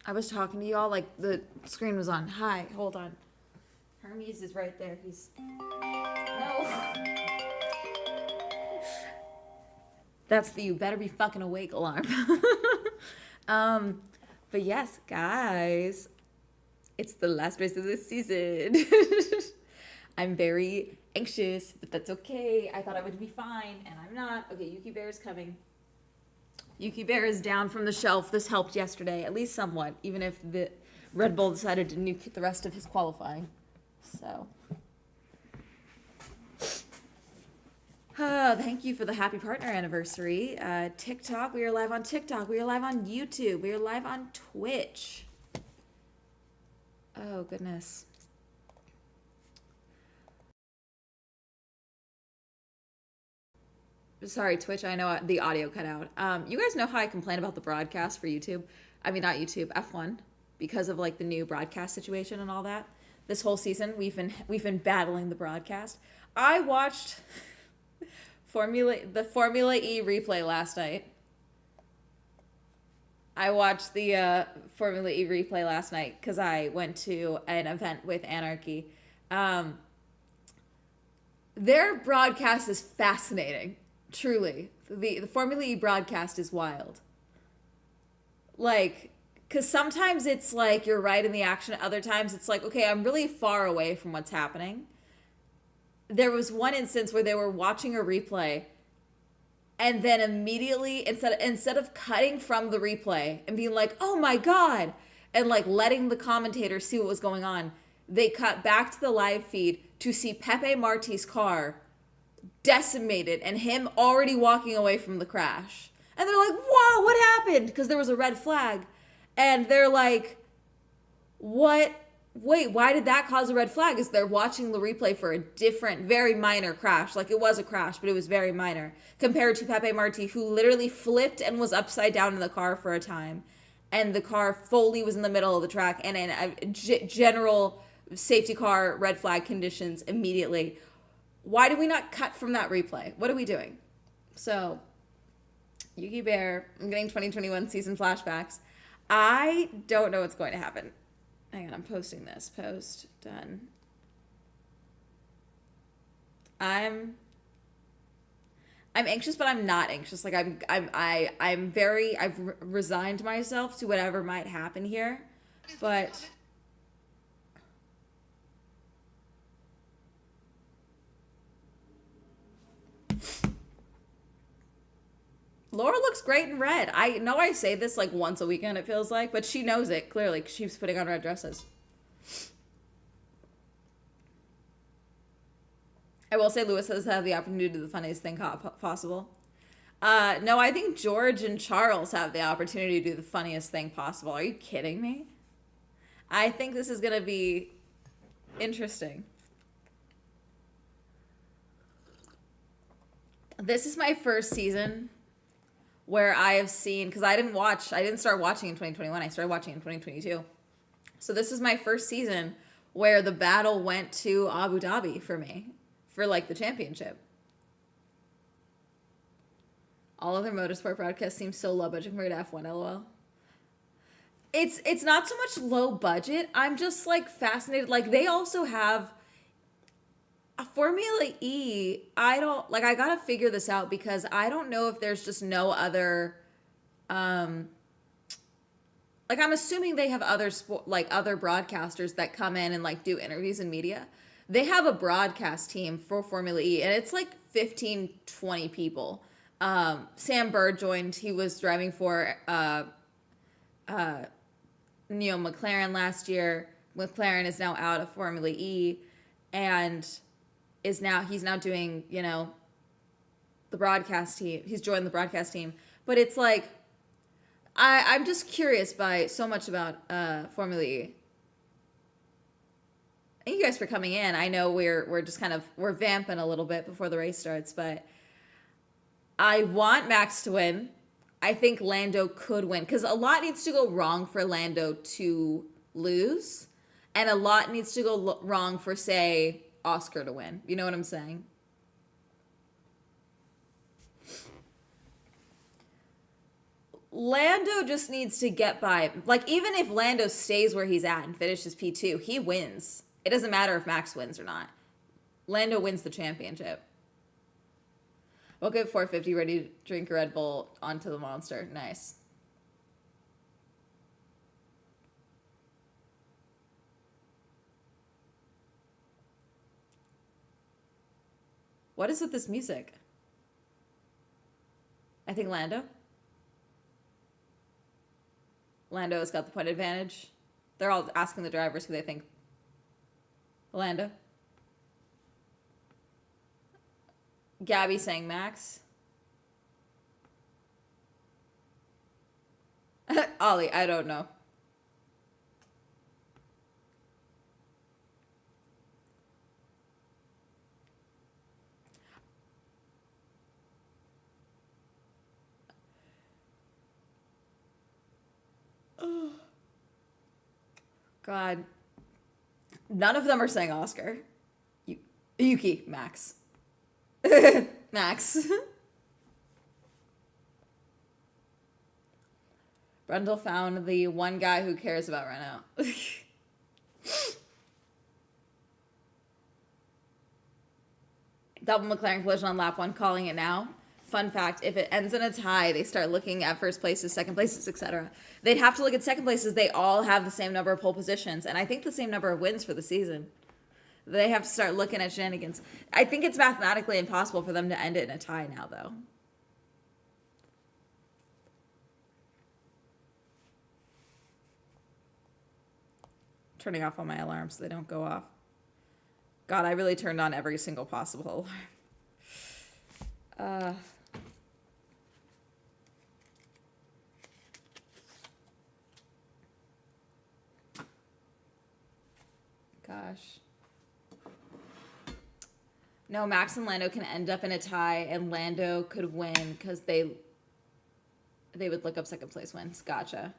I was talking to y'all like the screen was on. Hi, hold on. Hermes is right there. He's no. That's the you better be fucking awake alarm. um, but yes, guys, it's the last race of the season. I'm very anxious, but that's okay. I thought I would be fine, and I'm not. Okay, Yuki Bear is coming. Yuki Bear is down from the shelf. This helped yesterday, at least somewhat, even if the Red Bull decided to nuke the rest of his qualifying. So, thank you for the happy partner anniversary. TikTok, we are live on TikTok. We are live on YouTube. We are live on Twitch. Oh, goodness. Sorry, Twitch, I know the audio cut out. You guys know how I complain about the broadcast for YouTube? I mean, not YouTube, F1, because of like the new broadcast situation and all that. This whole season, we've been battling the broadcast. I watched the Formula E replay last night. I watched the Formula E replay last night because I went to an event with Anarchy. Their broadcast is fascinating. Truly, the Formula E broadcast is wild. Like, because sometimes it's like you're right in the action. Other times it's like, okay, I'm really far away from what's happening. There was one instance where they were watching a replay, and then immediately instead of cutting from the replay and being like, oh my god, and like letting the commentators see what was going on, they cut back to the live feed to see Pepe Marti's car decimated and him already walking away from the crash. And they're like, whoa, what happened? Because there was a red flag. And they're like, what? Wait, why did that cause a red flag? Is they're watching the replay for a different, very minor crash. Like, it was a crash, but it was very minor. Compared to Pepe Marti, who literally flipped and was upside down in the car for a time. And the car fully was in the middle of the track. And in a general safety car red flag conditions immediately. Why did we not cut from that replay? What are we doing? So, Yuki Bear, I'm getting 2021 season flashbacks. I don't know what's going to happen. Hang on, I'm posting this. Post, done. I'm anxious, but I'm not anxious. Like I've resigned myself to whatever might happen here. But Laura looks great in red. I know I say this like once a weekend, it feels like, but she knows it clearly. She keeps putting on red dresses. I will say Lewis has had the opportunity to do the funniest thing possible. No, I think George and Charles have the opportunity to do the funniest thing possible. Are you kidding me? I think this is going to be interesting. This is my first season where I have seen, because I didn't start watching in 2021. I started watching in 2022. So this is my first season where the battle went to Abu Dhabi for me, for like the championship. All other motorsport broadcasts seem so low budget compared to F1, lol. It's not so much low budget. I'm just like fascinated. Like they also have a Formula E. I gotta figure this out because I don't know if there's just no other like I'm assuming they have other other broadcasters that come in and like do interviews and media. They have a broadcast team for Formula E and it's like 15, 20 people. Sam Bird joined. He was driving for McLaren last year. McLaren is now out of Formula E and he's now doing, the broadcast team. He's joined the broadcast team. But it's like I'm just curious by so much about Formula E. Thank you guys for coming in. I know we're just we're vamping a little bit before the race starts, but I want Max to win. I think Lando could win because a lot needs to go wrong for Lando to lose, and a lot needs to go wrong for, say, Oscar to win. You know what I'm saying? Lando just needs to get by. Like, even if Lando stays where he's at and finishes P2, he wins. It doesn't matter if Max wins or not. Lando wins the championship. Woke up at 4:50, ready to drink a Red Bull onto the Monster. Nice. What is with this music? I think Lando. Lando has got the point advantage. They're all asking the drivers who they think. Lando. Gabby saying Max. Ollie, I don't know. God. None of them are saying Oscar. Yuki, Max. Max. Brundle found the one guy who cares about Renault. Double McLaren collision on lap 1, calling it now. Fun fact, if it ends in a tie, they start looking at first places, second places, etc. They'd have to look at second places. They all have the same number of pole positions, and I think the same number of wins for the season. They have to start looking at shenanigans. I think it's mathematically impossible for them to end it in a tie now, though. Turning off all my alarms so they don't go off. God, I really turned on every single possible alarm. Gosh. No, Max and Lando can end up in a tie, and Lando could win because they would look up second place wins. Gotcha.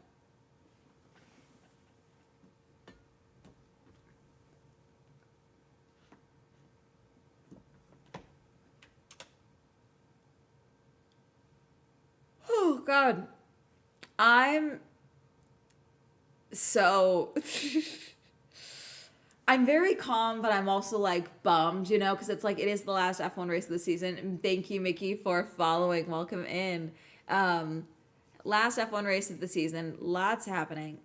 Oh, God. I'm so... I'm very calm, but I'm also like bummed, you know, because it's like it is the last F1 race of the season. And thank you, Mickey, for following. Welcome in. Last F1 race of the season. Lots happening.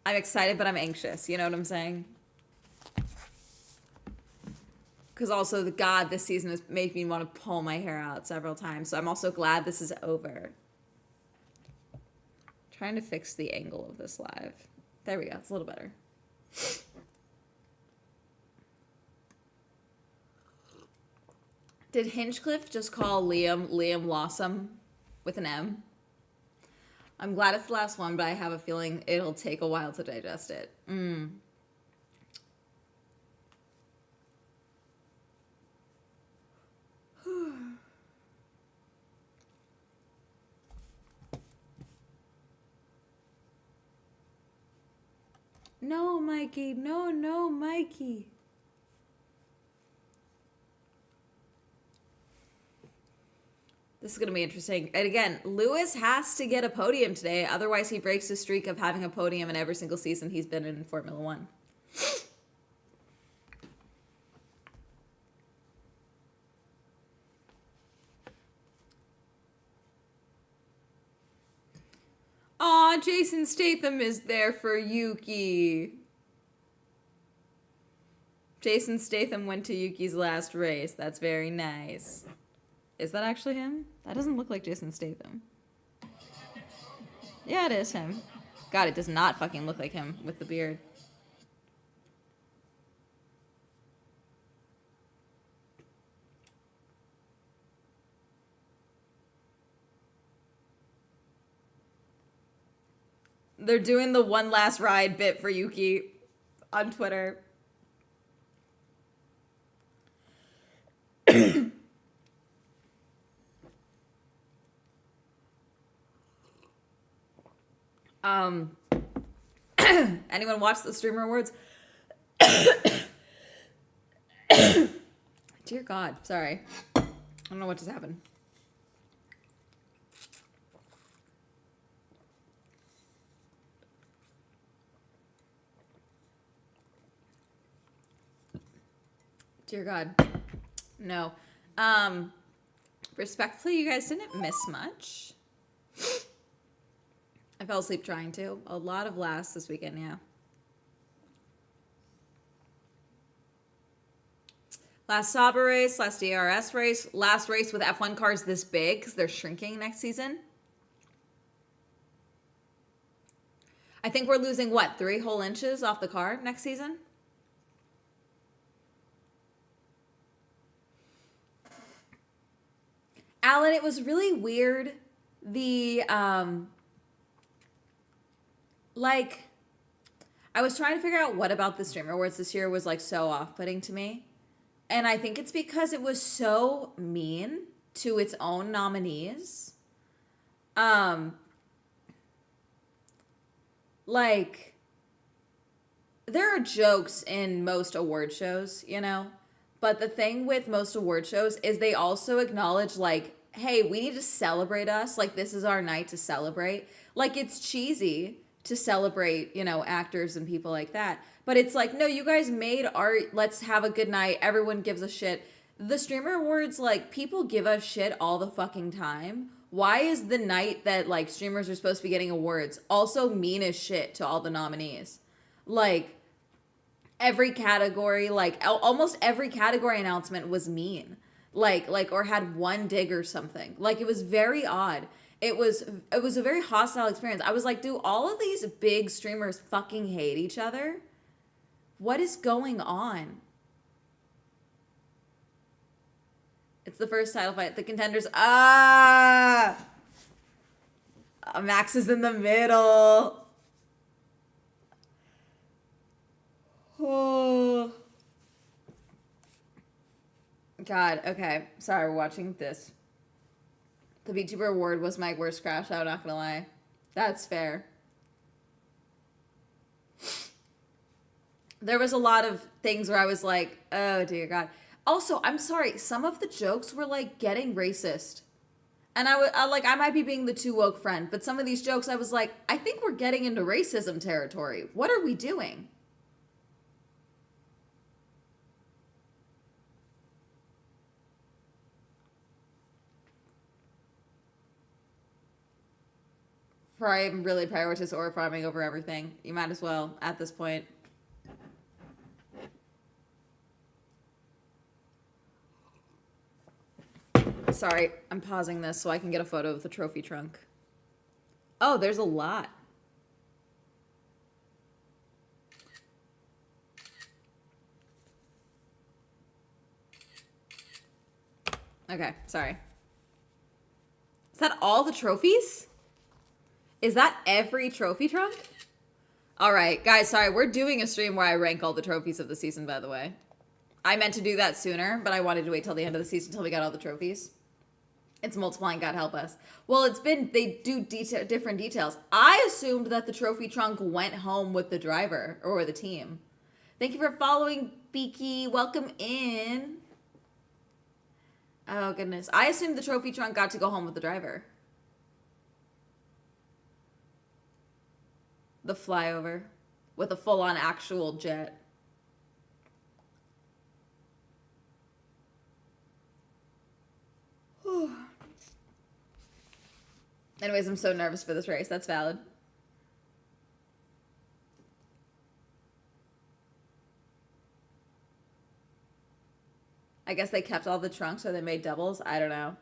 I'm excited, but I'm anxious. You know what I'm saying? Because also, God, this season has made me want to pull my hair out several times. So I'm also glad this is over. Trying to fix the angle of this live. There we go. It's a little better. Did Hinchcliffe just call Liam Lawsome with an M? I'm glad it's the last one, but I have a feeling it'll take a while to digest it. No, Mikey. No, Mikey. This is going to be interesting. And again, Lewis has to get a podium today. Otherwise, he breaks his streak of having a podium in every single season he's been in Formula One. Aw, Jason Statham is there for Yuki. Jason Statham went to Yuki's last race. That's very nice. Is that actually him? That doesn't look like Jason Statham. Yeah, it is him. God, it does not fucking look like him with the beard. They're doing the one last ride bit for Yuki on Twitter. Anyone watch the Streamer Awards? Dear God, sorry. I don't know what just happened. Dear God. No. Respectfully, you guys didn't miss much. I fell asleep trying to. A lot of laughs this weekend, yeah. Last Sauber race, last DRS race, last race with F1 cars this big because they're shrinking next season. I think we're losing, what, 3 whole inches off the car next season? Alan, it was really weird. Like, I was trying to figure out what about the Streamer Awards this year was, like, so off-putting to me. And I think it's because it was so mean to its own nominees. Like, there are jokes in most award shows, you know? But the thing with most award shows is they also acknowledge, like, hey, we need to celebrate us. Like, this is our night to celebrate. Like, it's cheesy to celebrate, you know, actors and people like that. But it's like, no, you guys made art. Let's have a good night. Everyone gives a shit. The Streamer Awards, like, people give us shit all the fucking time. Why is the night that, like, streamers are supposed to be getting awards also mean as shit to all the nominees? Like, every category, like, almost every category announcement was mean. Like, or had one dig or something. Like, it was very odd. It was a very hostile experience. I was like, do all of these big streamers fucking hate each other? What is going on? It's the first title fight. The contenders. Max is in the middle. Oh. God, okay. Sorry, we're watching this. The VTuber award was my worst crash out, not gonna lie. That's fair. There was a lot of things where I was like, oh dear God. Also, I'm sorry, some of the jokes were like getting racist. And I might be being the too woke friend, but some of these jokes I was like, I think we're getting into racism territory. What are we doing? I'm really prioritize ore farming over everything. You might as well at this point. Sorry, I'm pausing this so I can get a photo of the trophy trunk. Oh, there's a lot. Okay, sorry. Is that all the trophies? Is that every trophy trunk? All right, guys, sorry. We're doing a stream where I rank all the trophies of the season, by the way. I meant to do that sooner, but I wanted to wait till the end of the season until we got all the trophies. It's multiplying, God help us. Well, they do different details. I assumed that the trophy trunk went home with the driver or the team. Thank you for following, Beaky. Welcome in. Oh, goodness. I assumed the trophy trunk got to go home with the driver. The flyover with a full-on actual jet. Anyways, I'm so nervous for this race. That's valid. I guess they kept all the trunks or they made doubles. I don't know.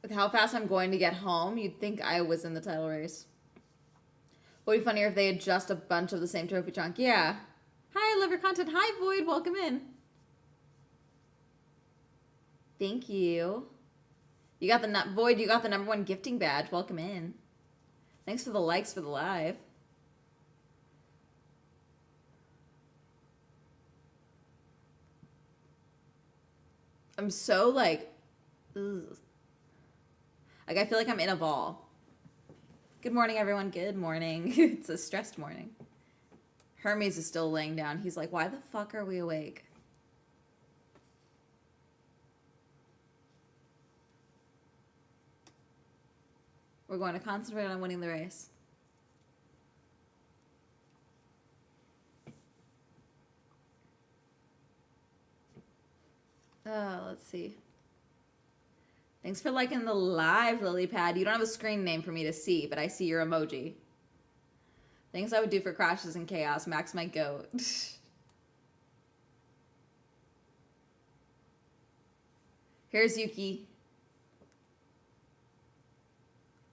With how fast I'm going to get home, you'd think I was in the title race. Would be funnier if they had just a bunch of the same trophy trunk. Yeah. Hi, I love your content. Hi, Void. Welcome in. Thank you. You got the Void, you got the #1 gifting badge. Welcome in. Thanks for the likes for the live. I'm so like, ugh. Like I feel like I'm in a ball. Good morning, everyone. Good morning. It's a stressed morning. Hermes is still laying down. He's like, why the fuck are we awake? We're going to concentrate on winning the race. Oh, let's see. Thanks for liking the live, Lilypad. You don't have a screen name for me to see, but I see your emoji. Things I would do for crashes and chaos. Max my goat. Here's Yuki.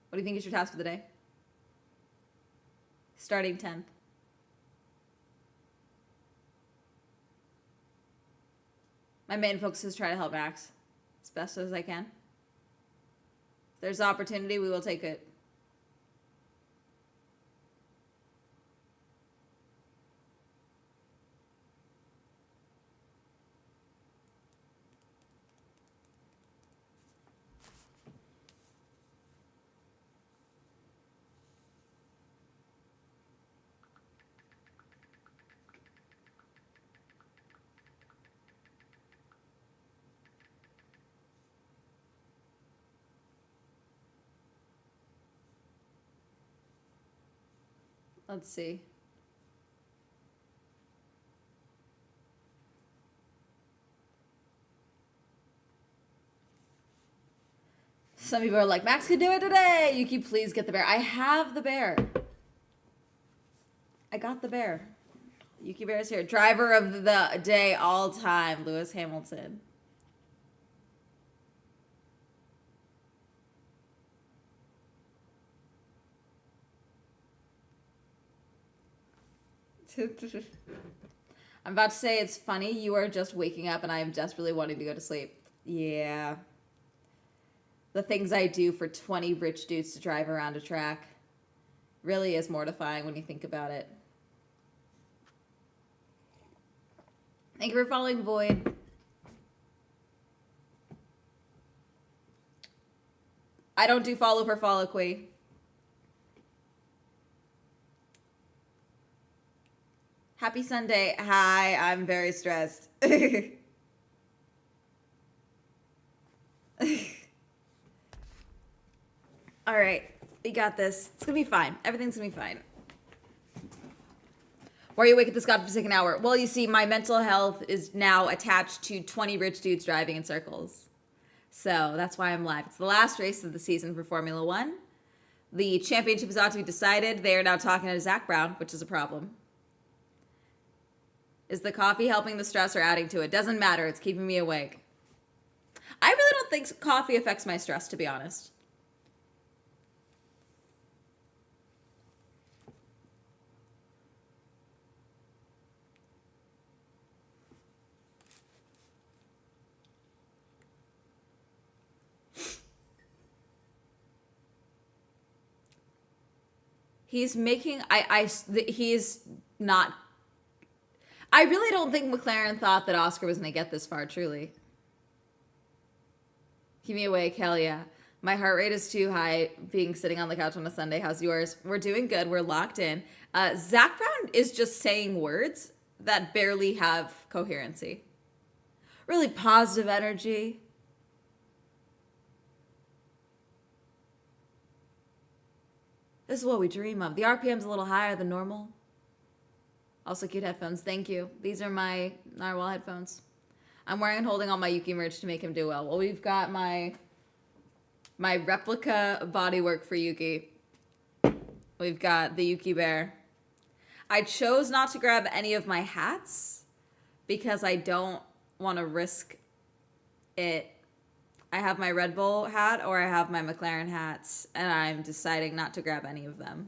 What do you think is your task for the day? Starting 10th. My main focus is try to help Max as best as I can. If there's opportunity, we will take it. Let's see. Some people are like, Max can do it today. Yuki, please get the bear. I have the bear. I got the bear. Yuki Bear is here. Driver of the day all time, Lewis Hamilton. I'm about to say it's funny. You are just waking up and I am desperately wanting to go to sleep. Yeah. The things I do for 20 rich dudes to drive around a track really is mortifying when you think about it. Thank you for following Void. I don't do follow for folloquy. Happy Sunday. Hi, I'm very stressed. All right, we got this. It's gonna be fine. Everything's gonna be fine. Why are you awake at this godforsaken hour? Well, you see, my mental health is now attached to 20 rich dudes driving in circles. So that's why I'm live. It's the last race of the season for Formula One. The championship is about to be decided. They are now talking to Zach Brown, which is a problem. Is the coffee helping the stress or adding to it? Doesn't matter. It's keeping me awake. I really don't think coffee affects my stress, to be honest. He's making, he's not, I really don't think McLaren thought that Oscar was going to get this far, truly. Keep me awake, hell yeah. My heart rate is too high being sitting on the couch on a Sunday. How's yours? We're doing good. We're locked in. Zach Brown is just saying words that barely have coherency. Really positive energy. This is what we dream of. The RPM's a little higher than normal. Also cute headphones. Thank you. These are my Narwhal headphones. I'm wearing and holding all my Yuki merch to make him do well. Well, we've got my replica bodywork for Yuki. We've got the Yuki bear. I chose not to grab any of my hats because I don't want to risk it. I have my Red Bull hat or I have my McLaren hats, and I'm deciding not to grab any of them.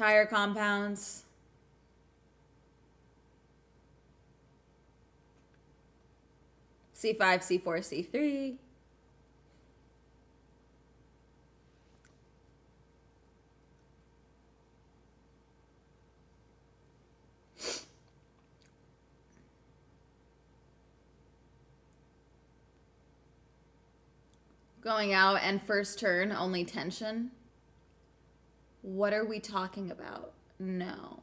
Tire compounds. C5, C4, C3. Going out and first turn, only tension. What are we talking about? No.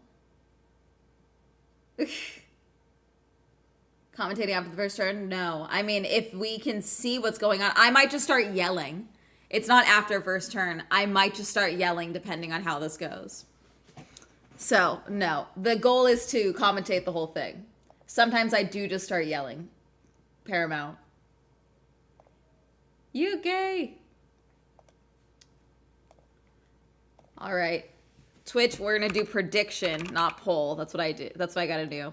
Commentating after the first turn? No. I mean, if we can see what's going on, I might just start yelling. It's not after first turn. I might just start yelling depending on how this goes. So, no. The goal is to commentate the whole thing. Sometimes I do just start yelling. Paramount. You gay. All right. Twitch, we're going to do prediction, not poll. That's what I do. That's what I got to do.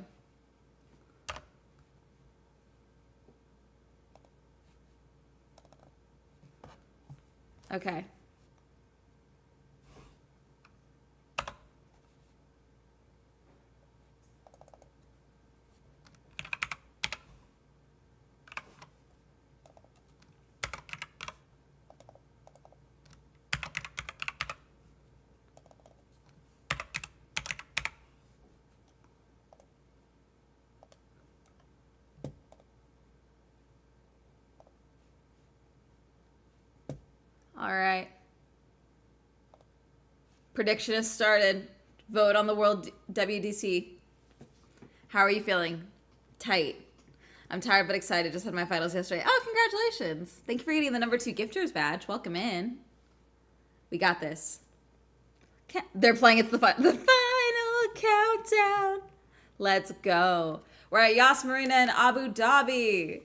Okay. All right. Prediction has started. Vote on the World WDC. How are you feeling? Tight. I'm tired but excited. Just had my finals yesterday. Oh, congratulations. Thank you for getting the number 2 gifters badge. Welcome in. We got this. They're playing It's the final countdown. Let's go. We're at Yas Marina in Abu Dhabi.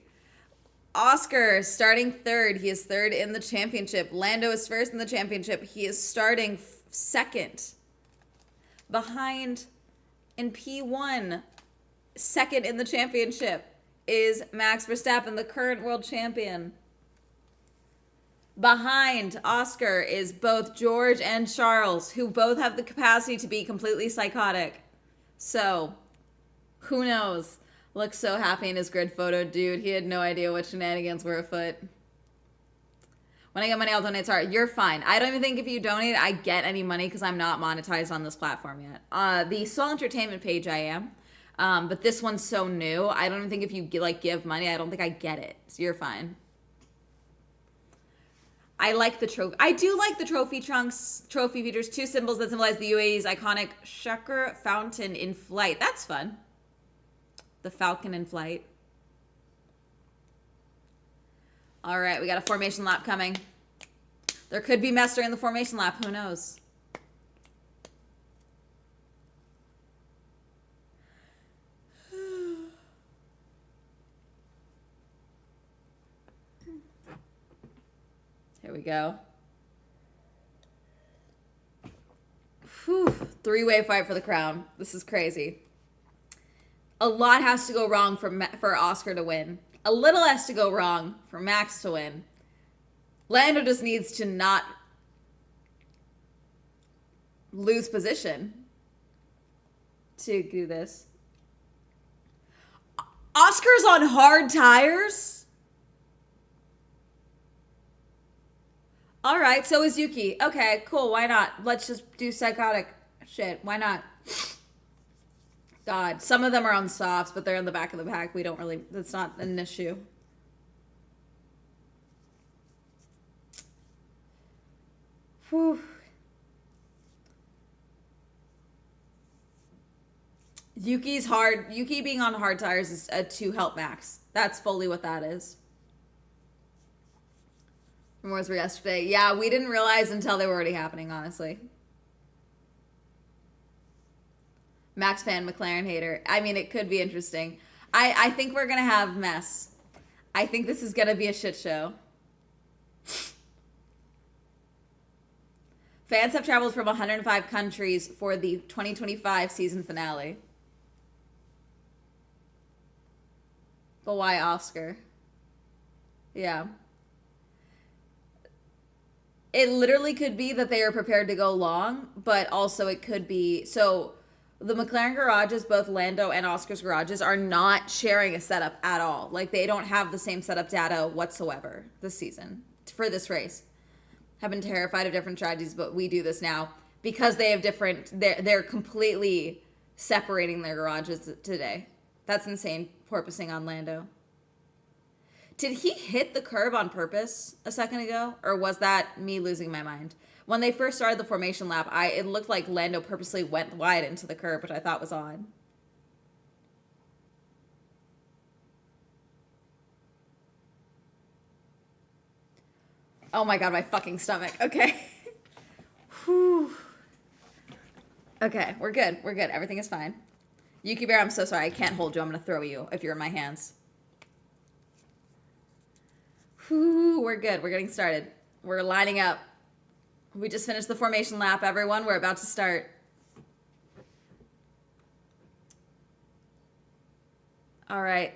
Oscar starting third. He is third in the championship. Lando is first in the championship. He is starting second. Behind in P1, second in the championship, is Max Verstappen, the current world champion. Behind Oscar is both George and Charles, who both have the capacity to be completely psychotic. So, who knows? Looks so happy in his grid photo, dude. He had no idea what shenanigans were afoot. When I get money, I'll donate. Sorry, you're fine. I don't even think if you donate, I get any money because I'm not monetized on this platform yet. The Soul Entertainment page, I am. But this one's so new. I don't even think if you give money, I don't think I get it. So you're fine. I like the trophy. I do like the trophy trunks. Trophy features 2 symbols that symbolize the UAE's iconic Shukr fountain in flight. That's fun. The Falcon in flight. All right, we got a formation lap coming. There could be mess during the formation lap. Who knows? Here we go. Whew. 3-way fight for the crown. This is crazy. A lot has to go wrong for Oscar to win. A little has to go wrong for Max to win. Lando just needs to not lose position to do this. Oscar's on hard tires? All right, so is Yuki. Okay, cool. Why not? Let's just do psychotic shit. Why not? God, some of them are on softs, but they're in the back of the pack. We don't really, that's not an issue. Whew. Yuki being on hard tires is to help Max. That's fully what that is. Rumors were yesterday. Yeah, we didn't realize until they were already happening, honestly. Max fan, McLaren hater. I mean, it could be interesting. I think we're going to have mess. I think this is going to be a shit show. Fans have traveled from 105 countries for the 2025 season finale. But why Oscar? Yeah. It literally could be that they are prepared to go long, but also it could be so the McLaren garages, both Lando and Oscar's garages, are not sharing a setup at all. Like they don't have the same setup data whatsoever this season for this race. Have been terrified of different strategies, but we do this now because they have different. They're completely separating their garages today. That's insane. Porpoising on Lando. Did he hit the curb on purpose a second ago, or was that me losing my mind? When they first started the formation lap, it looked like Lando purposely went wide into the curb, which I thought was odd. Oh my god, my fucking stomach. Okay. Whew. Okay, we're good. We're good. Everything is fine. Yuki Bear, I'm so sorry. I can't hold you. I'm going to throw you if you're in my hands. Whew, we're good. We're getting started. We're lining up. We just finished the formation lap, everyone. We're about to start. All right.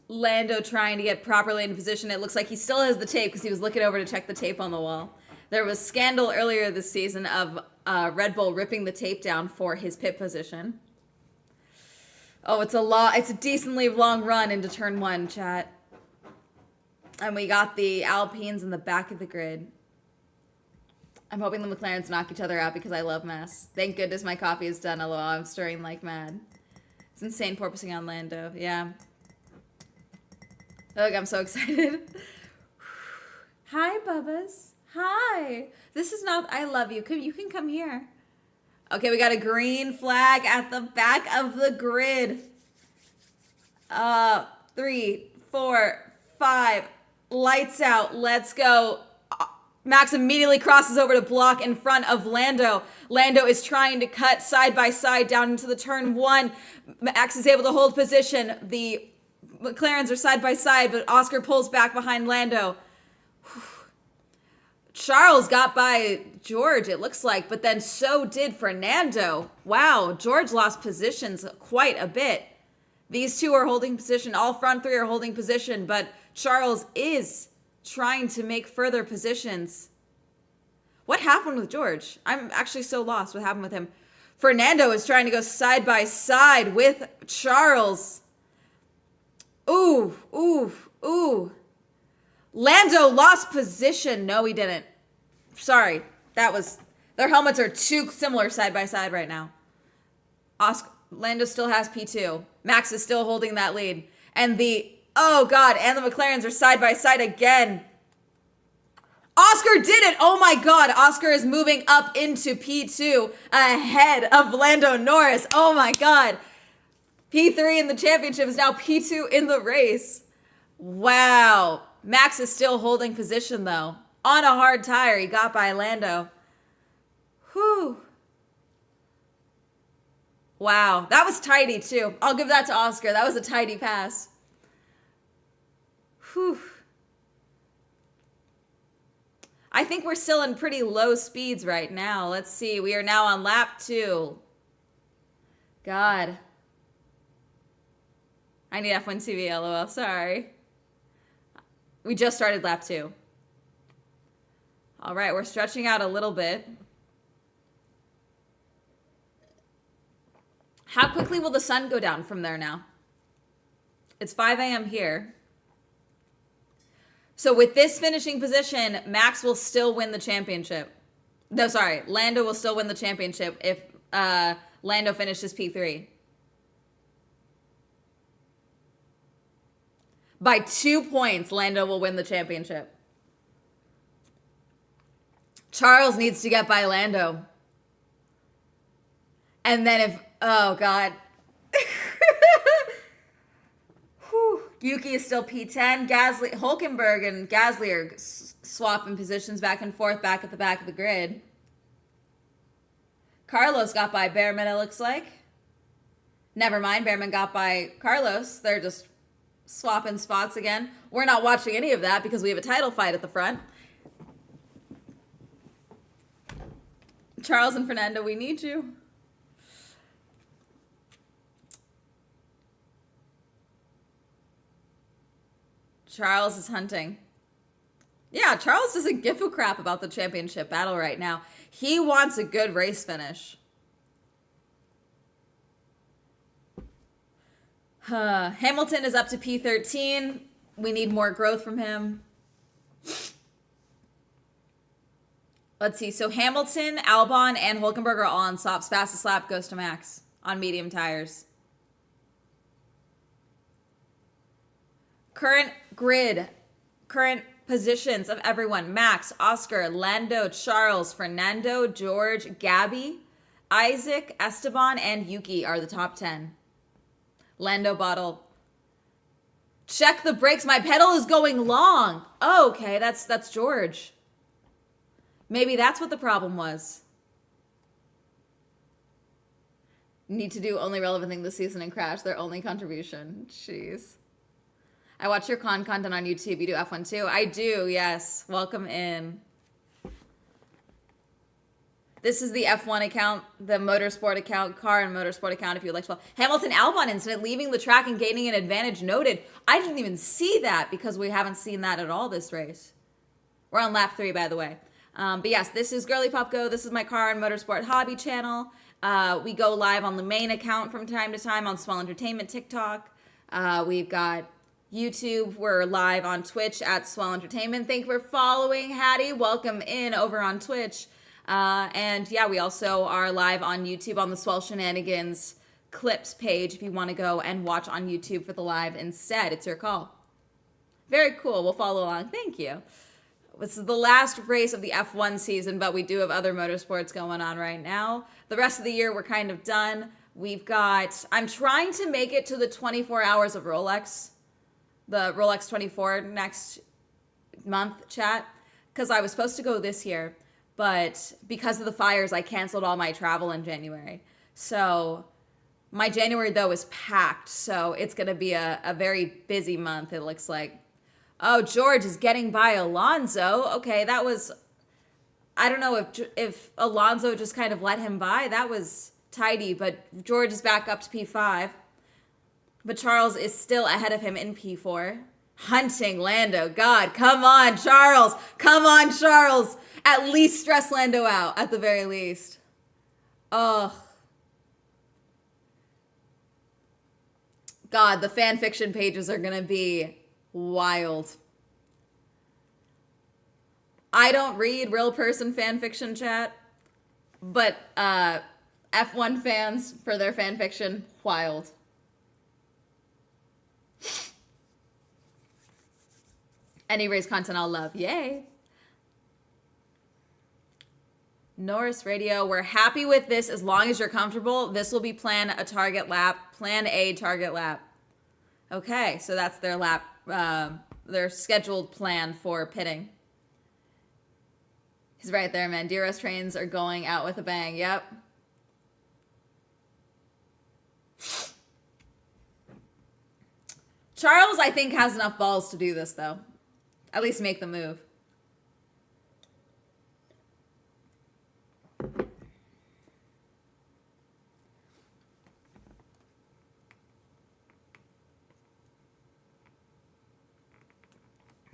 Lando trying to get properly in position. It looks like he still has the tape because he was looking over to check the tape on the wall. There was scandal earlier this season of Red Bull ripping the tape down for his pit position. Oh, it's a decently long run into turn 1, chat. And we got the Alpines in the back of the grid. I'm hoping the McLarens knock each other out because I love mess. Thank goodness my coffee is done, lol. I'm stirring like mad. It's insane porpoising on Lando. Yeah. Look, I'm so excited. Hi, Bubbas. Hi. This is not... I love you. You can come here. Okay, we got a green flag at the back of the grid. 3, 4, 5. Lights out. Let's go. Max immediately crosses over to block in front of Lando. Lando is trying to cut side by side down into the turn 1. Max is able to hold position. The McLarens are side by side, but Oscar pulls back behind Lando. Charles got by George, it looks like, but then so did Fernando. Wow, George lost positions quite a bit. These two are holding position. All front three are holding position, but Charles is trying to make further positions. What happened with George? I'm actually so lost. What happened with him? Fernando is trying to go side by side with Charles. Ooh, ooh, ooh. Lando lost position. No, he didn't. Sorry. Their helmets are too similar side by side right now. Lando still has P2. Max is still holding that lead. And the McLarens are side by side again. Oscar did it. Oh my God. Oscar is moving up into P2 ahead of Lando Norris. Oh my God. P3 in the championship is now P2 in the race. Wow. Max is still holding position though. On a hard tire, he got by Lando. Whew. Wow. That was tidy too. I'll give that to Oscar. That was a tidy pass. Whew. I think we're still in pretty low speeds right now. Let's see. We are now on lap 2. God. I need F1 TV, lol. Sorry. We just started lap 2. All right, we're stretching out a little bit. How quickly will the sun go down from there now? It's 5 a.m. here. So with this finishing position, Max will still win the championship. No, sorry. Lando will still win the championship if Lando finishes P3. By 2 points, Lando will win the championship. Charles needs to get by Lando. And then oh God. Yuki is still P10. Hulkenberg and Gasly are swapping positions back and forth back at the back of the grid. Carlos got by Behrman, it looks like. Never mind, Behrman got by Carlos. They're just swapping spots again. We're not watching any of that because we have a title fight at the front. Charles and Fernando, we need you. Charles is hunting. Yeah, Charles doesn't give a crap about the championship battle right now. He wants a good race finish. Hamilton is up to P13. We need more growth from him. Let's see. So Hamilton, Albon, and Hulkenberg are all on softs. Fastest lap goes to Max on medium tires. Current grid. Current positions of everyone. Max, Oscar, Lando, Charles, Fernando, George, Gabby, Isaac, Esteban, and Yuki are the top 10. Lando bottle. Check the brakes. My pedal is going long. Oh, okay, that's George. Maybe that's what the problem was. Need to do only relevant thing this season and crash their only contribution. Jeez. I watch your content on YouTube. You do F1 too? I do, yes. Welcome in. This is the F1 account, the motorsport account, car and motorsport account if you would like to follow. Hamilton Albon incident, leaving the track and gaining an advantage noted. I didn't even see that because we haven't seen that at all this race. We're on lap 3, by the way. But yes, this is Girly Pop Go. This is my car and motorsport hobby channel. We go live on the main account from time to time on Swell Entertainment TikTok. We've got YouTube. We're live on Twitch at Swell Entertainment. Thank you for following, Hattie. Welcome in over on Twitch. And yeah, we also are live on YouTube on the Swell Shenanigans clips page if you want to go and watch on YouTube for the live instead. It's your call. Very cool. We'll follow along. Thank you. This is the last race of the F1 season, but we do have other motorsports going on right now. The rest of the year, we're kind of done. I'm trying to make it to the 24 hours of Rolex, the Rolex 24 next month chat, because I was supposed to go this year, but because of the fires, I canceled all my travel in January. So my January, though, is packed, so it's going to be a very busy month, it looks like. Oh, George is getting by Alonso. Okay, that was... I don't know if Alonso just kind of let him by. That was tidy, but George is back up to P5. But Charles is still ahead of him in P4. Hunting Lando. God, come on, Charles. Come on, Charles. At least stress Lando out, at the very least. Oh. God, the fan fiction pages are going to be wild. I don't read real person fan fiction chat, but F1 fans for their fan fiction, wild. Any race content I'll love. Yay. Norris Radio, we're happy with this as long as you're comfortable. This will be plan A target lap. Okay, so that's their lap, their scheduled plan for pitting. He's right there, man. DRS trains are going out with a bang. Yep. Charles, I think, has enough balls to do this, though. At least make the move.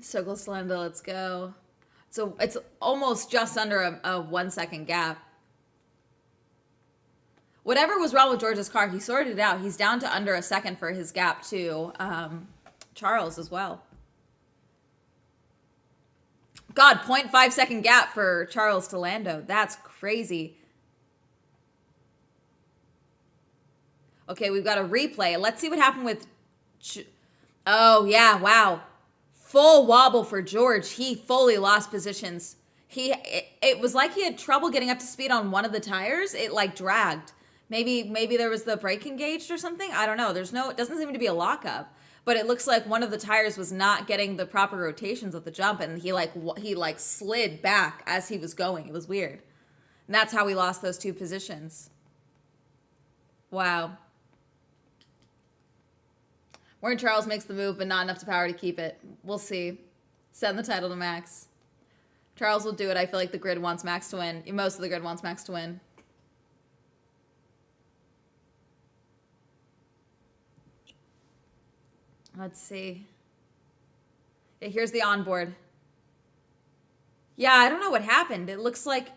So close to Lando, let's go. So it's almost just under a 1 second gap. Whatever was wrong with George's car, he sorted it out. He's down to under a second for his gap to Charles as well. God, 0.5 second gap for Charles to Lando. That's crazy. Okay, we've got a replay. Let's see what happened with... Oh, yeah, wow. Full wobble for George. He fully lost positions. It was like he had trouble getting up to speed on one of the tires. It like dragged. Maybe there was the brake engaged or something. I don't know. It doesn't seem to be a lockup, but it looks like one of the tires was not getting the proper rotations at the jump, and he slid back as he was going. It was weird. And that's how we lost those 2 positions. Wow. Warren Charles makes the move, but not enough to power to keep it. We'll see. Send the title to Max. Charles will do it. I feel like the grid wants Max to win. Most of the grid wants Max to win. Let's see. Yeah, here's the onboard. Yeah, I don't know what happened. It looks like,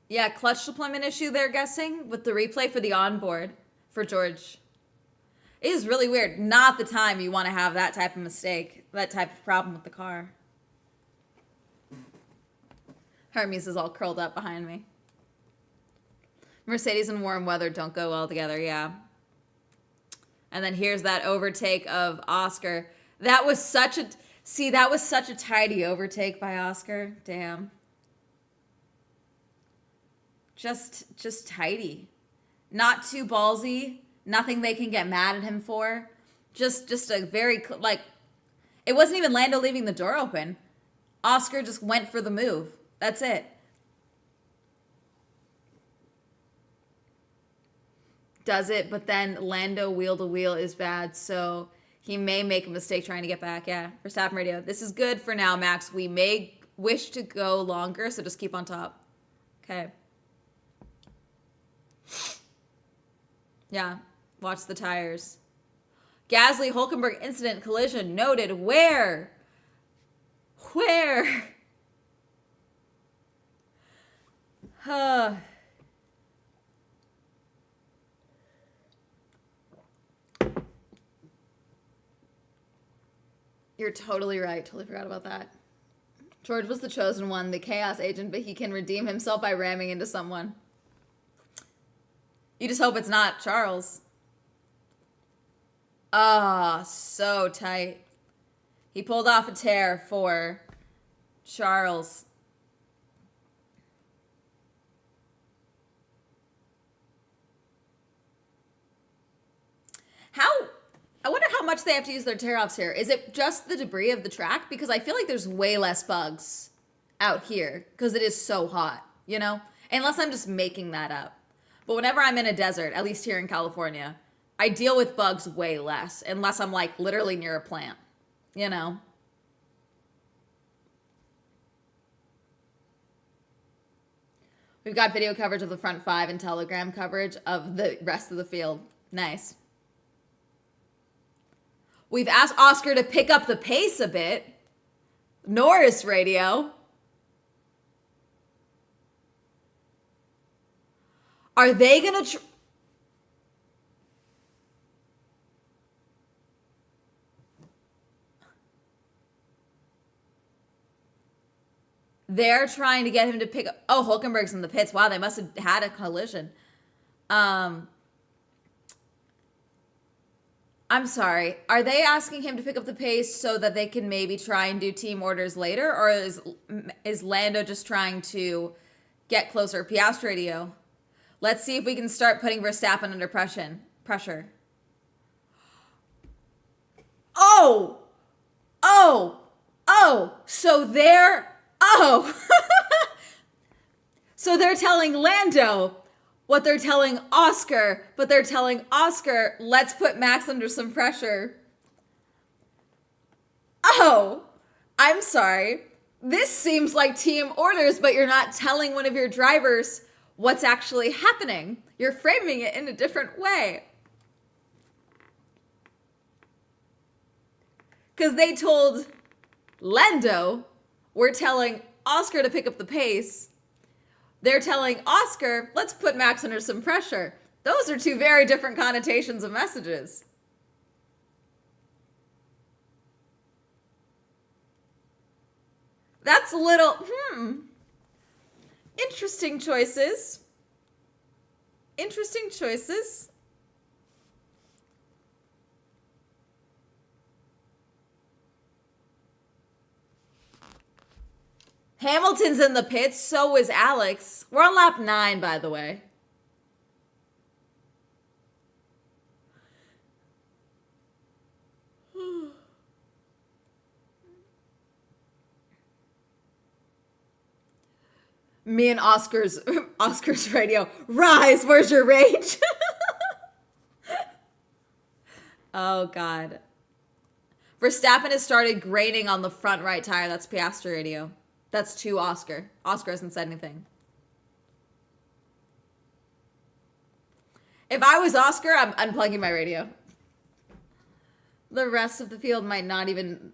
yeah, clutch deployment issue they're guessing with the replay for the onboard for George. It is really weird. Not the time you want to have that type of mistake, that type of problem with the car. Hermes is all curled up behind me. Mercedes and warm weather don't go well together, yeah. And then here's that overtake of Oscar. That was such a tidy overtake by Oscar. Damn. Just tidy. Not too ballsy. Nothing they can get mad at him for. Just a very, like, it wasn't even Lando leaving the door open. Oscar just went for the move. That's it. Does it, but then Lando wheel to wheel is bad, so he may make a mistake trying to get back. Yeah, Verstappen radio. This is good for now, Max. We may wish to go longer, so just keep on top. Okay. Yeah, watch the tires. Gasly Hulkenberg incident collision noted. Where? Where? You're totally right. Totally forgot about that. George was the chosen one, the chaos agent, but he can redeem himself by ramming into someone. You just hope it's not Charles. Ah, so tight. He pulled off a tear for Charles. I wonder how much they have to use their tear-offs here. Is it just the debris of the track? Because I feel like there's way less bugs out here because it is so hot, you know? Unless I'm just making that up. But whenever I'm in a desert, at least here in California, I deal with bugs way less unless I'm like literally near a plant, you know? We've got video coverage of the front five and Telegram coverage of the rest of the field. Nice. We've asked Oscar to pick up the pace a bit. Norris radio. Are they going to... They're trying to get him to pick up... Oh, Hulkenberg's in the pits. Wow, they must have had a collision. I'm sorry. Are they asking him to pick up the pace so that they can maybe try and do team orders later? Or is Lando just trying to get closer? Piastri radio. Let's see if we can start putting Verstappen under pressure. Oh! Oh! Oh! So they're... Oh! So they're telling Lando what they're telling Oscar, but they're telling Oscar, let's put Max under some pressure. Oh, I'm sorry. This seems like team orders, but you're not telling one of your drivers what's actually happening. You're framing it in a different way. Because they told Lando, we're telling Oscar to pick up the pace. They're telling Oscar, let's put Max under some pressure. Those are two very different connotations of messages. That's a little, interesting choices. Interesting choices. Hamilton's in the pits, so is Alex. We're on lap 9, by the way. Me and Oscar's radio. Rise, where's your rage? Oh, God. Verstappen has started grating on the front right tire. That's Piastri radio. That's to Oscar. Oscar hasn't said anything. If I was Oscar, I'm unplugging my radio. The rest of the field might not even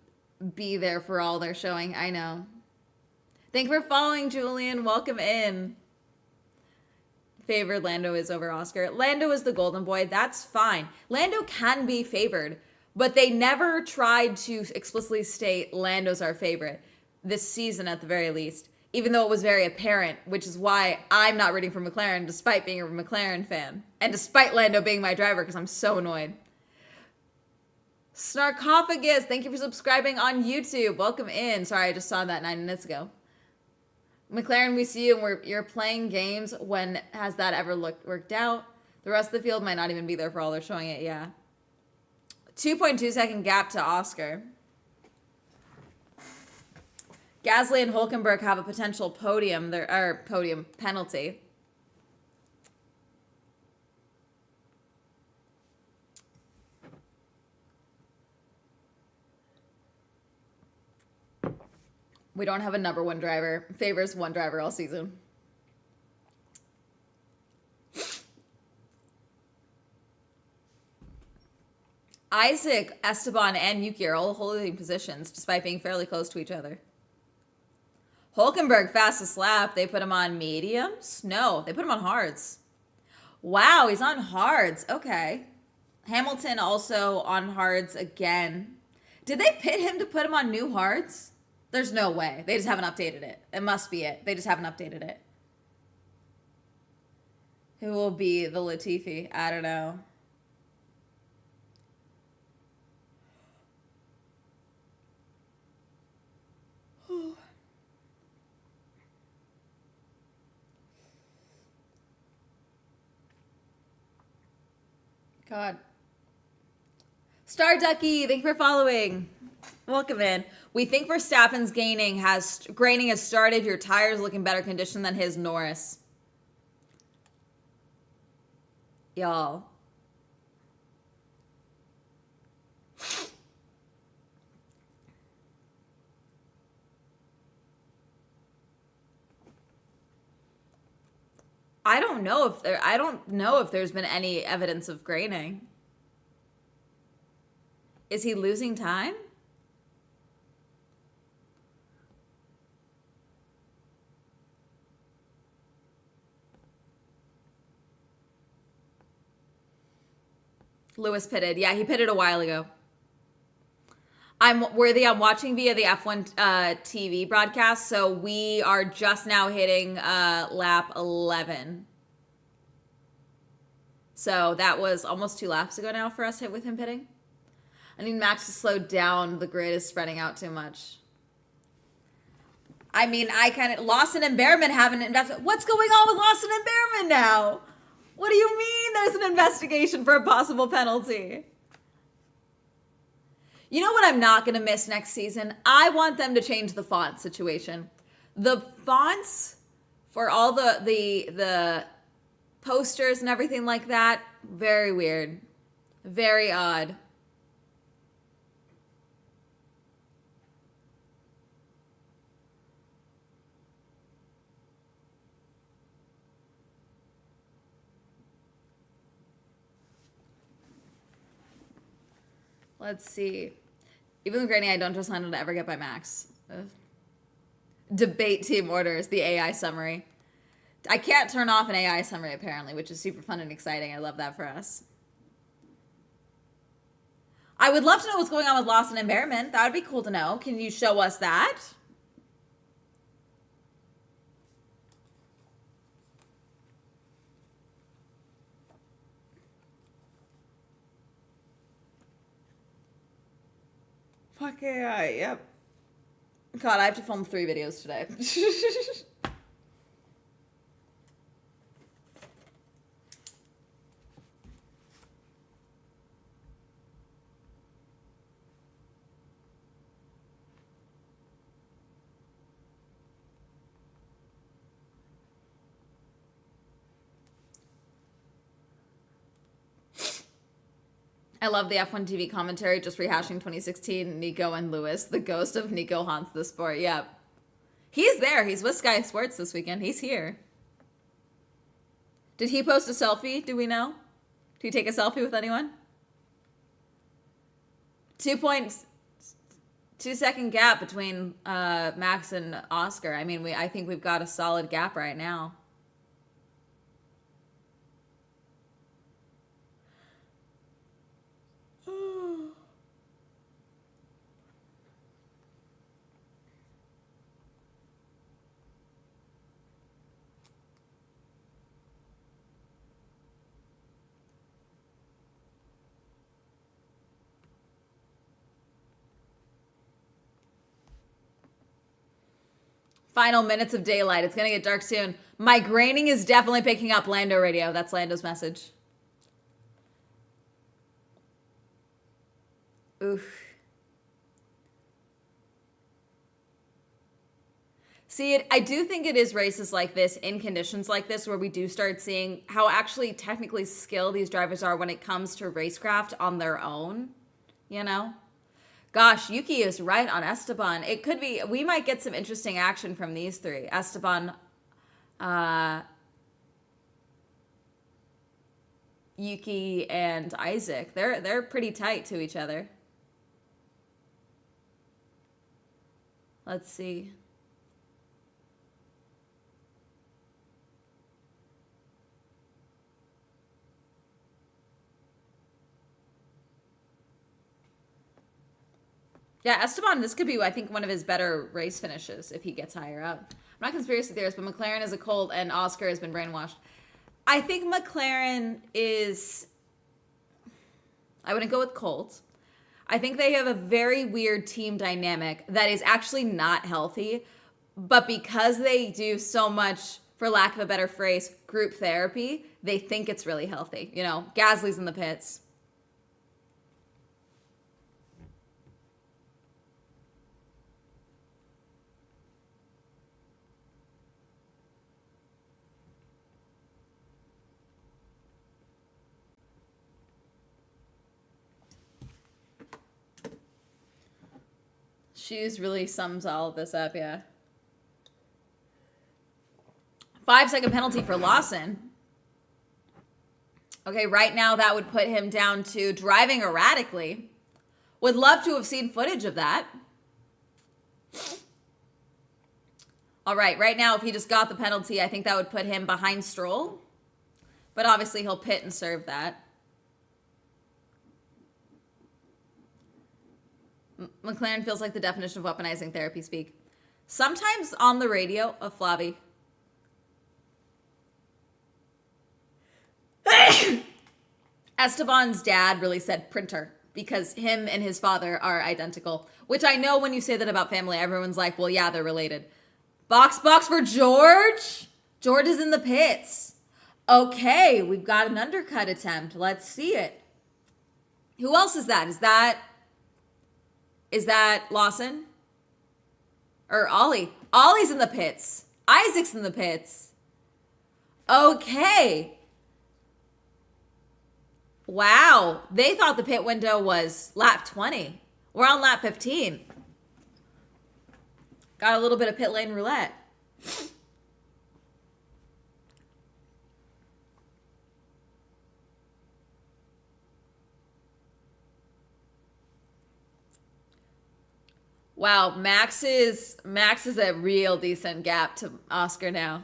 be there for all they're showing. I know. Thank you for following, Julian. Welcome in. Favored Lando is over Oscar. Lando is the golden boy. That's fine. Lando can be favored, but they never tried to explicitly state Lando's our favorite this season at the very least, even though it was very apparent, which is why I'm not rooting for McLaren despite being a McLaren fan and despite Lando being my driver because I'm so annoyed. Snarkophagus, thank you for subscribing on YouTube. Welcome in. Sorry, I just saw that 9 minutes ago. McLaren, we see you, and you're playing games. When has that ever worked out? The rest of the field might not even be there for all they're showing it, yeah. 2.2 second gap to Oscar. Gasly and Hülkenberg have a potential podium penalty. We don't have a number one driver. Favors one driver all season. Isaac, Esteban, and Yuki are all holding positions despite being fairly close to each other. Hülkenberg, fastest lap. They put him on mediums? No, they put him on hards. Wow, he's on hards. Okay. Hamilton also on hards again. Did they pit him to put him on new hards? There's no way. They just haven't updated it. It must be it. They just haven't updated it. Who will be the Latifi? I don't know. God. Star Ducky, thank you for following. Welcome in. We think Verstappen's graining has started. Your tires look in better condition than his Norris. Y'all. I don't know if there's been any evidence of graining. Is he losing time? Lewis pitted. Yeah, he pitted a while ago. I'm watching via the F1 TV broadcast, so we are just now hitting lap 11. So that was almost 2 laps ago now for us hit with him pitting. I need Max to slow down. The grid is spreading out too much. I mean, Lawson and Behrman have an investment. What's going on with Lawson and Behrman now? What do you mean there's an investigation for a possible penalty? You know what I'm not going to miss next season? I want them to change the font situation. The fonts for all the posters and everything like that, very weird. Very odd. Let's see. Even with Granny, I don't trust Lando to ever get by Max. Ugh. Debate team orders, the AI summary. I can't turn off an AI summary apparently, which is super fun and exciting. I love that for us. I would love to know what's going on with Lawson and Behrman. That would be cool to know. Can you show us that? Fuck AI, yep. God, I have to film 3 videos today. I love the F1 TV commentary, just rehashing 2016, Nico and Lewis, the ghost of Nico haunts the sport. Yep. He's there. He's with Sky Sports this weekend. He's here. Did he post a selfie? Do we know? Did he take a selfie with anyone? 2.2 second gap between Max and Oscar. I mean, I think we've got a solid gap right now. Final minutes of daylight. It's going to get dark soon. My graining is definitely picking up Lando radio. That's Lando's message. Oof. See, I do think it is races like this, in conditions like this, where we do start seeing how actually technically skilled these drivers are when it comes to racecraft on their own, you know? Gosh, Yuki is right on Esteban. It could be, we might get some interesting action from these three. Esteban, Yuki, and Isaac. They're pretty tight to each other. Let's see. Yeah, Esteban, this could be, I think, one of his better race finishes if he gets higher up. I'm not conspiracy theorist, but McLaren is a colt and Oscar has been brainwashed. I think McLaren is... I wouldn't go with Colt. I think they have a very weird team dynamic that is actually not healthy, but because they do so much, for lack of a better phrase, group therapy, they think it's really healthy. You know, Gasly's in the pits. Shoes really sums all of this up, yeah. 5-second penalty for Lawson. Okay, right now that would put him down to driving erratically. Would love to have seen footage of that. All right now if he just got the penalty, I think that would put him behind Stroll. But obviously he'll pit and serve that. McLaren feels like the definition of weaponizing therapy speak. Sometimes on the radio, Flavi. Esteban's dad really said printer because him and his father are identical. Which I know when you say that about family, everyone's like, well, yeah, they're related. Box for George. George is in the pits. Okay, we've got an undercut attempt. Let's see it. Who else is that? Is that Lawson? Or Ollie? Ollie's in the pits. Isaac's in the pits. Okay. Wow. They thought the pit window was lap 20. We're on lap 15. Got a little bit of pit lane roulette. Wow, Max is a real decent gap to Oscar now.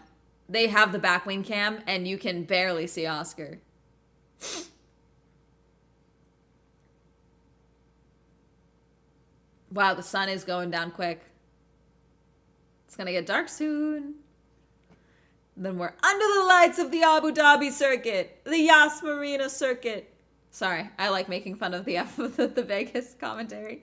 They have the back wing cam, and you can barely see Oscar. Wow, the sun is going down quick. It's going to get dark soon. Then we're under the lights of the Abu Dhabi circuit, the Yas Marina circuit. Sorry, I like making fun of the Vegas commentary.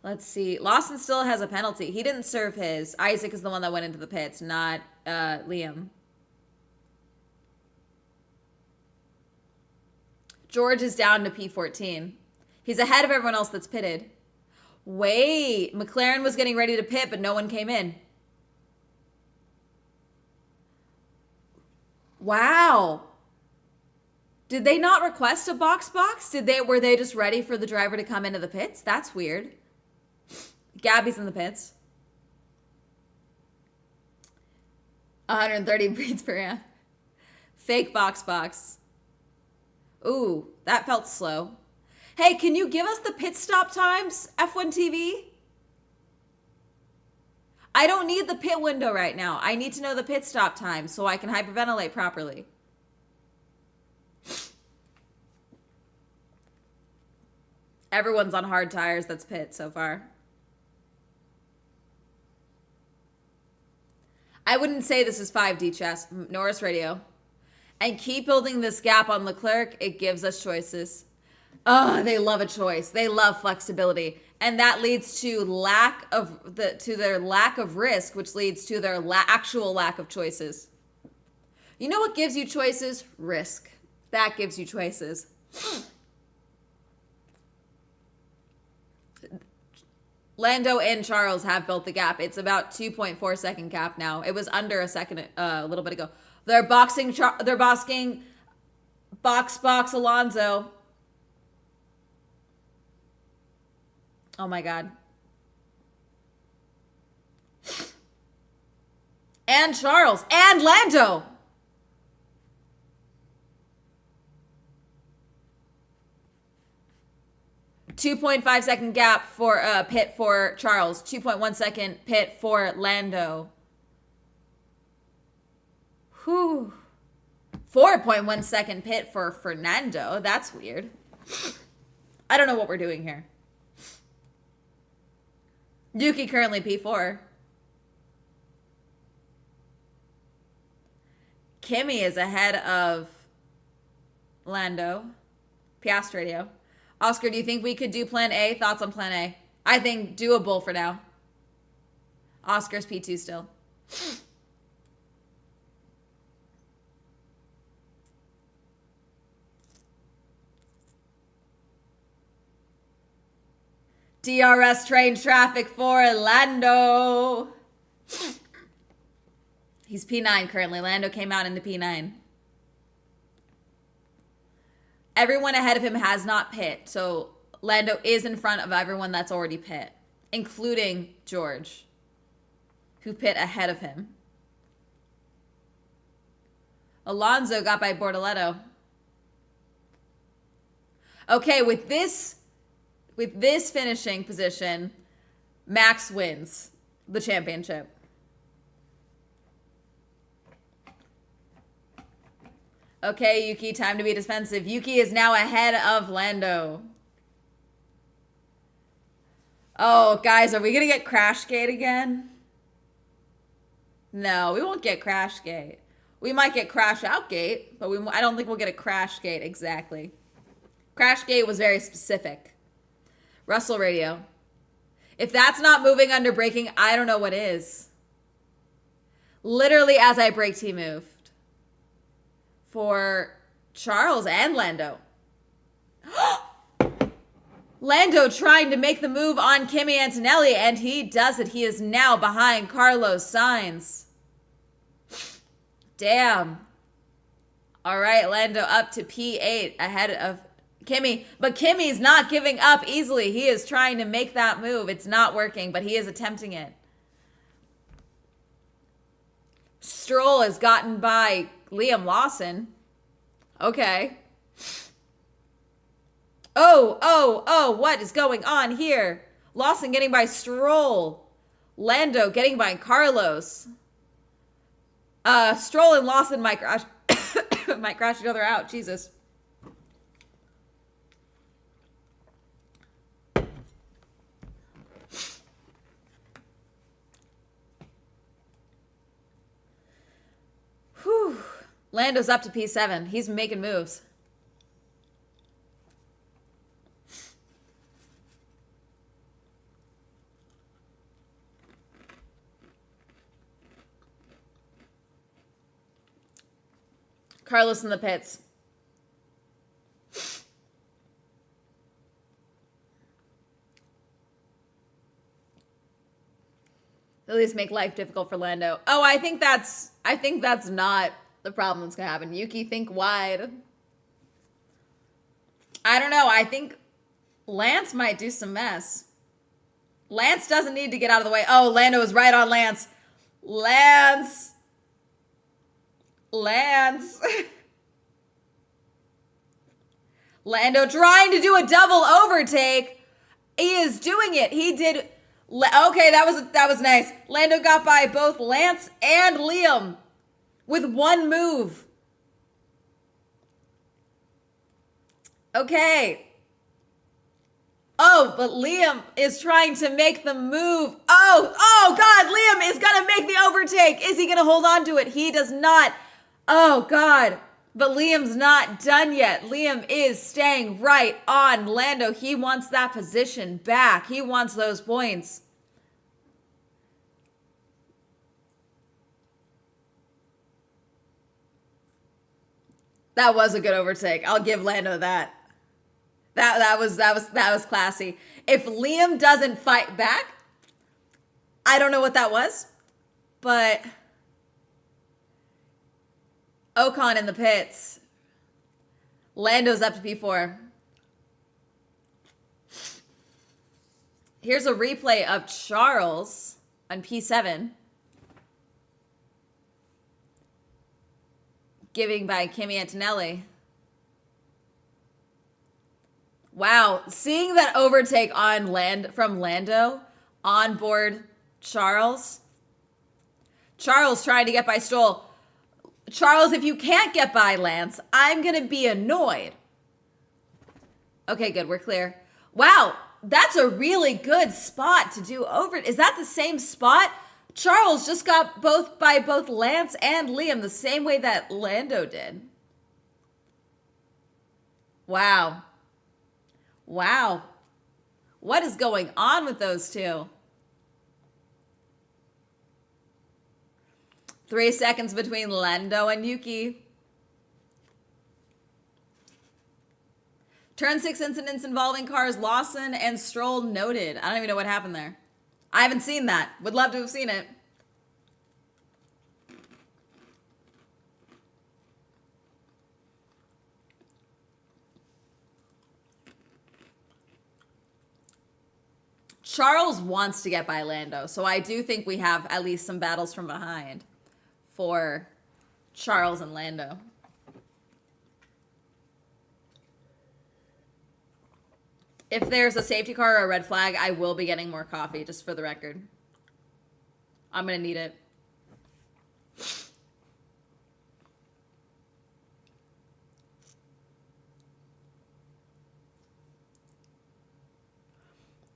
Let's see. Lawson still has a penalty. He didn't serve his. Isaac is the one that went into the pits, not Liam. George is down to P14. He's ahead of everyone else that's pitted. Wait, McLaren was getting ready to pit, but no one came in. Wow. Did they not request a box? Were they just ready for the driver to come into the pits? That's weird. Gabby's in the pits. 130 beats per amp. Fake box. Ooh, that felt slow. Hey, can you give us the pit stop times, F1 TV? I don't need the pit window right now. I need to know the pit stop time so I can hyperventilate properly. Everyone's on hard tires. That's pit so far. I wouldn't say this is 5D chess. Norris Radio. And keep building this gap on Leclerc. It gives us choices. Oh, they love a choice. They love flexibility. And that leads to their lack of risk, which leads to their actual lack of choices. You know what gives you choices? Risk. That gives you choices. Lando and Charles have built the gap. It's about 2.4 second gap now. It was under a second a little bit ago. They're boxing box Alonso. Oh my God. And Charles and Lando. .5 second gap for pit for Charles. 2.1 second pit for Lando. Whew. 4.1 second pit for Fernando. That's weird. I don't know what we're doing here. Yuki currently P4. Kimi is ahead of Lando. Piast Radio. Oscar, do you think we could do plan A? Thoughts on plan A? I think doable for now. Oscar's P2 still. DRS train traffic for Lando. He's P9 currently. Lando came out into P9. Everyone ahead of him has not pit, so Lando is in front of everyone that's already pit, including George, who pit ahead of him. Alonso got by Bortoletto. Okay, with this finishing position, Max wins the championship. Okay, Yuki, time to be defensive. Yuki is now ahead of Lando. Oh, guys, are we going to get Crashgate again? No, we won't get Crashgate. We might get Crash Outgate, but I don't think we'll get a Crashgate exactly. Crashgate was very specific. Russell Radio. If that's not moving under braking, I don't know what is. Literally as I brake, he moved. For Charles and Lando. Lando trying to make the move on Kimi Antonelli, and he does it. He is now behind Carlos Sainz. Damn. All right, Lando up to P8 ahead of Kimi. But Kimi's not giving up easily. He is trying to make that move. It's not working, but he is attempting it. Stroll has gotten by Liam Lawson. Okay. Oh, what is going on here? Lawson getting by Stroll. Lando getting by Carlos. Stroll and Lawson might crash, might crash each other out. Jesus. Whew. Lando's up to P7. He's making moves. Carlos in the pits. At least make life difficult for Lando. Oh, I think that's not the problem that's gonna happen. Yuki, think wide. I don't know. I think Lance might do some mess. Lance doesn't need to get out of the way. Oh, Lando is right on Lance. Lance. Lando trying to do a double overtake. He is doing it. He did. Okay, that was nice. Lando got by both Lance and Liam with one move. Okay. Oh, but Liam is trying to make the move. Oh God, Liam is going to make the overtake. Is he going to hold on to it? He does not. Oh God. But Liam's not done yet. Liam is staying right on Lando. He wants that position back. He wants those points. That was a good overtake. I'll give Lando that. That was classy. If Liam doesn't fight back, I don't know what that was, but Ocon in the pits. Lando's up to P4. Here's a replay of Charles on P7. Giving by Kimi Antonelli. Wow, seeing that overtake from Lando on board Charles. Charles trying to get by Stroll. Charles, if you can't get by Lance, I'm going to be annoyed. Okay, good. We're clear. Wow, that's a really good spot to do over. Is that the same spot? Charles just got by both Lance and Liam the same way that Lando did. Wow. Wow. What is going on with those two? 3 seconds between Lando and Yuki. Turn 6 incidents involving cars, Lawson and Stroll noted. I don't even know what happened there. I haven't seen that. Would love to have seen it. Charles wants to get by Lando, so I do think we have at least some battles from behind for Charles and Lando. If there's a safety car or a red flag, I will be getting more coffee, just for the record. I'm going to need it.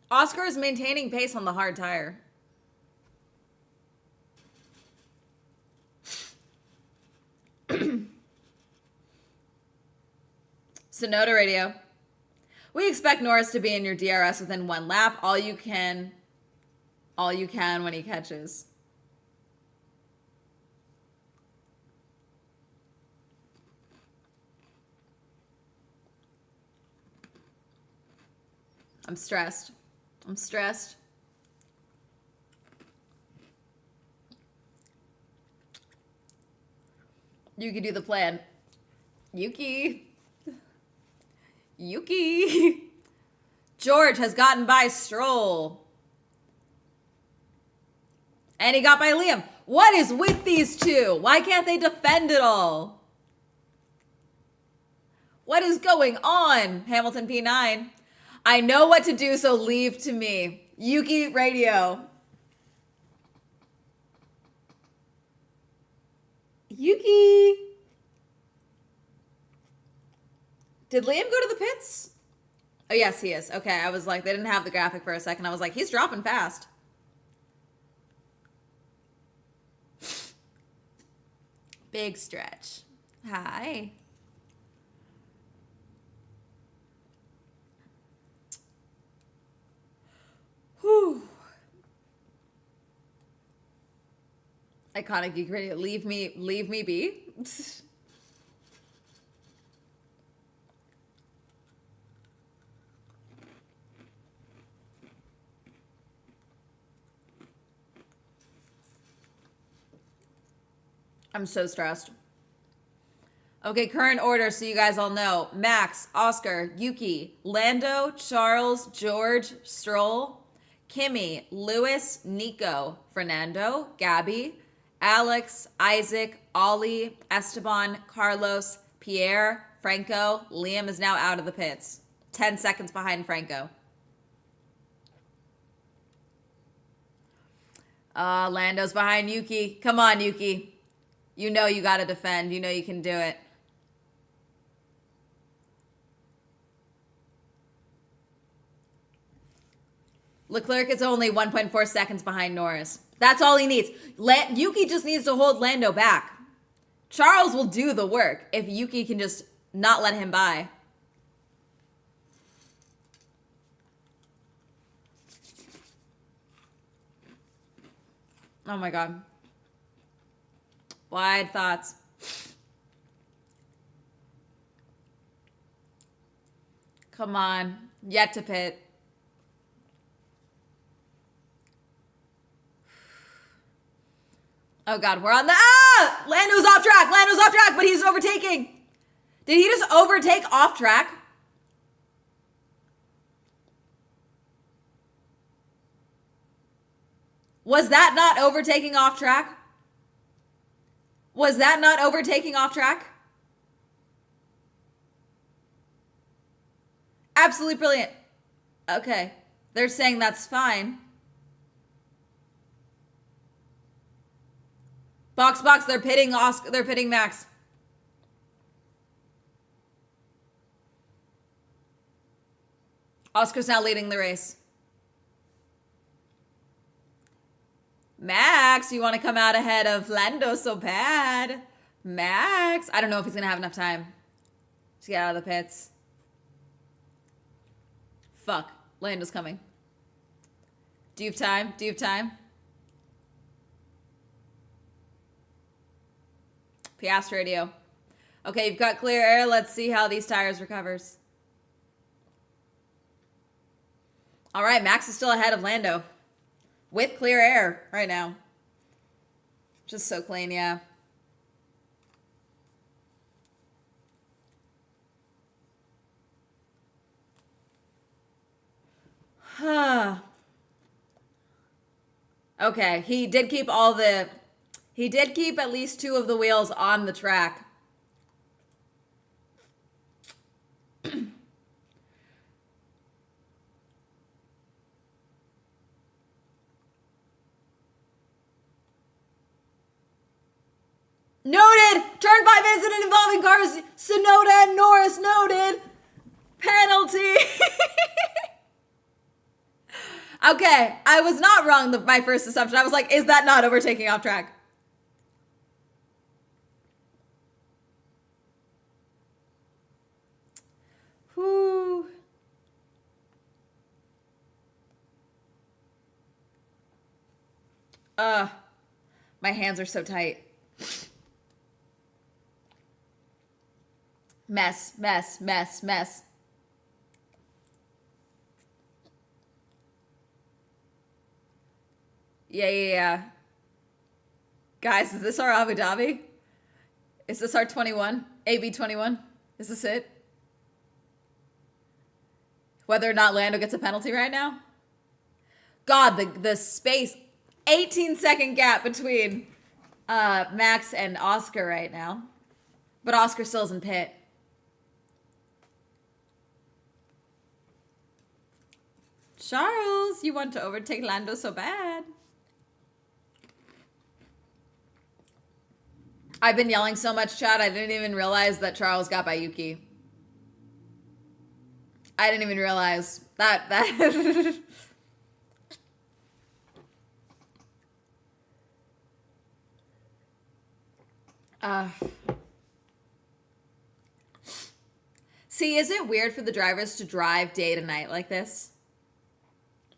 Oscar is maintaining pace on the hard tire. Sonoda radio. We expect Norris to be in your DRS within 1 lap. All you can when he catches. I'm stressed. You can do the plan. Yuki. George has gotten by Stroll. And he got by Liam. What is with these two? Why can't they defend it all? What is going on? Hamilton P9. I know what to do, so leave to me. Yuki radio. Yuki. Did Liam go to the pits? Oh, yes, he is. Okay, I was like, they didn't have the graphic for a second. I was like, he's dropping fast. Big stretch. Hi. Whew. Iconic Geek Radio. Leave me be. I'm so stressed. Okay, current order so you guys all know. Max, Oscar, Yuki, Lando, Charles, George, Stroll, Kimi, Lewis, Nico, Fernando, Gabby, Alex, Isaac, Ollie, Esteban, Carlos, Pierre, Franco. Liam is now out of the pits. 10 seconds behind Franco. Lando's behind Yuki. Come on, Yuki. You know you got to defend. You know you can do it. Leclerc is only 1.4 seconds behind Norris. That's all he needs. Yuki just needs to hold Lando back. Charles will do the work if Yuki can just not let him by. Oh my God. Wide thoughts. Come on. Yet to pit. Oh God, we're on the... Lando's off track! Lando's off track, but he's overtaking! Did he just overtake off track? Was that not overtaking off track? Was that not overtaking off track? Absolutely brilliant. Okay. They're saying that's fine. Box, they're pitting Oscar, they're pitting Max. Oscar's now leading the race. Max, you want to come out ahead of Lando so bad. Max. I don't know if he's going to have enough time to get out of the pits. Fuck. Lando's coming. Do you have time? Do you have time? Piast radio. Okay, you've got clear air. Let's see how these tires recovers. All right, Max is still ahead of Lando. With clear air right now. Just so clean, yeah. Okay, he did keep at least 2 of the wheels on the track. Noted! Turn 5 incident involving cars. Tsunoda and Norris noted. Penalty. Okay, I was not wrong my first assumption. I was like, is that not overtaking off track? Whew. My hands are so tight. Mess. Yeah. Guys, is this our Abu Dhabi? Is this our 21? AB 21? Is this it? Whether or not Lando gets a penalty right now? God, the space, 18-second gap between Max and Oscar right now. But Oscar still is in pit. Charles, you want to overtake Lando so bad. I've been yelling so much, Chad, I didn't even realize that Charles got by Yuki. I didn't even realize that. See, is it weird for the drivers to drive day to night like this?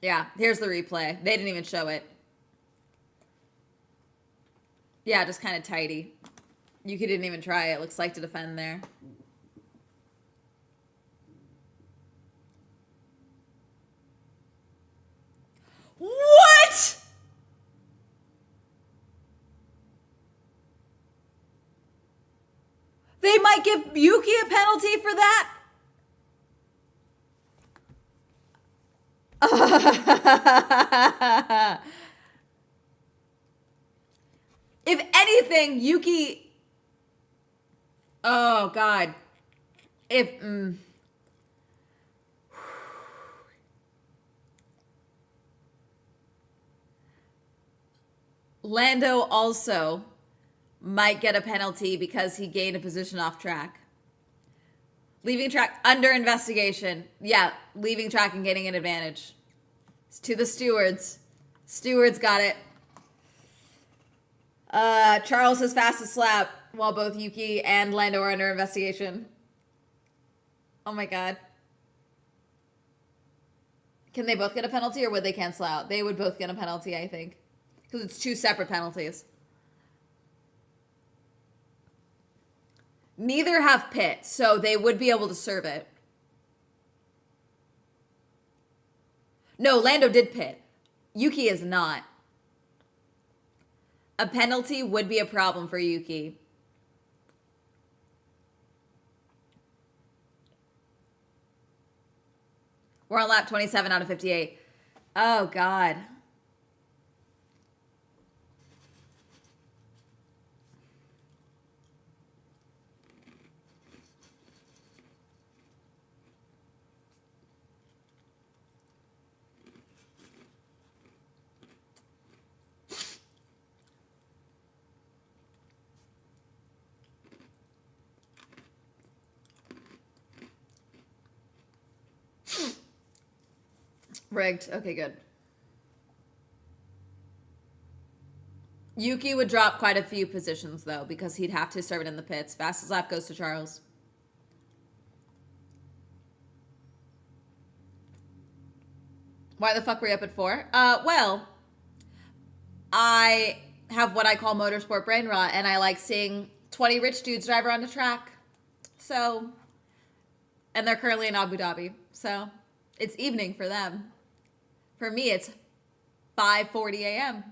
Yeah, here's the replay. They didn't even show it. Yeah, just kind of tidy. Yuki didn't even try, it looks like, to defend there. What? They might give Yuki a penalty for that? If anything, Yuki... Oh, God. If Lando also might get a penalty because he gained a position off track. Leaving track under investigation. Yeah, leaving track and getting an advantage. It's to the stewards. Stewards got it. Charles is fastest lap while both Yuki and Lando are under investigation. Oh my god. Can they both get a penalty or would they cancel out? They would both get a penalty, I think. Because it's two separate penalties. Neither have pit, so they would be able to serve it. No, Lando did pit. Yuki is not. A penalty would be a problem for Yuki. We're on lap 27 out of 58. Oh, God. Rigged. Okay, good. Yuki would drop quite a few positions, though, because he'd have to serve it in the pits. Fastest lap goes to Charles. Why the fuck were you up at 4? Well, I have what I call motorsport brain rot, and I like seeing 20 rich dudes drive around a track. So, and they're currently in Abu Dhabi. So, it's evening for them. For me, it's 5:40 a.m.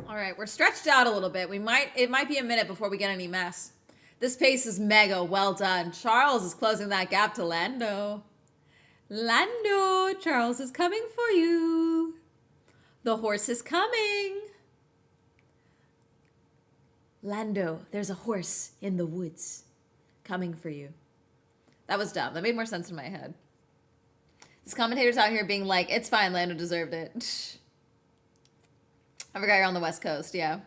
All right, we're stretched out a little bit. It might be a minute before we get any mess. This pace is mega well done. Charles is closing that gap to Lando. Lando, Charles is coming for you. The horse is coming. Lando, there's a horse in the woods coming for you. That was dumb. That made more sense in my head. This commentator's out here being like, it's fine, Lando deserved it. I forgot you're on the West Coast, yeah.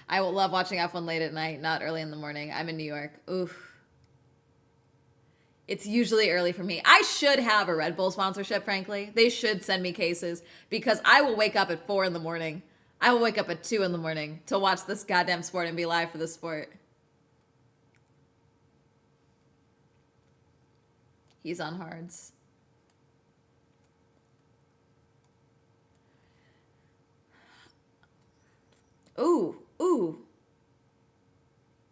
I will love watching F1 late at night, not early in the morning. I'm in New York. Oof. It's usually early for me. I should have a Red Bull sponsorship, frankly. They should send me cases because I will wake up at 4 in the morning. I will wake up at 2 in the morning to watch this goddamn sport and be live for the sport. He's on hards. Ooh.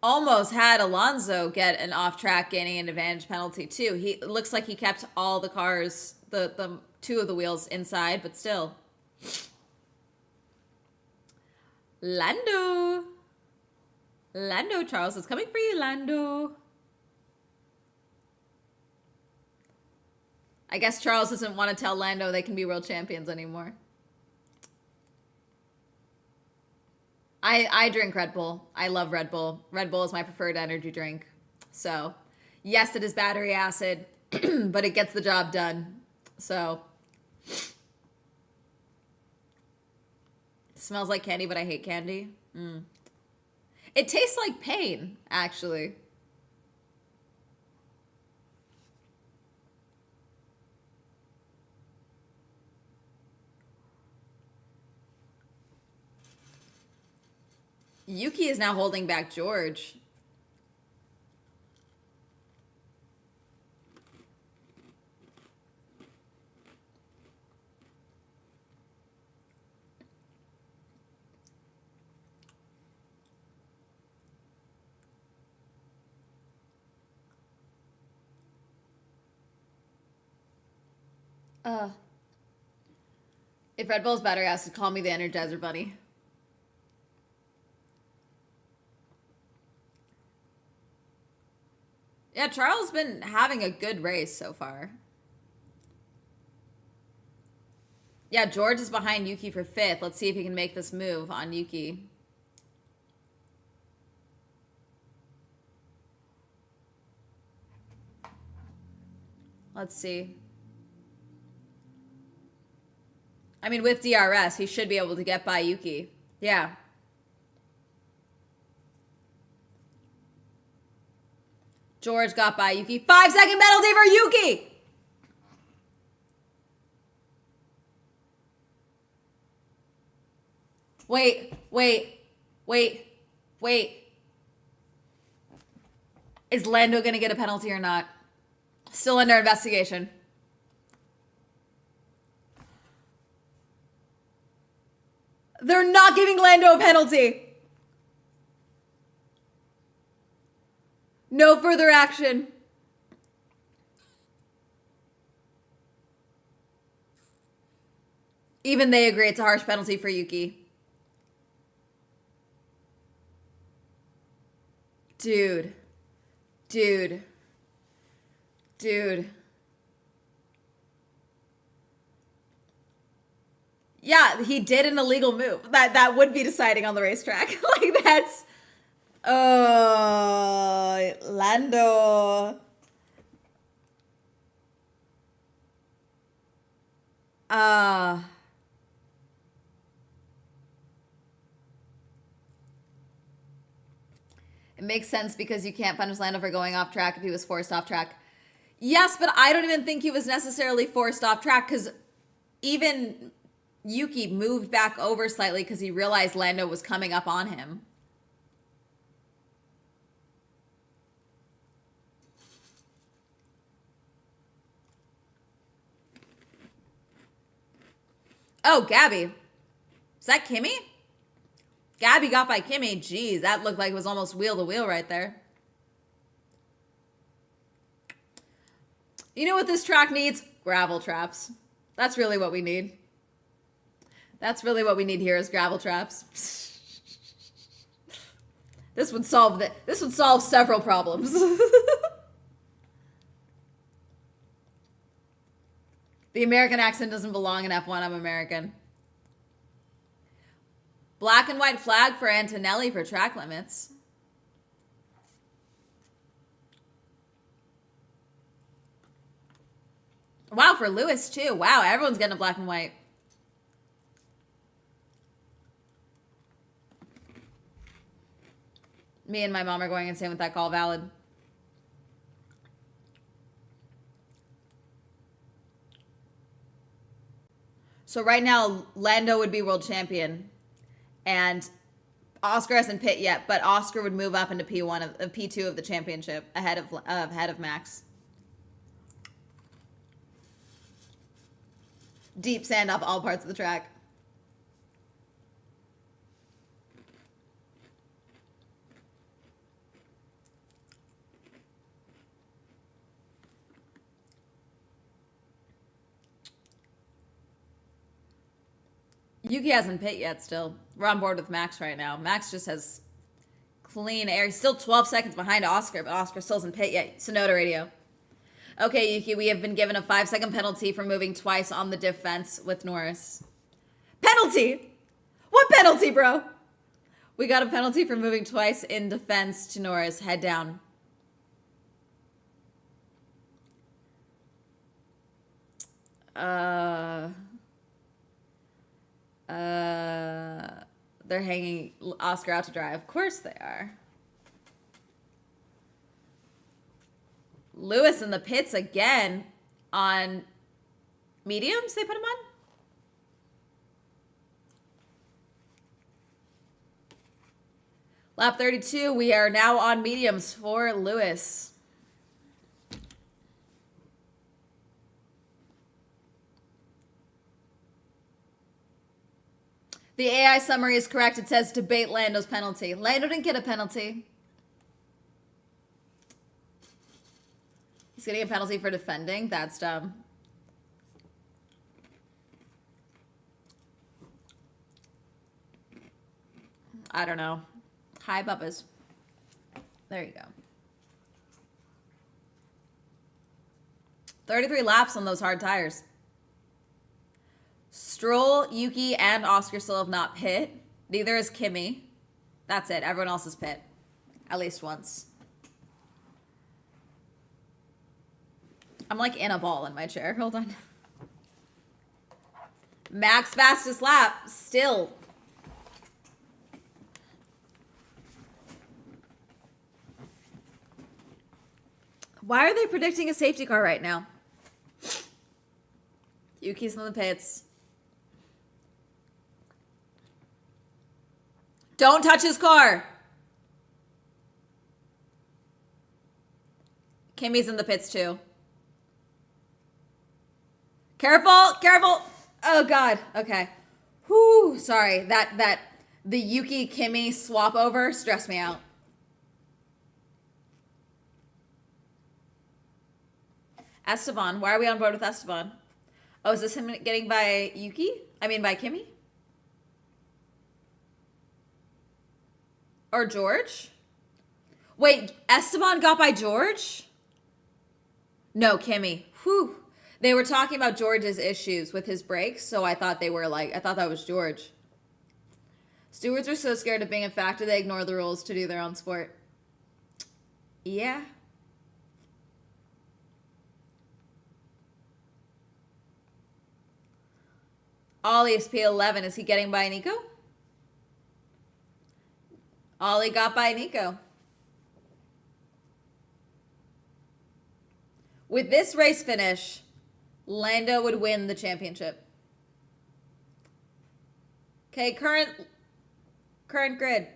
Almost had Alonso get an off-track gaining an advantage penalty too. It looks like he kept all the cars, the two of the wheels inside, but still. Lando, Charles is coming for you, Lando. I guess Charles doesn't want to tell Lando they can be world champions anymore. I drink Red Bull. I love Red Bull. Red Bull is my preferred energy drink. So, yes, it is battery acid, but it gets the job done. So, it smells like candy, but I hate candy. It tastes like pain, actually. Yuki is now holding back George. If Red Bull's battery acid, call me the Energizer Bunny. Yeah, Charles has been having a good race so far. Yeah, George is behind Yuki for 5th. Let's see if he can make this move on Yuki. Let's see. I mean, with DRS, he should be able to get by Yuki. Yeah. George got by Yuki. 5-second penalty for Yuki! Wait. Is Lando going to get a penalty or not? Still under investigation. They're not giving Lando a penalty. No further action. Even they agree it's a harsh penalty for Yuki. Dude. Yeah, he did an illegal move. That would be deciding on the racetrack. Like, that's... Oh, Lando. It makes sense because you can't punish Lando for going off track if he was forced off track. Yes, but I don't even think he was necessarily forced off track because even Yuki moved back over slightly because he realized Lando was coming up on him. Oh, Gabby. Is that Kimmy? Gabby got by Kimmy. Jeez, that looked like it was almost wheel to wheel right there. You know what this track needs? Gravel traps. That's really what we need. That's really what we need here is gravel traps. This would solve several problems. The American accent doesn't belong in F1. I'm American. Black and white flag for Antonelli for track limits. Wow, for Lewis too. Wow, everyone's getting a black and white. Me and my mom are going insane with that call. Valid. So right now, Lando would be world champion. And Oscar hasn't pit yet, but Oscar would move up into P1 of P2 of the championship ahead of Max. Deep sand off all parts of the track. Yuki hasn't pit yet still. We're on board with Max right now. Max just has clean air. He's still 12 seconds behind Oscar, but Oscar still hasn't pit yet. Sonoda radio. Okay, Yuki, we have been given a 5-second penalty for moving twice on the diff fence with Norris. Penalty? What penalty, bro? We got a penalty for moving twice in defense to Norris. Head down. They're hanging Oscar out to dry. Of course they are. Lewis in the pits again on mediums. They put him on. Lap 32. We are now on mediums for Lewis. The AI summary is correct. It says debate Lando's penalty. Lando didn't get a penalty. He's getting a penalty for defending. That's dumb. I don't know. Hi, Bubba's. There you go. 33 laps on those hard tires. Stroll, Yuki, and Oscar still have not pit. Neither is Kimmy. That's it. Everyone else is pit. At least once. I'm like in a ball in my chair. Hold on. Max fastest lap. Still. Why are they predicting a safety car right now? Yuki's in the pits. Don't touch his car. Kimmy's in the pits too. Careful, careful. Oh God. Okay. Whew. Sorry. The Yuki Kimmy swap over stressed me out. Esteban. Why are we on board with Esteban? Oh, is this him getting by Yuki? I mean by Kimmy? Or George? Wait, Esteban got by George? No, Kimmy. Whew. They were talking about George's issues with his brakes, so I thought I thought that was George. Stewards are so scared of being a factor, they ignore the rules to do their own sport. Yeah. Ollie is P11. Is he getting by Nico? Ollie got by Nico. With this race finish, Lando would win the championship. Okay, current grid.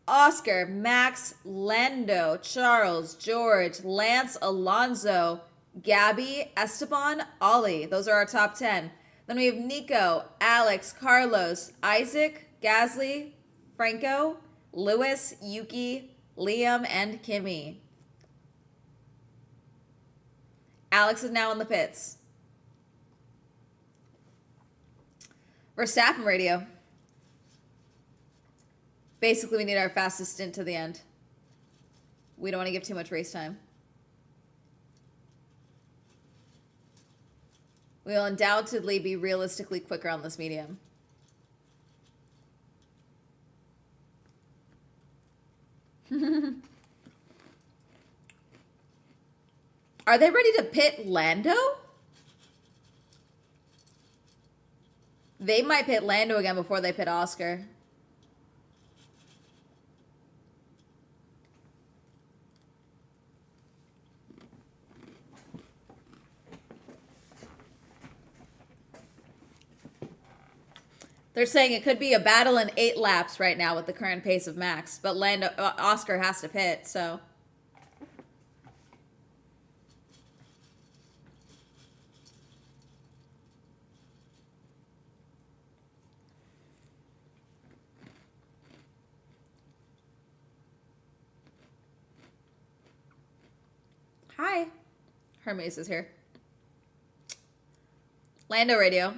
Oscar, Max, Lando, Charles, George, Lance, Alonso, Gabby, Esteban, Ollie. Those are our top 10. Then we have Nico, Alex, Carlos, Isaac, Gasly, Franco, Lewis, Yuki, Liam, and Kimmy. Alex is now in the pits. Verstappen radio. Basically, we need our fastest stint to the end. We don't want to give too much race time. We will undoubtedly be realistically quicker on this medium. Are they ready to pit Lando? They might pit Lando again before they pit Oscar. They're saying it could be a battle in 8 laps right now with the current pace of Max, but Oscar has to pit, so. Hi. Hermes is here. Lando radio.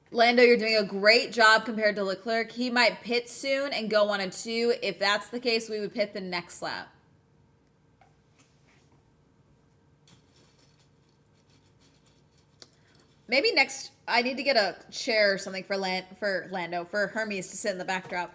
Lando, you're doing a great job compared to Leclerc. He might pit soon and go 1 and 2. If that's the case, we would pit the next lap. Maybe next, I need to get a chair or something for Lando, for Hermes to sit in the backdrop.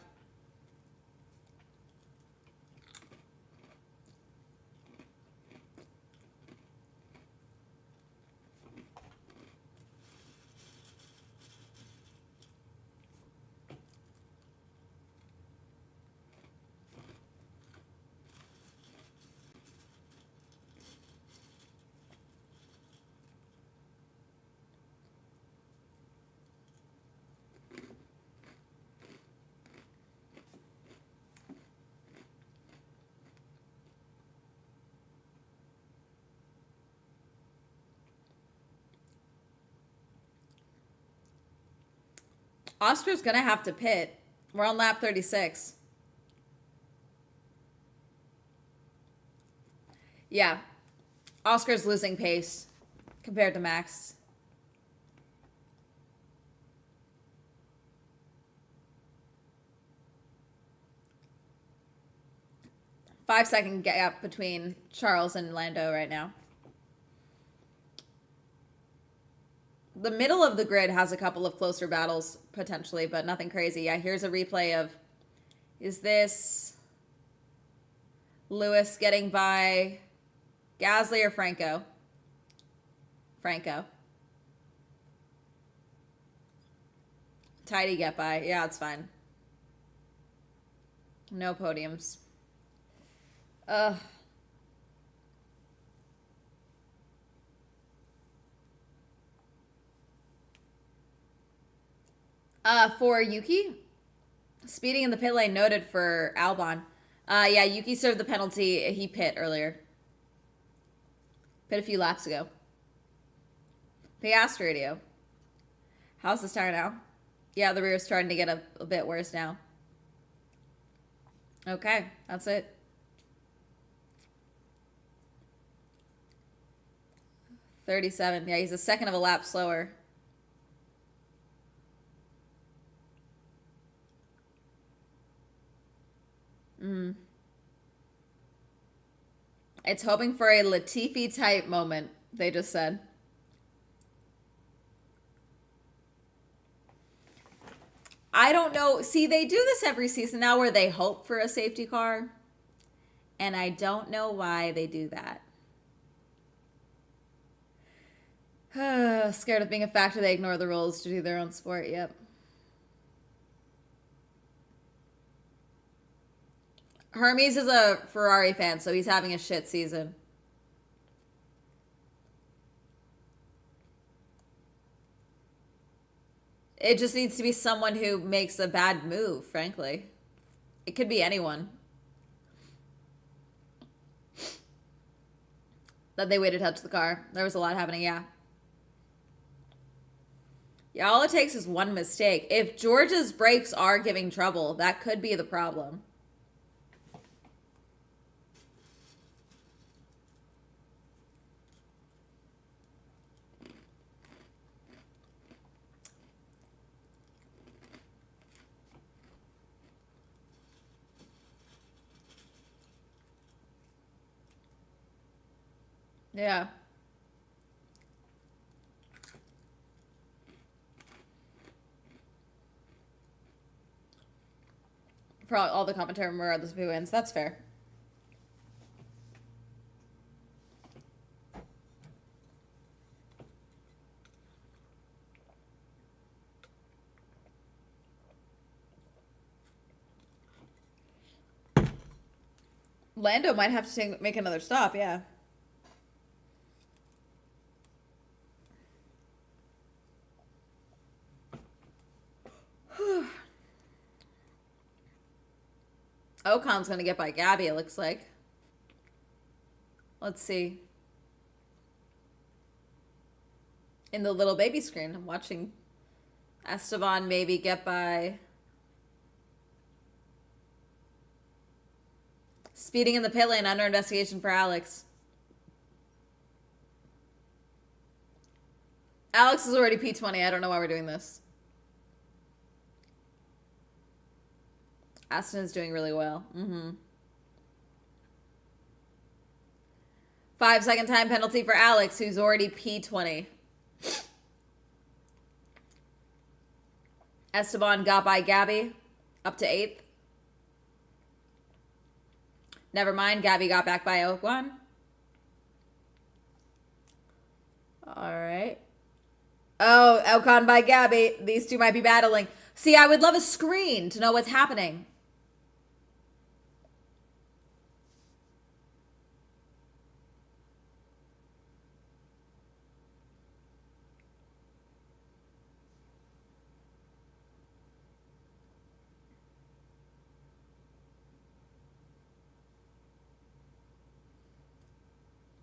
Oscar's going to have to pit. We're on lap 36. Yeah. Oscar's losing pace compared to Max. 5-second gap between Charles and Lando right now. The middle of the grid has a couple of closer battles potentially, but nothing crazy. Yeah, here's a replay of, is this Lewis getting by Gasly or Franco? Franco. Tidy get by. Yeah, it's fine. No podiums. Ugh. For Yuki, speeding in the pit lane noted for Albon. Yeah, Yuki served the penalty. He pit earlier. Pit a few laps ago. Piast radio. How's this tire now? Yeah, the rear's starting to get a bit worse now. Okay, that's it. $37. Yeah, he's a second of a lap slower. It's hoping for a Latifi type moment, they just said. I don't know. See, they do this every season now where they hope for a safety car. And I don't know why they do that. Scared of being a factor, they ignore the rules to do their own sport. Yep. Hermes is a Ferrari fan, so he's having a shit season. It just needs to be someone who makes a bad move, frankly. It could be anyone. That they waited to touch the car. There was a lot happening, yeah. Yeah, all it takes is one mistake. If George's brakes are giving trouble, that could be the problem. Yeah. For all the commentary, regardless of who wins. That's fair. Lando might have to make another stop, yeah. Ocon's going to get by Gabby, it looks like. Let's see. In the little baby screen, I'm watching Esteban maybe get by. Speeding in the pit lane, under investigation for Alex. Alex is already P20. I don't know why we're doing this. Aston is doing really well. 5-second time penalty for Alex, who's already P20. Esteban got by Gabby, up to 8th. Never mind, Gabby got back by Ocon. All right. Oh, Ocon by Gabby. These two might be battling. See, I would love a screen to know what's happening.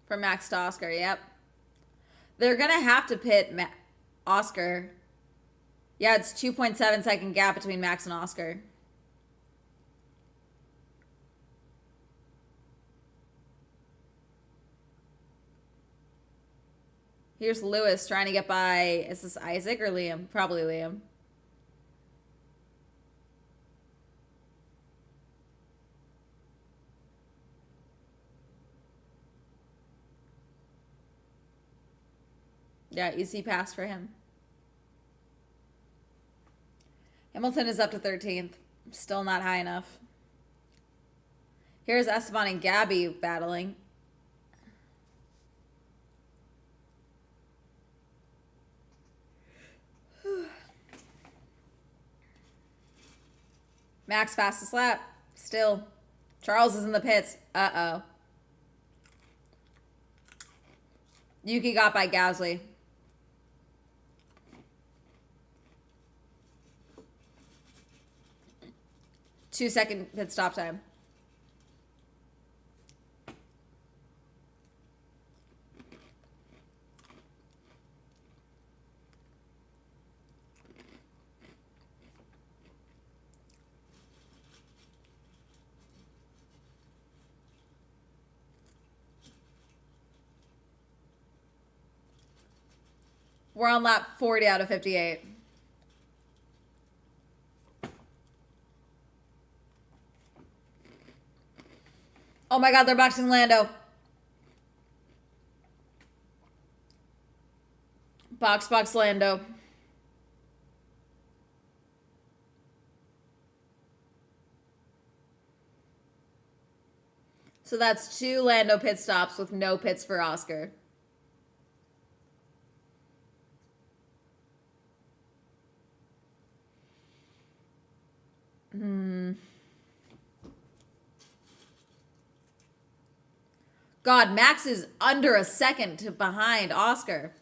From Max to Oscar, yep. They're going to have to pit Oscar. Yeah, it's 2.7 second gap between Max and Oscar. Here's Lewis trying to get by, is this Isaac or Liam? Probably Liam. Yeah, easy pass for him. Hamilton is up to 13th. Still not high enough. Here's Esteban and Gabby battling. Max fastest lap. Still. Charles is in the pits. Uh-oh. Yuki got by Gasly. 2-second pit stop time. We're on lap 40 out of 58. Oh my God, they're boxing Lando. Box Lando. So that's 2 Lando pit stops with no pits for Oscar. God, Max is under a second behind Oscar.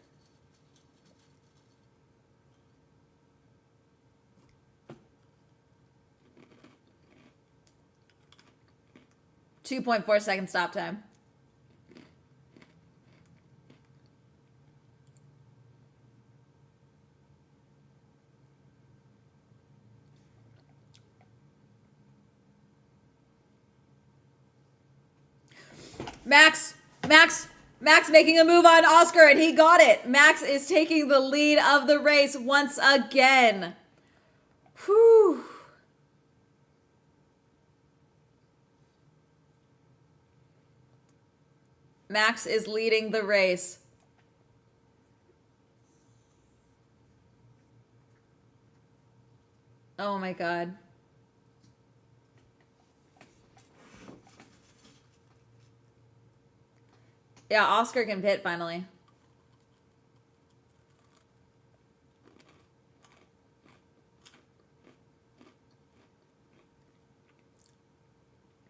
.4 second stop time. Max making a move on Oscar, and he got it. Max is taking the lead of the race once again. Whew. Max is leading the race. Oh my God. Yeah, Oscar can pit finally.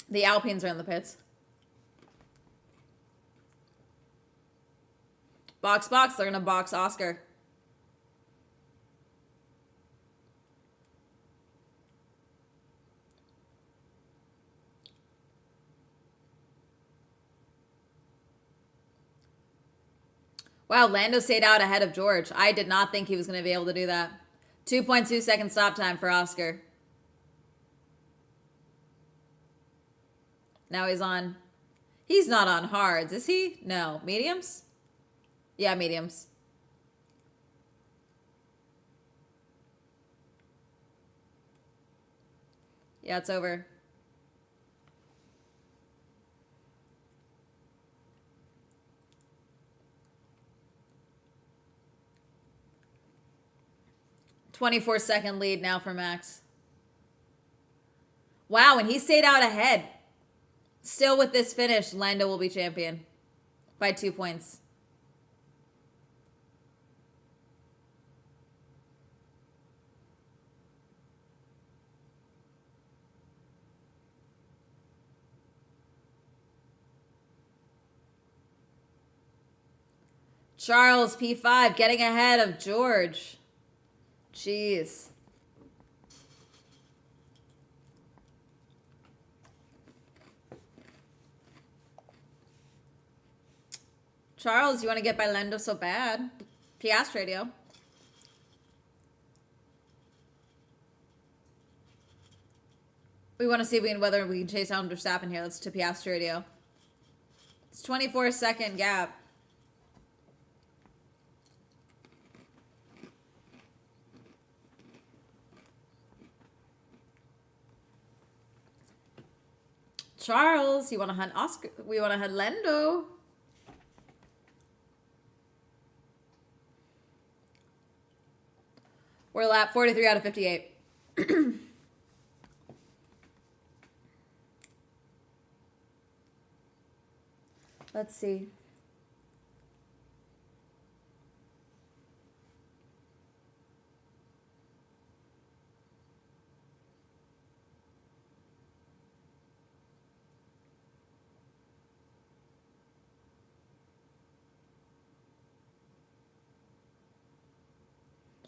The Alpines are in the pits. Box. They're going to box Oscar. Wow, Lando stayed out ahead of George. I did not think he was going to be able to do that. 2.2 second stop time for Oscar. Now he's on. He's not on hards, is he? No. Mediums? Yeah, mediums. Yeah, it's over. .24 second lead now for Max. Wow, and he stayed out ahead. Still with this finish, Lando will be champion by 2 points. Charles, P5, getting ahead of George. Jeez. Charles, you want to get by Lando so bad? Piast radio. We want to see whether we can chase down Verstappen here. Let's to Piast radio. It's 24-second gap. Charles, you want to hunt Oscar? We want to hunt Lando. We're lap 43 out of 58. Let's see.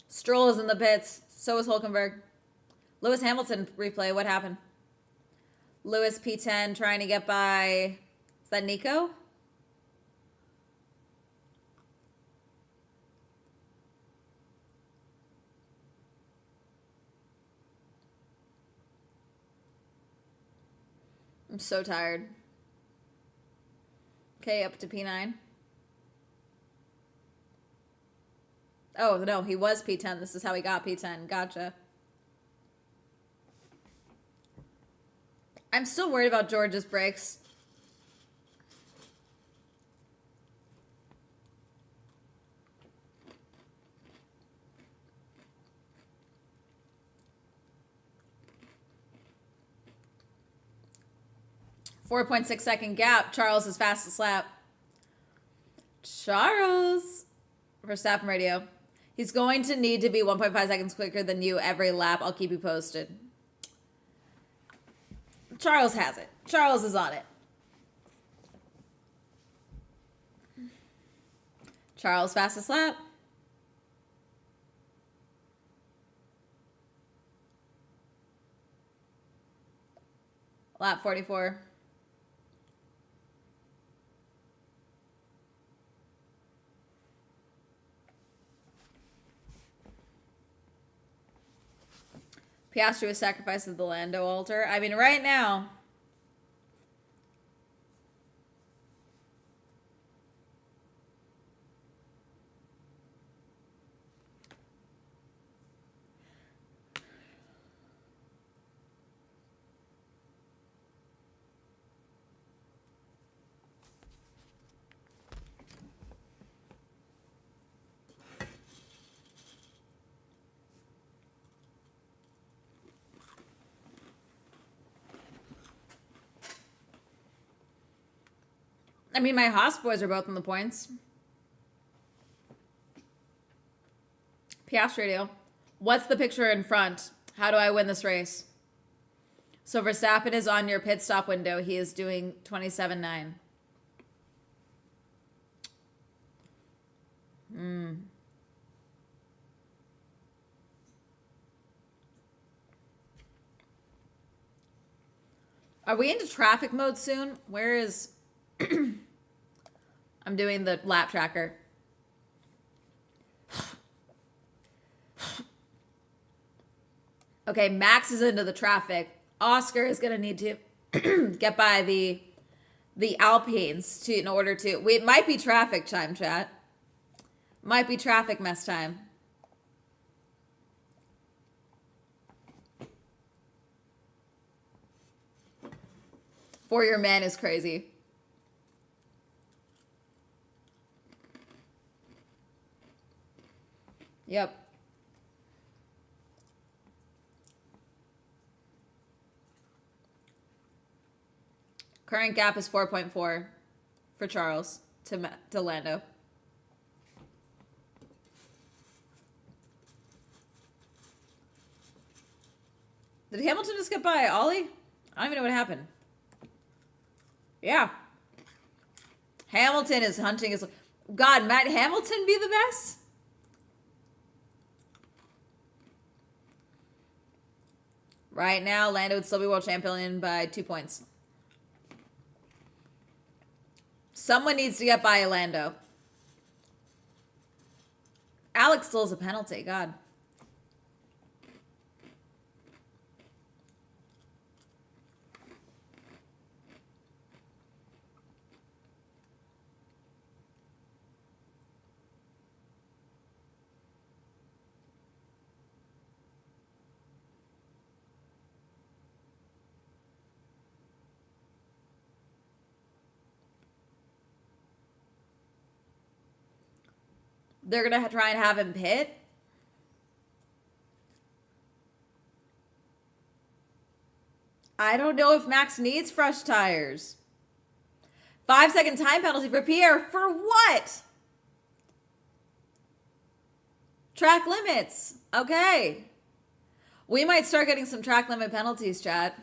Stroll is in the pits. So is Hulkenberg. Lewis Hamilton replay. What happened? Lewis P10 trying to get by. Is that Nico? I'm so tired. Okay, up to P9. Oh, no, he was P10. This is how he got P10. Gotcha. I'm still worried about George's brakes. .6-second gap. Charles is fastest lap. Charles. Verstappen radio. He's going to need to be 1.5 seconds quicker than you every lap. I'll keep you posted. Charles has it. Charles is on it. Charles fastest lap. Lap 44. Piastri was sacrificed at the Lando altar. I mean, right now. I mean, my Haas boys are both in the points. Piastri radio. What's the picture in front? How do I win this race? So Verstappen is on your pit stop window. He is doing 27.9. Are we into traffic mode soon? Where is... I'm doing the lap tracker. Okay, Max is into the traffic. Oscar is going to need to get by the Alpines in order to... It might be traffic time, chat. Might be traffic mess time. For your man is crazy. Yep. Current gap is 4.4 for Charles to Lando. Did Hamilton just get by Ollie? I don't even know what happened. Yeah. Hamilton is hunting his... God, Matt Hamilton be the best? Right now, Lando would still be world champion by 2 points. Someone needs to get by Lando. Alex still has a penalty. God. They're going to try and have him pit. I don't know if Max needs fresh tires. 5-second time penalty for Pierre. For what? Track limits. Okay. We might start getting some track limit penalties, chat.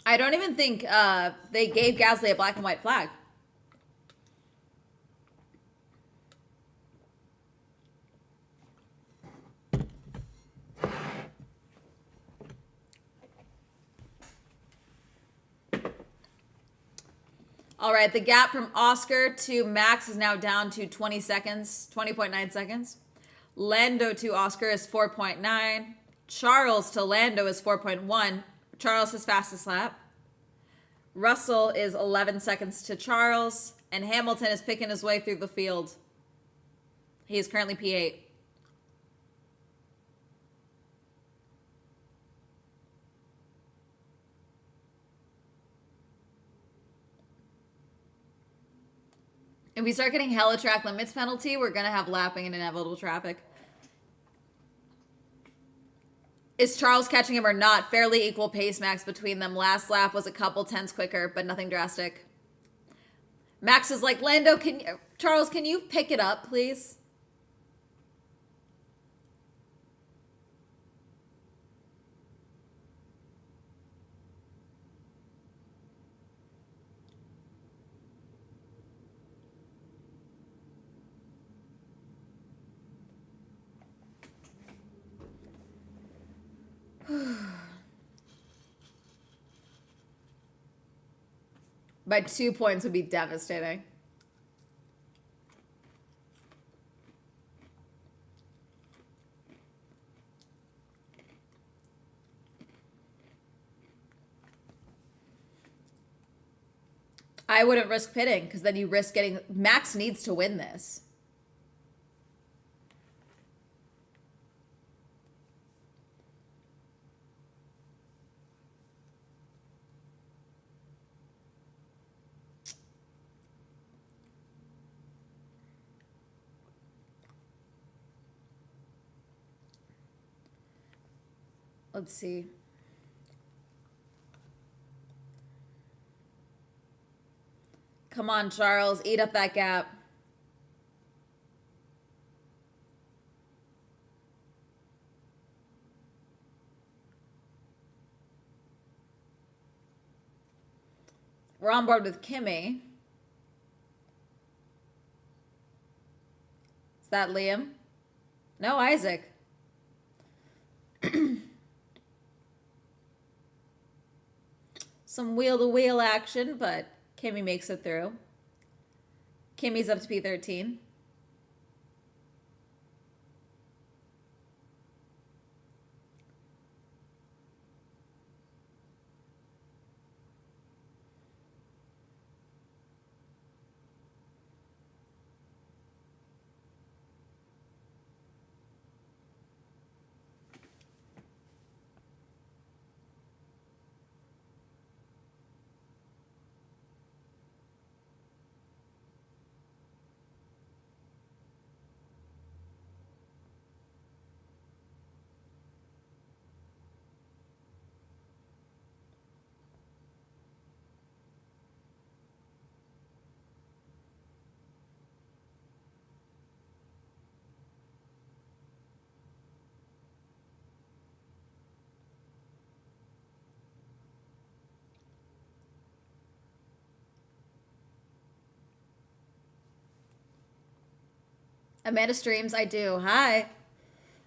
I don't even think they gave Gasly a black and white flag. All right, the gap from Oscar to Max is now down to 20 seconds, 20.9 seconds. Lando to Oscar is 4.9. Charles to Lando is 4.1. Charles his fastest lap. Russell is 11 seconds to Charles. And Hamilton is picking his way through the field. He is currently P8. If we start getting hella track limits penalty, we're going to have lapping and inevitable traffic. Is Charles catching him or not? Fairly equal pace, Max, between them. Last lap was a couple tenths quicker, but nothing drastic. Max is like, Lando, Charles, can you pick it up, please? By 2 points would be devastating. I wouldn't risk pitting because then you risk getting... Max needs to win this. Let's see. Come on, Charles. Eat up that gap. We're on board with Kimmy. Is that Liam? No, Isaac. Some wheel-to-wheel action, but Kimmy makes it through. Kimmy's up to P13. Amanda streams, I do. Hi.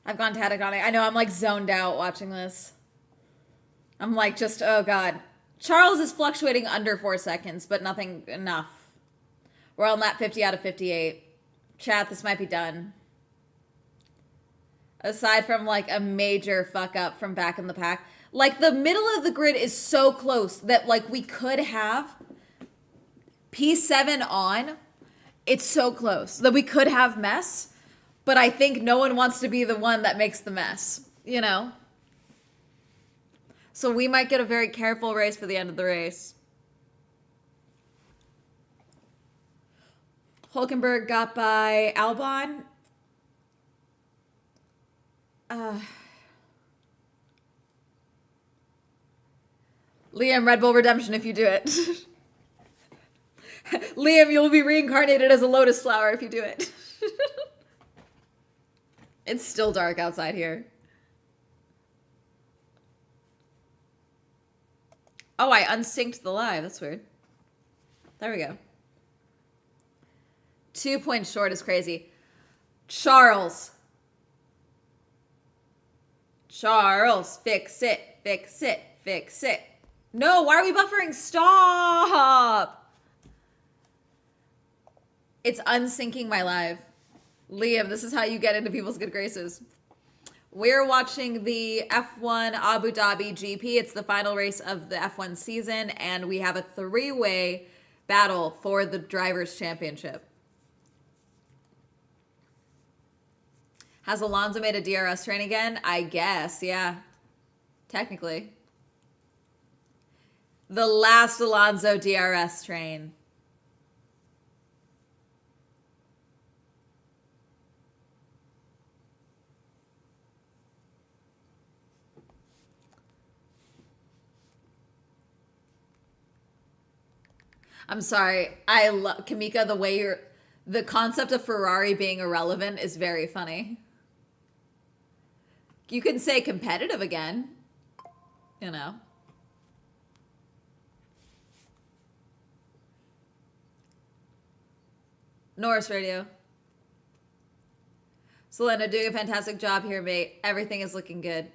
I've gone catatonic. I know, I'm like zoned out watching this. I'm like just, oh God. Charles is fluctuating under 4 seconds, but nothing enough. We're on lap 50 out of 58. Chat, this might be done. Aside from like a major fuck up from back in the pack. Like the middle of the grid is so close that like we could have P7 on It's so close that we could have mess, but I think no one wants to be the one that makes the mess, you know? So we might get a very careful race for the end of the race. Hulkenberg got by Albon. Liam, Red Bull Redemption if you do it. Liam, you'll be reincarnated as a lotus flower if you do it. It's still dark outside here. Oh, I unsynced the live. That's weird. There we go. 2 points short is crazy. Charles, fix it, fix it, fix it. No, why are we buffering? Stop. It's unsyncing my live. Liam, this is how you get into people's good graces. We're watching the F1 Abu Dhabi GP. It's the final race of the F1 season, and we have a three-way battle for the Drivers' Championship. Has Alonso made a DRS train again? I guess, yeah. Technically. The last Alonso DRS train. I'm sorry. I love Kamika, the way the concept of Ferrari being irrelevant is very funny. You can say competitive again, you know. Norris Radio. Selena, doing a fantastic job here, mate. Everything is looking good.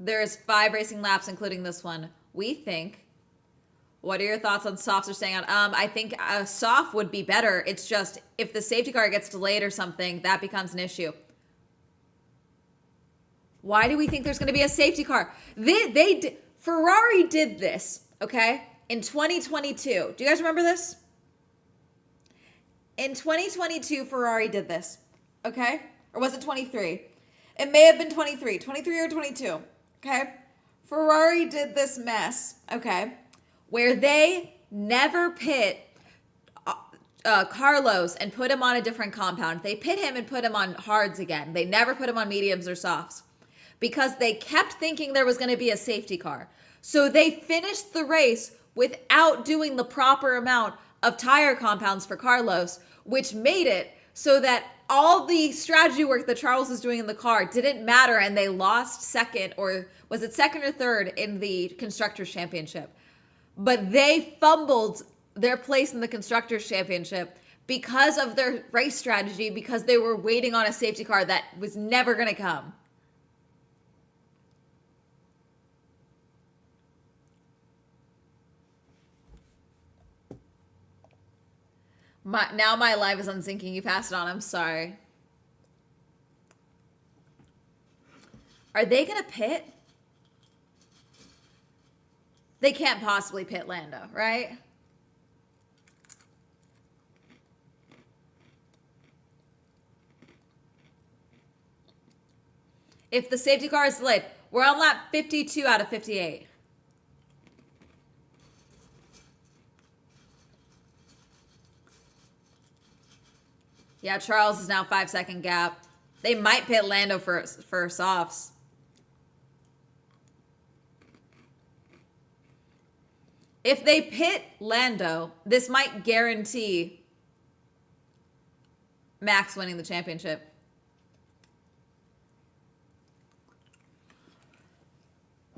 There is 5 racing laps, including this one. We think. What are your thoughts on softs or staying on? I think a soft would be better. It's just if the safety car gets delayed or something, that becomes an issue. Why do we think there's going to be a safety car? Ferrari did this, okay, in 2022. Do you guys remember this? In 2022, Ferrari did this, okay? Or was it 23? It may have been 23 or 22, okay? Ferrari did this mess, okay, where they never pit Carlos and put him on a different compound. They pit him and put him on hards again. They never put him on mediums or softs because they kept thinking there was going to be a safety car. So they finished the race without doing the proper amount of tire compounds for Carlos, which made it so that all the strategy work that Charles was doing in the car didn't matter, and they lost second, or was it second or third in the Constructors' Championship. But they fumbled their place in the Constructors' Championship because of their race strategy, because they were waiting on a safety car that was never going to come. Now my live is unsyncing. You passed it on. I'm sorry. Are they going to pit? They can't possibly pit Lando, right? If the safety car is delayed, we're on lap 52 out of 58. Yeah, Charles is now 5-second gap. They might pit Lando for softs. If they pit Lando, this might guarantee Max winning the championship.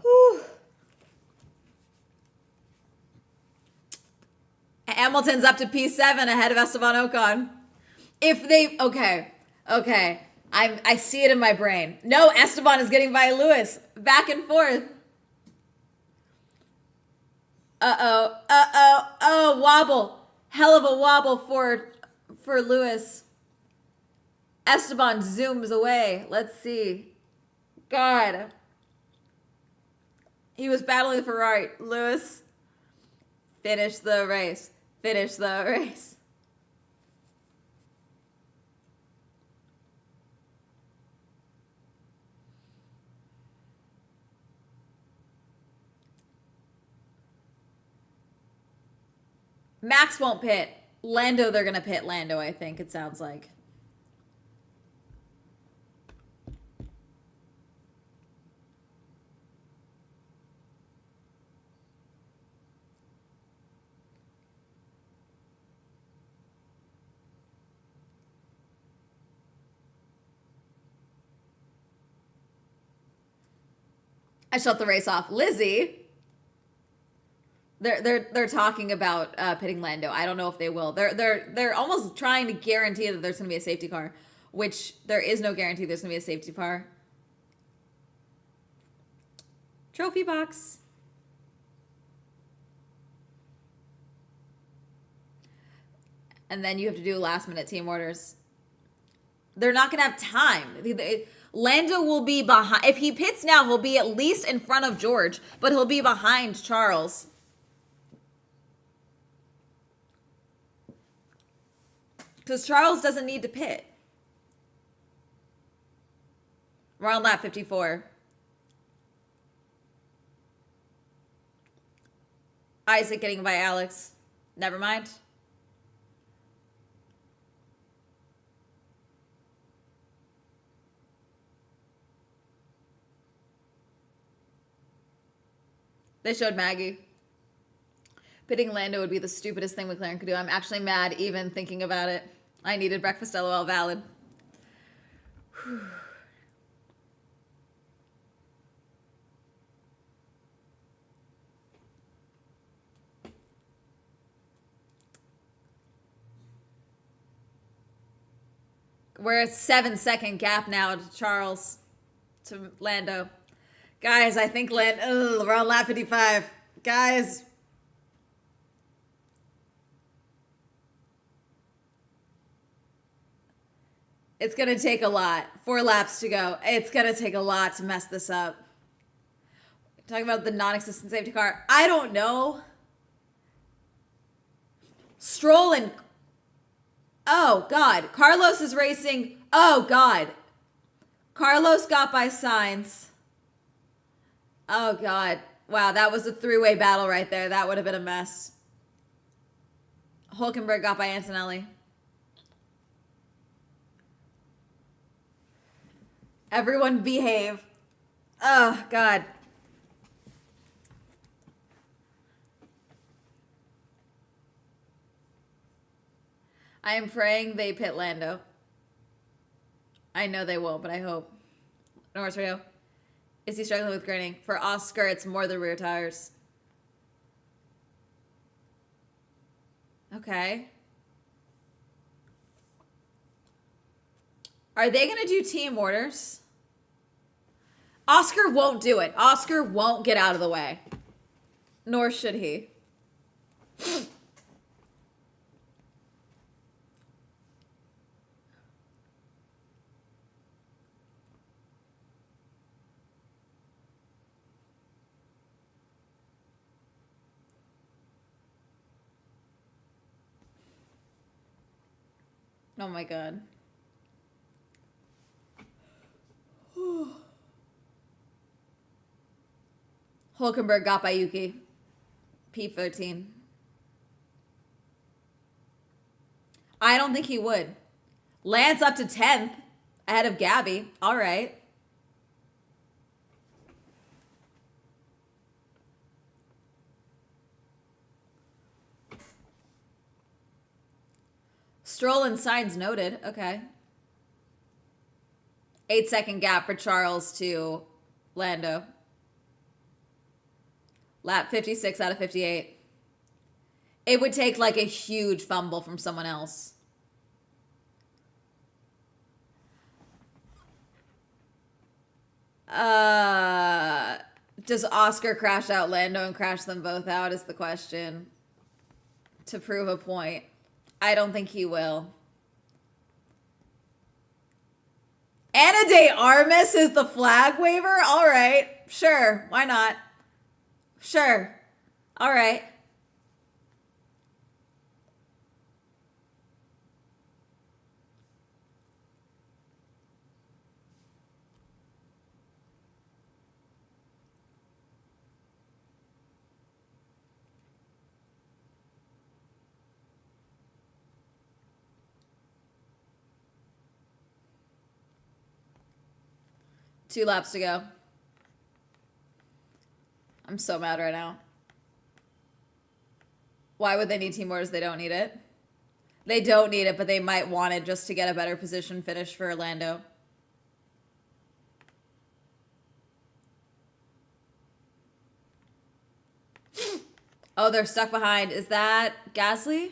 Whew. Hamilton's up to P7 ahead of Esteban Ocon. If they, okay. I see it in my brain. No, Esteban is getting by Lewis. Back and forth. Oh, wobble. Hell of a wobble for Lewis. Esteban zooms away. Let's see. God. He was battling the Ferrari. Lewis, finish the race. Finish the race. Max won't pit. Lando, they're going to pit Lando, I think it sounds like. I shut the race off. Lizzie. They're talking about pitting Lando. I don't know if they will. They're almost trying to guarantee that there's going to be a safety car, which there is no guarantee there's going to be a safety car. Trophy box. And then you have to do last minute team orders. They're not going to have time. Lando will be behind. If he pits now, he'll be at least in front of George, but he'll be behind Charles. Because Charles doesn't need to pit. We're on lap 54. Isaac getting by Alex. Never mind. They showed Maggie. Pitting Lando would be the stupidest thing McLaren could do. I'm actually mad even thinking about it. I needed breakfast, LOL, valid. Whew. We're a 7-second gap now to Charles, to Lando. Guys, I think we're on lap 55. Guys. It's going to take a lot. 4 laps to go. It's going to take a lot to mess this up. Talking about the non-existent safety car. I don't know. Stroll and... Oh, God. Carlos is racing. Oh, God. Carlos got by Sainz. Oh, God. Wow, that was a 3-way battle right there. That would have been a mess. Hulkenberg got by Antonelli. Everyone behave. Oh, God. I am praying they pit Lando. I know they will, but I hope. Norris Radio. Is he struggling with graining? For Oscar, it's more the rear tires. Okay. Are they going to do team orders? Oscar won't do it. Oscar won't get out of the way. Nor should he. Oh my God. Hulkenberg got by Yuki. P13. I don't think he would. Lance up to 10th ahead of Gabby. All right. Stroll and Sainz noted. Okay. 8-second gap for Charles to Lando. Lap 56 out of 58. It would take like a huge fumble from someone else. Does Oscar crash out Lando and crash them both out is the question. To prove a point. I don't think he will. Ana de Armas is the flag waver? All right. Sure. Why not? Sure. All right. 2 laps to go. I'm so mad right now. Why would they need team orders? They don't need it. They don't need it, but they might want it just to get a better position finish for Orlando. Oh, they're stuck behind. Is that Gasly?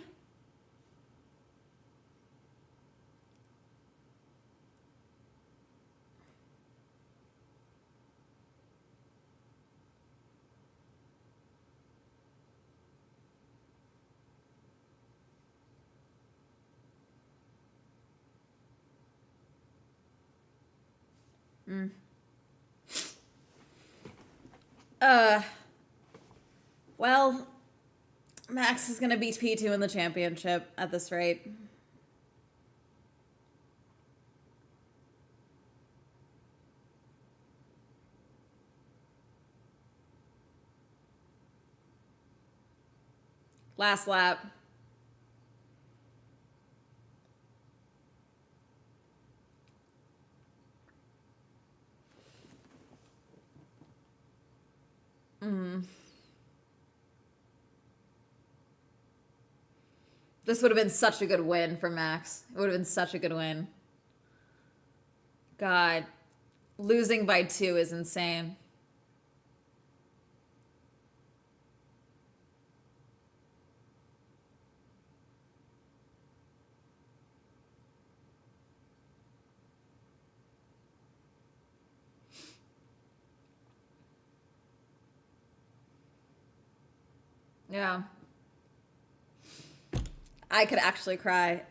Well, Max is going to beat P2 in the championship at this rate. Last lap. This would have been such a good win for Max. It would have been such a good win. God, losing by 2 is insane. Yeah. I could actually cry.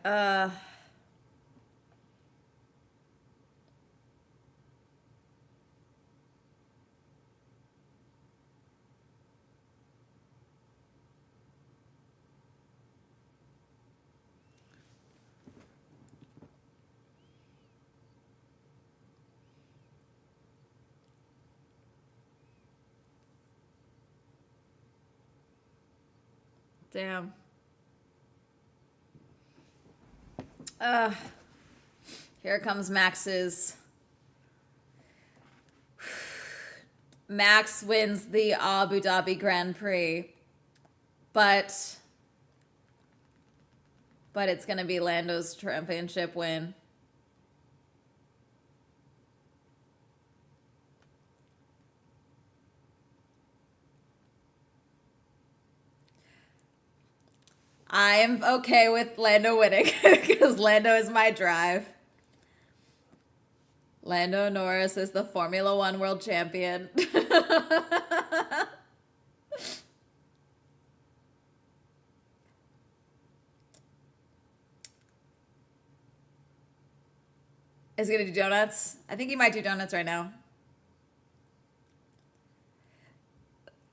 Damn. Here comes Max's. Max wins the Abu Dhabi Grand Prix, but it's going to be Lando's championship win. I am okay with Lando winning because Lando is my drive. Lando Norris is the Formula One world champion. Is he going to do donuts? I think he might do donuts right now.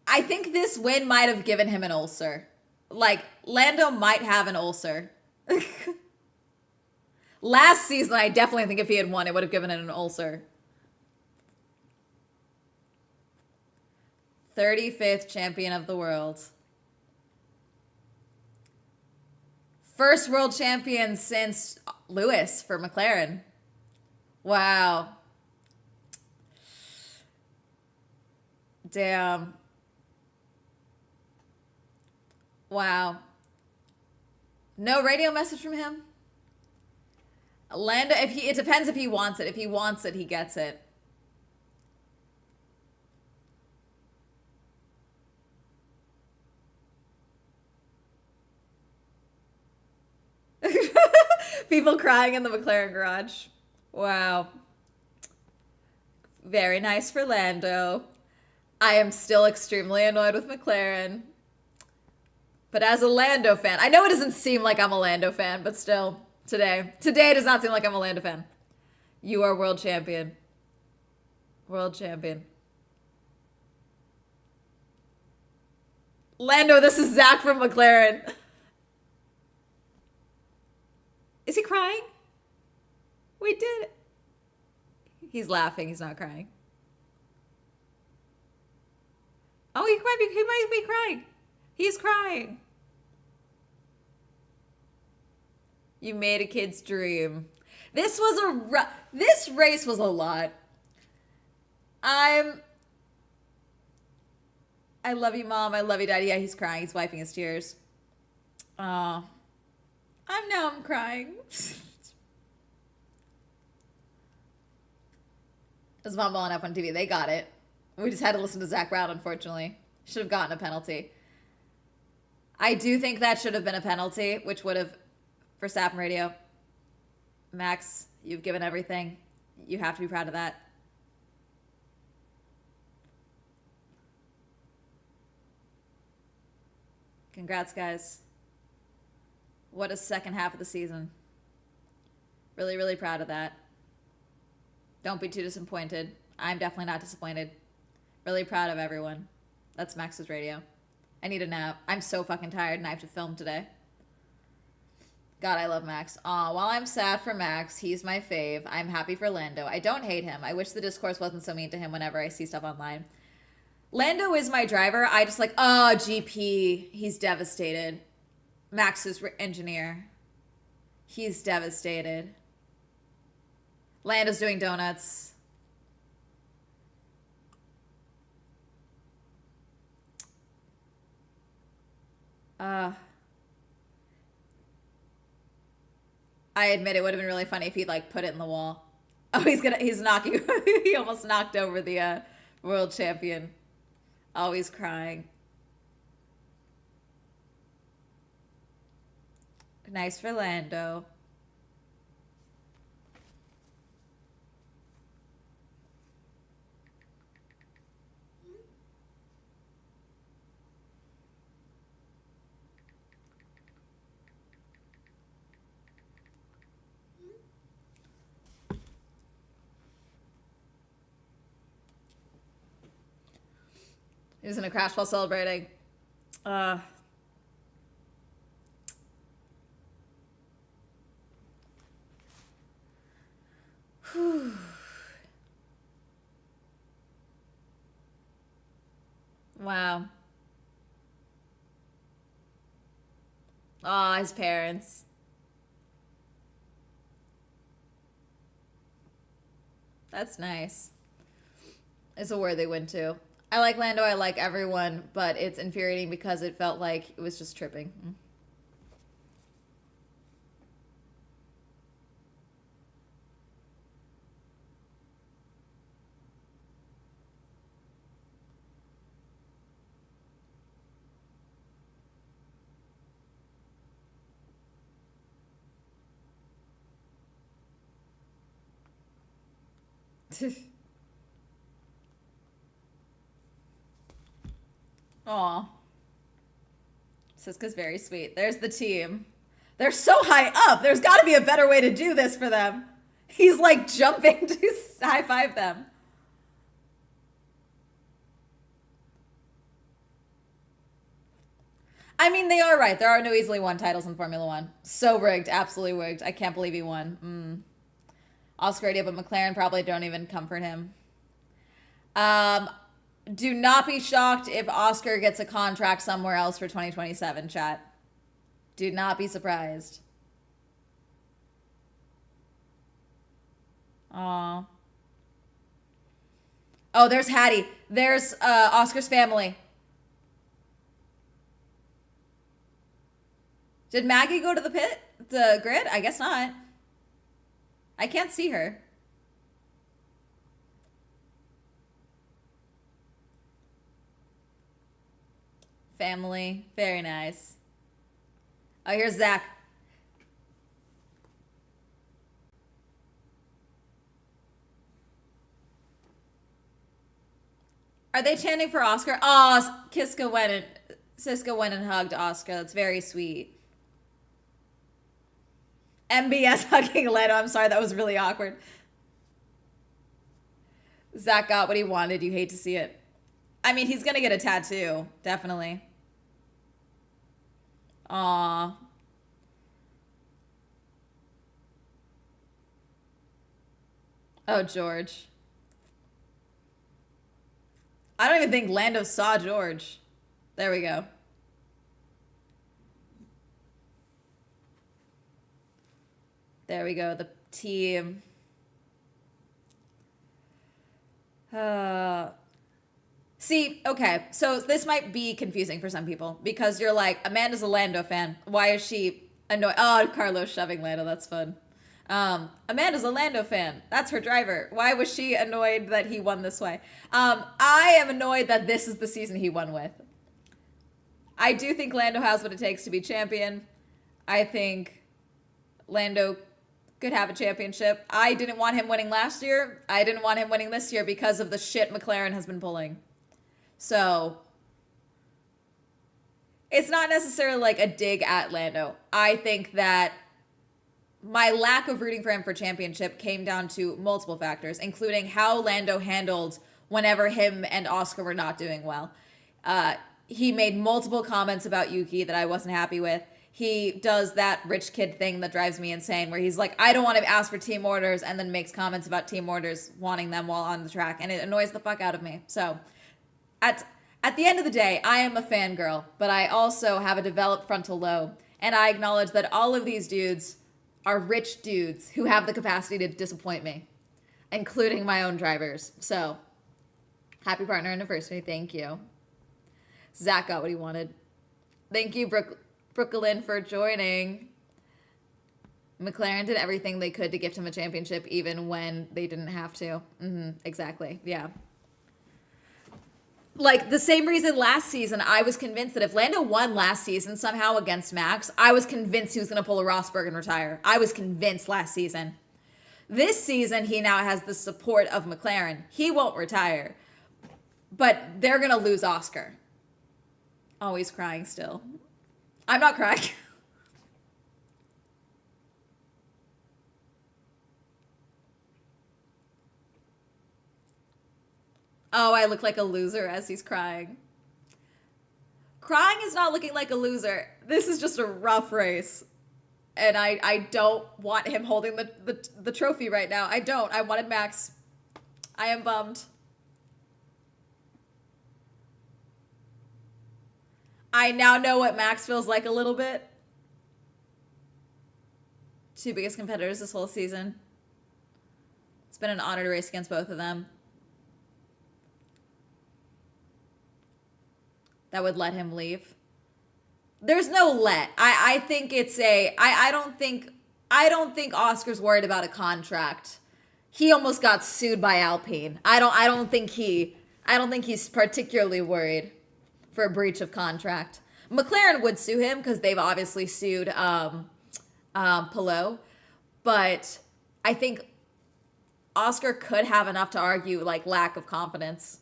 I think this win might have given him an ulcer. Like, Lando might have an ulcer. Last season, I definitely think if he had won, it would have given him an ulcer. 35th champion of the world. First world champion since Lewis for McLaren. Wow. Damn. Wow. No radio message from him? Lando, it depends if he wants it. If he wants it, he gets it. People crying in the McLaren garage. Wow. Very nice for Lando. I am still extremely annoyed with McLaren. But as a Lando fan, I know it doesn't seem like I'm a Lando fan, but still, today does not seem like I'm a Lando fan. You are world champion. World champion. Lando, this is Zach from McLaren. Is he crying? We did it. He's laughing. He's not crying. Oh, he might be crying. He's crying. You made a kid's dream. This race was a lot. I'm. I love you, Mom. I love you, Daddy. Yeah, he's crying. He's wiping his tears. Oh, I'm crying. His mom blowing up on TV. They got it. We just had to listen to Zach Brown, unfortunately. Should have gotten a penalty. I do think that should have been a penalty, which would have, for Sapp and Radio. Max, you've given everything. You have to be proud of that. Congrats, guys. What a second half of the season. Really, really proud of that. Don't be too disappointed. I'm definitely not disappointed. Really proud of everyone. That's Max's radio. I need a nap. I'm so fucking tired and I have to film today. God, I love Max. Aw, while I'm sad for Max, he's my fave. I'm happy for Lando. I don't hate him. I wish the discourse wasn't so mean to him whenever I see stuff online. Lando is my driver. I just like, oh, GP. He's devastated. Max's engineer. He's devastated. Lando's doing donuts. I admit it would have been really funny if he'd like put it in the wall. Oh, he's knocking. He almost knocked over the world champion. Oh, he's crying. Nice for Lando. He was in a crash while celebrating. Wow. Aw, his parents. That's nice. It's a worthy win, too. I like Lando, I like everyone, but it's infuriating because it felt like it was just tripping. Aw. Siska's very sweet. There's the team. They're so high up. There's got to be a better way to do this for them. He's like jumping to high five them. I mean, they are right. There are no easily won titles in Formula One. So rigged. Absolutely rigged. I can't believe he won. Oscar idea, but McLaren probably don't even comfort him. Do not be shocked if Oscar gets a contract somewhere else for 2027, chat. Do not be surprised. Aw. Oh, there's Hattie. There's Oscar's family. Did Maggie go to the pit? The grid? I guess not. I can't see her. Family. Very nice. Oh, here's Zach. Are they chanting for Oscar? Oh, Siska went and hugged Oscar. That's very sweet. MBS hugging Leto. I'm sorry, that was really awkward. Zach got what he wanted. You hate to see it. I mean, he's gonna get a tattoo. Definitely. Aw. Oh, George. I don't even think Lando saw George. There we go. There we go. The team. Uh, See, okay, so this might be confusing for some people because you're like, Amanda's a Lando fan. Why is she annoyed? Oh, Carlos shoving Lando, that's fun. Amanda's a Lando fan. That's her driver. Why was she annoyed that he won this way? I am annoyed that this is the season he won with. I do think Lando has what it takes to be champion. I think Lando could have a championship. I didn't want him winning last year. I didn't want him winning this year because of the shit McLaren has been pulling. So it's not necessarily like a dig at Lando. I think that my lack of rooting for him for championship came down to multiple factors, including how Lando handled whenever him and Oscar were not doing well. He made multiple comments about Yuki that I wasn't happy with. He does that rich kid thing that drives me insane where he's like, I don't want to ask for team orders, and then makes comments about team orders wanting them while on the track, and it annoys the fuck out of me. So at the end of the day, I am a fangirl, but I also have a developed frontal lobe, and I acknowledge that all of these dudes are rich dudes who have the capacity to disappoint me, including my own drivers. So, happy partner anniversary, thank you. Zach got what he wanted. Thank you, Brooklyn, for joining. McLaren did everything they could to gift him a championship, even when they didn't have to. Exactly, yeah. Like, the same reason last season, I was convinced that if Lando won last season somehow against Max, I was convinced he was going to pull a Rosberg and retire. I was convinced last season. This season, he now has the support of McLaren. He won't retire. But they're going to lose Oscar. Oh, he's crying still. I'm not crying. Oh, I look like a loser as he's crying. Crying is not looking like a loser. This is just a rough race. And I don't want him holding the trophy right now. I don't. I wanted Max. I am bummed. I now know what Max feels like a little bit. Two biggest competitors this whole season. It's been an honor to race against both of them. That would let him leave. There's no let. I think it's a I don't think Oscar's worried about a contract. He almost got sued by Alpine. I don't think he's particularly worried for a breach of contract. McLaren would sue him because they've obviously sued Palou, but I think Oscar could have enough to argue like lack of confidence.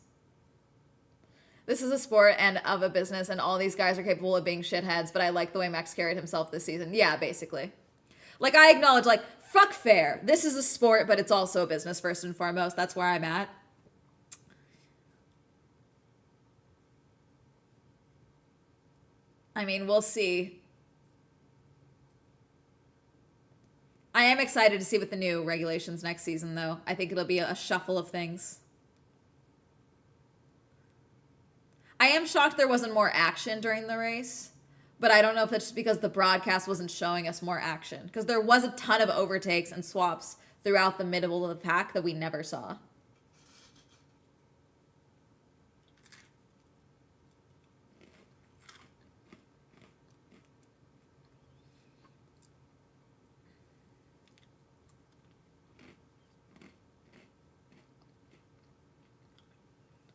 This is a sport and of a business, and all these guys are capable of being shitheads, but I like the way Max carried himself this season. Yeah, basically. Like, I acknowledge, like, fuck fair. This is a sport, but it's also a business first and foremost. That's where I'm at. I mean, we'll see. I am excited to see what the new regulations next season, though. I think it'll be a shuffle of things. I am shocked there wasn't more action during the race, but I don't know if that's just because the broadcast wasn't showing us more action, because there was a ton of overtakes and swaps throughout the middle of the pack that we never saw.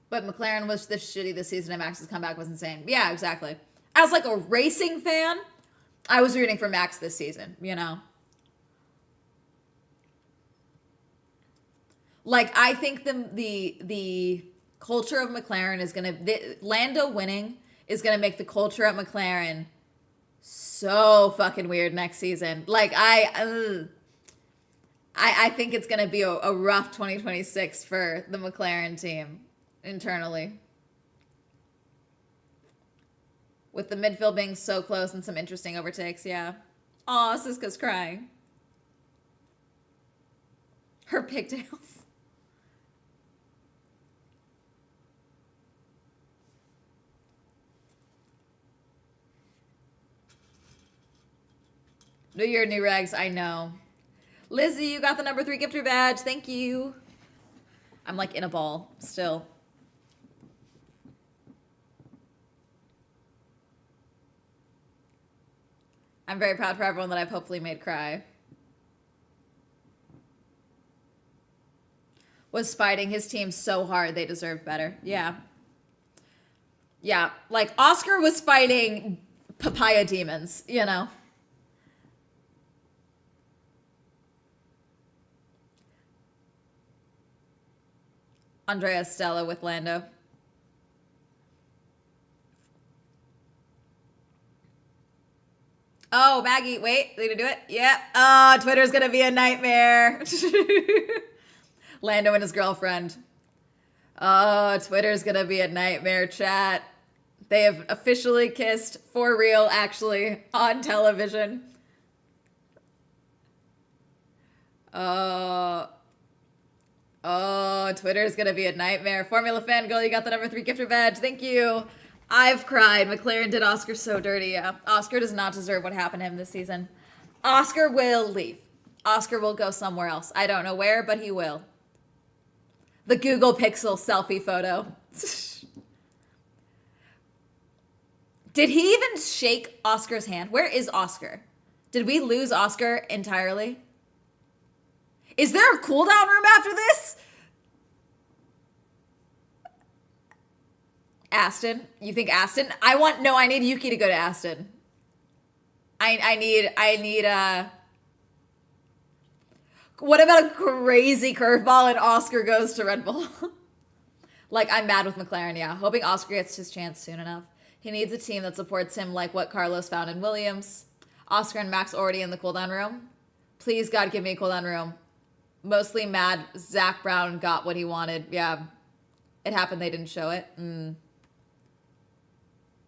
But McLaren was this shitty this season, and Max's comeback was insane. Yeah, exactly. As like a racing fan, I was rooting for Max this season, you know? Like, I think the culture of McLaren is going to... Lando winning is going to make the culture at McLaren so fucking weird next season. Like, I think it's going to be a rough 2026 for the McLaren team. Internally. With the midfield being so close and some interesting overtakes, yeah. Aw, Siska's crying. Her pigtails. New year, new regs, I know. Lizzie, you got the number 3 gifter badge. Thank you. I'm like in a ball still. I'm very proud for everyone that I've hopefully made cry. Was fighting his team so hard they deserved better. Yeah. Yeah, like Oscar was fighting papaya demons, you know? Andrea Stella with Lando. Oh, Maggie, wait, they gonna do it? Yeah. Oh, Twitter's gonna be a nightmare. Lando and his girlfriend. Oh, Twitter's gonna be a nightmare, chat. They have officially kissed, for real, actually, on television. Oh, Twitter's gonna be a nightmare. Formula Fangirl, you got the number 3 gifter badge. Thank you. I've cried. McLaren did Oscar so dirty. Yeah. Oscar does not deserve what happened to him this season. Oscar will leave. Oscar will go somewhere else. I don't know where, but he will. The Google Pixel selfie photo. Did he even shake Oscar's hand? Where is Oscar? Did we lose Oscar entirely? Is there a cooldown room after this? Aston? You think Aston? I need Yuki to go to Aston. I need what about a crazy curveball and Oscar goes to Red Bull? Like, I'm mad with McLaren, yeah. Hoping Oscar gets his chance soon enough. He needs a team that supports him like what Carlos found in Williams. Oscar and Max already in the cooldown room. Please, God, give me a cooldown room. Mostly mad Zach Brown got what he wanted. Yeah, it happened. They didn't show it.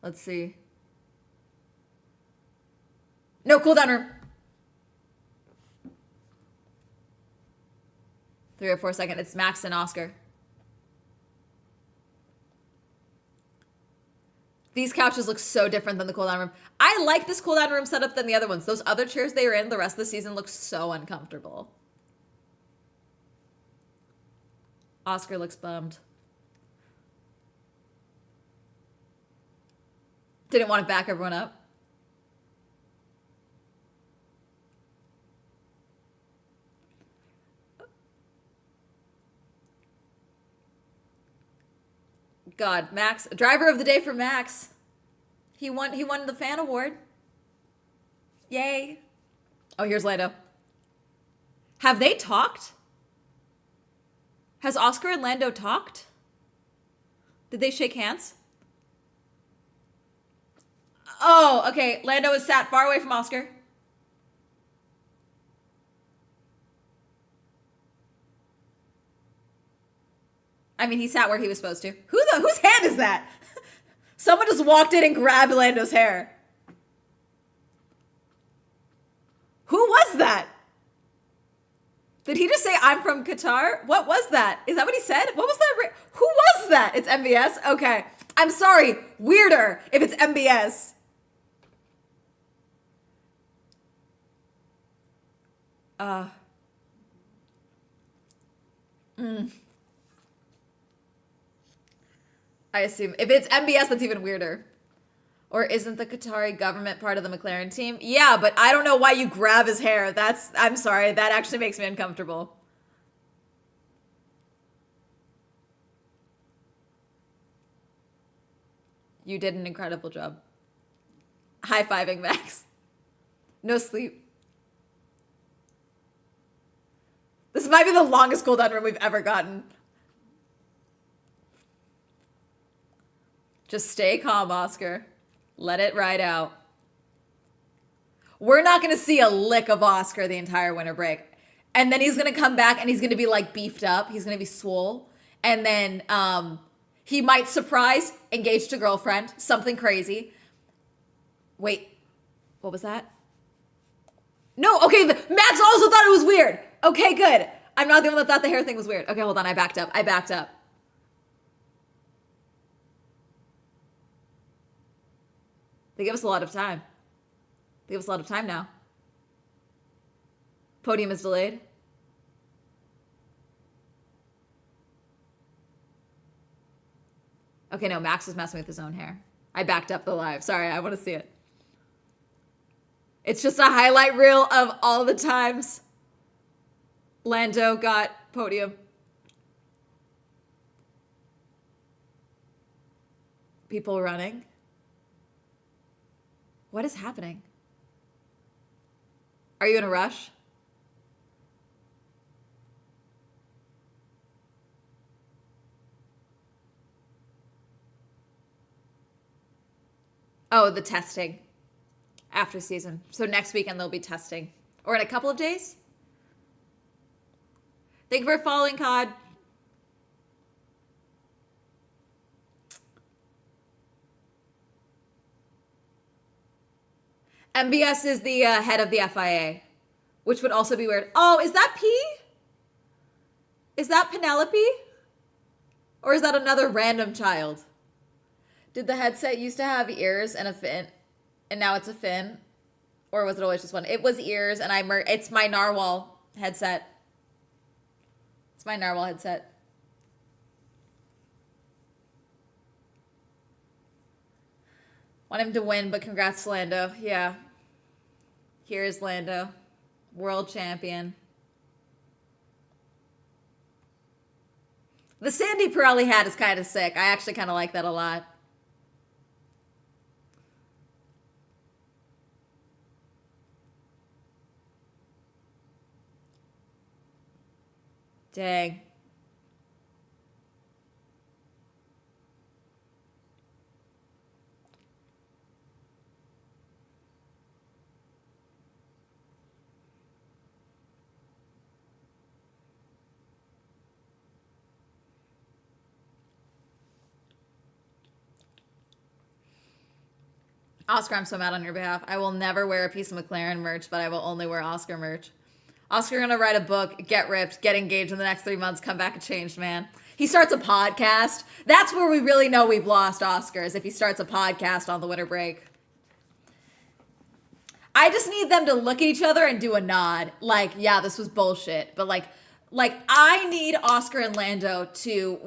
Let's see. No cooldown room. 3 or 4 seconds. It's Max and Oscar. These couches look so different than the cooldown room. I like this cooldown room setup than the other ones. Those other chairs they were in the rest of the season look so uncomfortable. Oscar looks bummed. Didn't want to back everyone up. God, Max, driver of the day for Max. He won the fan award. Yay. Oh, here's Lando. Have they talked? Has Oscar and Lando talked? Did they shake hands? Oh, okay. Lando is sat far away from Oscar. I mean, he sat where he was supposed to. Whose hand is that? Someone just walked in and grabbed Lando's hair. Who was that? Did he just say, I'm from Qatar? What was that? Is that what he said? What was that? Who was that? It's MBS? Okay. I'm sorry. Weirder if it's MBS. I assume. If it's MBS, that's even weirder. Or isn't the Qatari government part of the McLaren team? Yeah, but I don't know why you grab his hair. I'm sorry. That actually makes me uncomfortable. You did an incredible job. High-fiving Max. No sleep. This might be the longest cooldown room we've ever gotten. Just stay calm, Oscar. Let it ride out. We're not going to see a lick of Oscar the entire winter break. And then he's going to come back and he's going to be like beefed up. He's going to be swole. And then he might surprise, engaged a girlfriend, something crazy. Wait, what was that? No, okay, Max also thought it was weird. Okay, good. I'm not the one that thought the hair thing was weird. Okay, hold on, I backed up. They give us a lot of time. They give us a lot of time now. Podium is delayed. Okay, no, Max is messing with his own hair. I backed up the live. Sorry, I want to see it. It's just a highlight reel of all the times Lando got podium. People running. What is happening? Are you in a rush? Oh, the testing after season. So next weekend they'll be testing. Or in a couple of days? Thank you for following, COD. MBS is the head of the FIA, which would also be weird. Oh, is that P? Is that Penelope? Or is that another random child? Did the headset used to have ears and a fin, and now it's a fin? Or was it always just one? It was ears, and it's my narwhal headset. It's my narwhal headset. Want him to win, but congrats to Lando. Yeah. Here's Lando, world champion. The Sandy Pirelli hat is kind of sick. I actually kind of like that a lot. Dang. Oscar, I'm so mad on your behalf. I will never wear a piece of McLaren merch, but I will only wear Oscar merch. Oscar gonna write a book, get ripped, get engaged in the next 3 months, come back a changed man. He starts a podcast. That's where we really know we've lost Oscar, is if he starts a podcast on the winter break. I just need them to look at each other and do a nod. Like, yeah, this was bullshit. But like I need Oscar and Lando to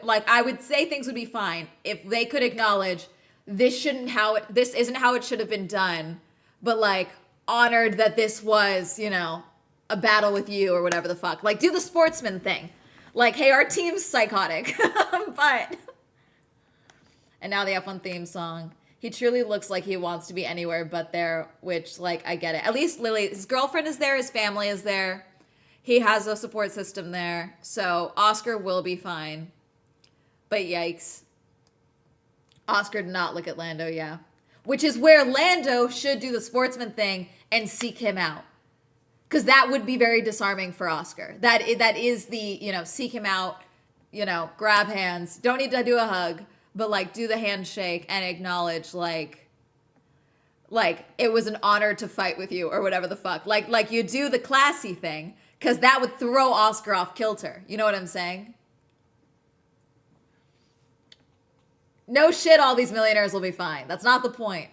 like I would say things would be fine if they could acknowledge this isn't how it should have been done, but like honored that this was, a battle with you or whatever the fuck. Like, do the sportsman thing. Like, hey, our team's psychotic. But and now the F1 theme song. He truly looks like he wants to be anywhere but there, which, like, I get it. At least Lily, his girlfriend is there, his family is there. He has a support system there. So Oscar will be fine. But yikes. Oscar did not look at Lando, yeah. Which is where Lando should do the sportsman thing and seek him out. Because that would be very disarming for Oscar. That is the, seek him out, grab hands. Don't need to do a hug, but like do the handshake and acknowledge like it was an honor to fight with you or whatever the fuck. Like you do the classy thing, because that would throw Oscar off kilter. You know what I'm saying? No shit, all these millionaires will be fine. That's not the point.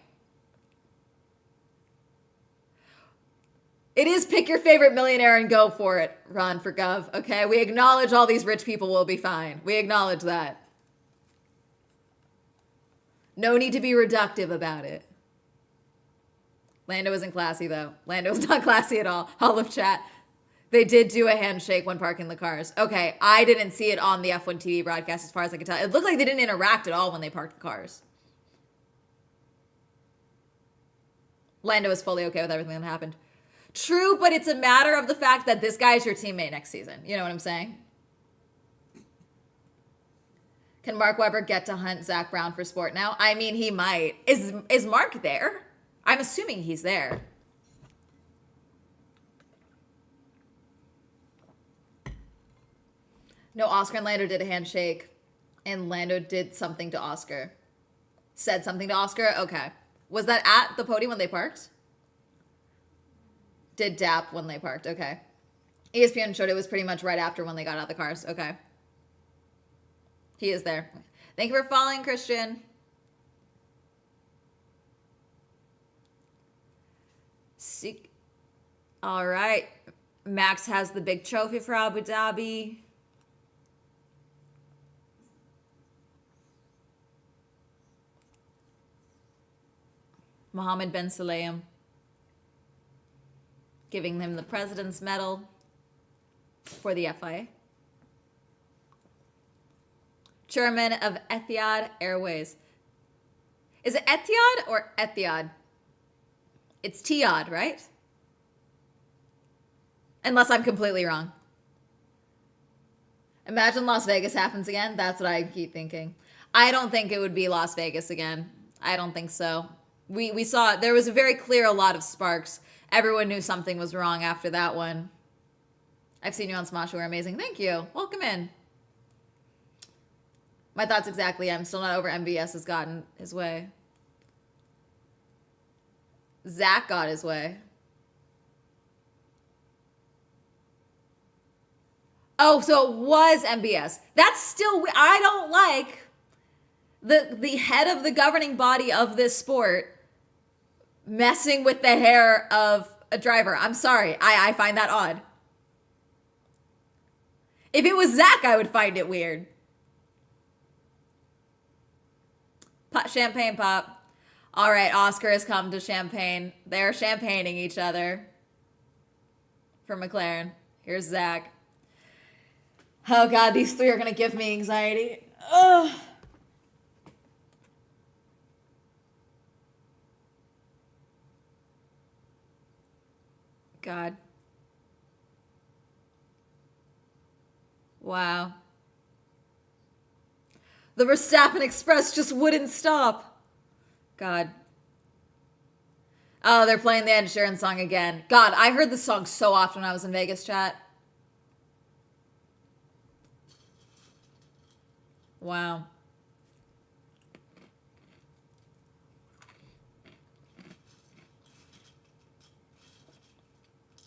It is pick your favorite millionaire and go for it, Ron for Gov, okay? We acknowledge all these rich people will be fine. We acknowledge that. No need to be reductive about it. Lando isn't classy, though. Lando is not classy at all. All of chat. They did do a handshake when parking the cars. Okay, I didn't see it on the F1 TV broadcast as far as I could tell. It looked like they didn't interact at all when they parked the cars. Lando is fully okay with everything that happened. True, but it's a matter of the fact that this guy is your teammate next season. You know what I'm saying? Can Mark Webber get to hunt Zach Brown for sport now? I mean, he might. Is Mark there? I'm assuming he's there. No, Oscar and Lando did a handshake, and Lando did something to Oscar. Said something to Oscar? Okay. Was that at the podium when they parked? Did dap when they parked. Okay. ESPN showed it was pretty much right after when they got out of the cars. Okay. He is there. Thank you for following, Christian. All right. Max has the big trophy for Abu Dhabi. Mohammed bin Sulayem, giving him the President's Medal for the FIA. Chairman of Etihad Airways. Is it Etihad or Etihad? It's Etihad, right? Unless I'm completely wrong. Imagine Las Vegas happens again. That's what I keep thinking. I don't think it would be Las Vegas again. I don't think so. We saw, there was a very clear a lot of sparks. Everyone knew something was wrong after that one. I've seen you on Smosh. You were amazing. Thank you. Welcome in. My thoughts exactly. I'm still not over MBS has gotten his way. Zach got his way. Oh, so it was MBS. That's still, I don't like the head of the governing body of this sport messing with the hair of a driver. I'm sorry. I find that odd. If it was Zach, I would find it weird. Champagne pop. All right, Oscar has come to Champagne. They're champagning each other. For McLaren. Here's Zach. Oh, God, these three are going to give me anxiety. Ugh. God. Wow. The Verstappen Express just wouldn't stop. God. Oh, they're playing the Ed Sheeran song again. God, I heard this song so often when I was in Vegas, chat. Wow.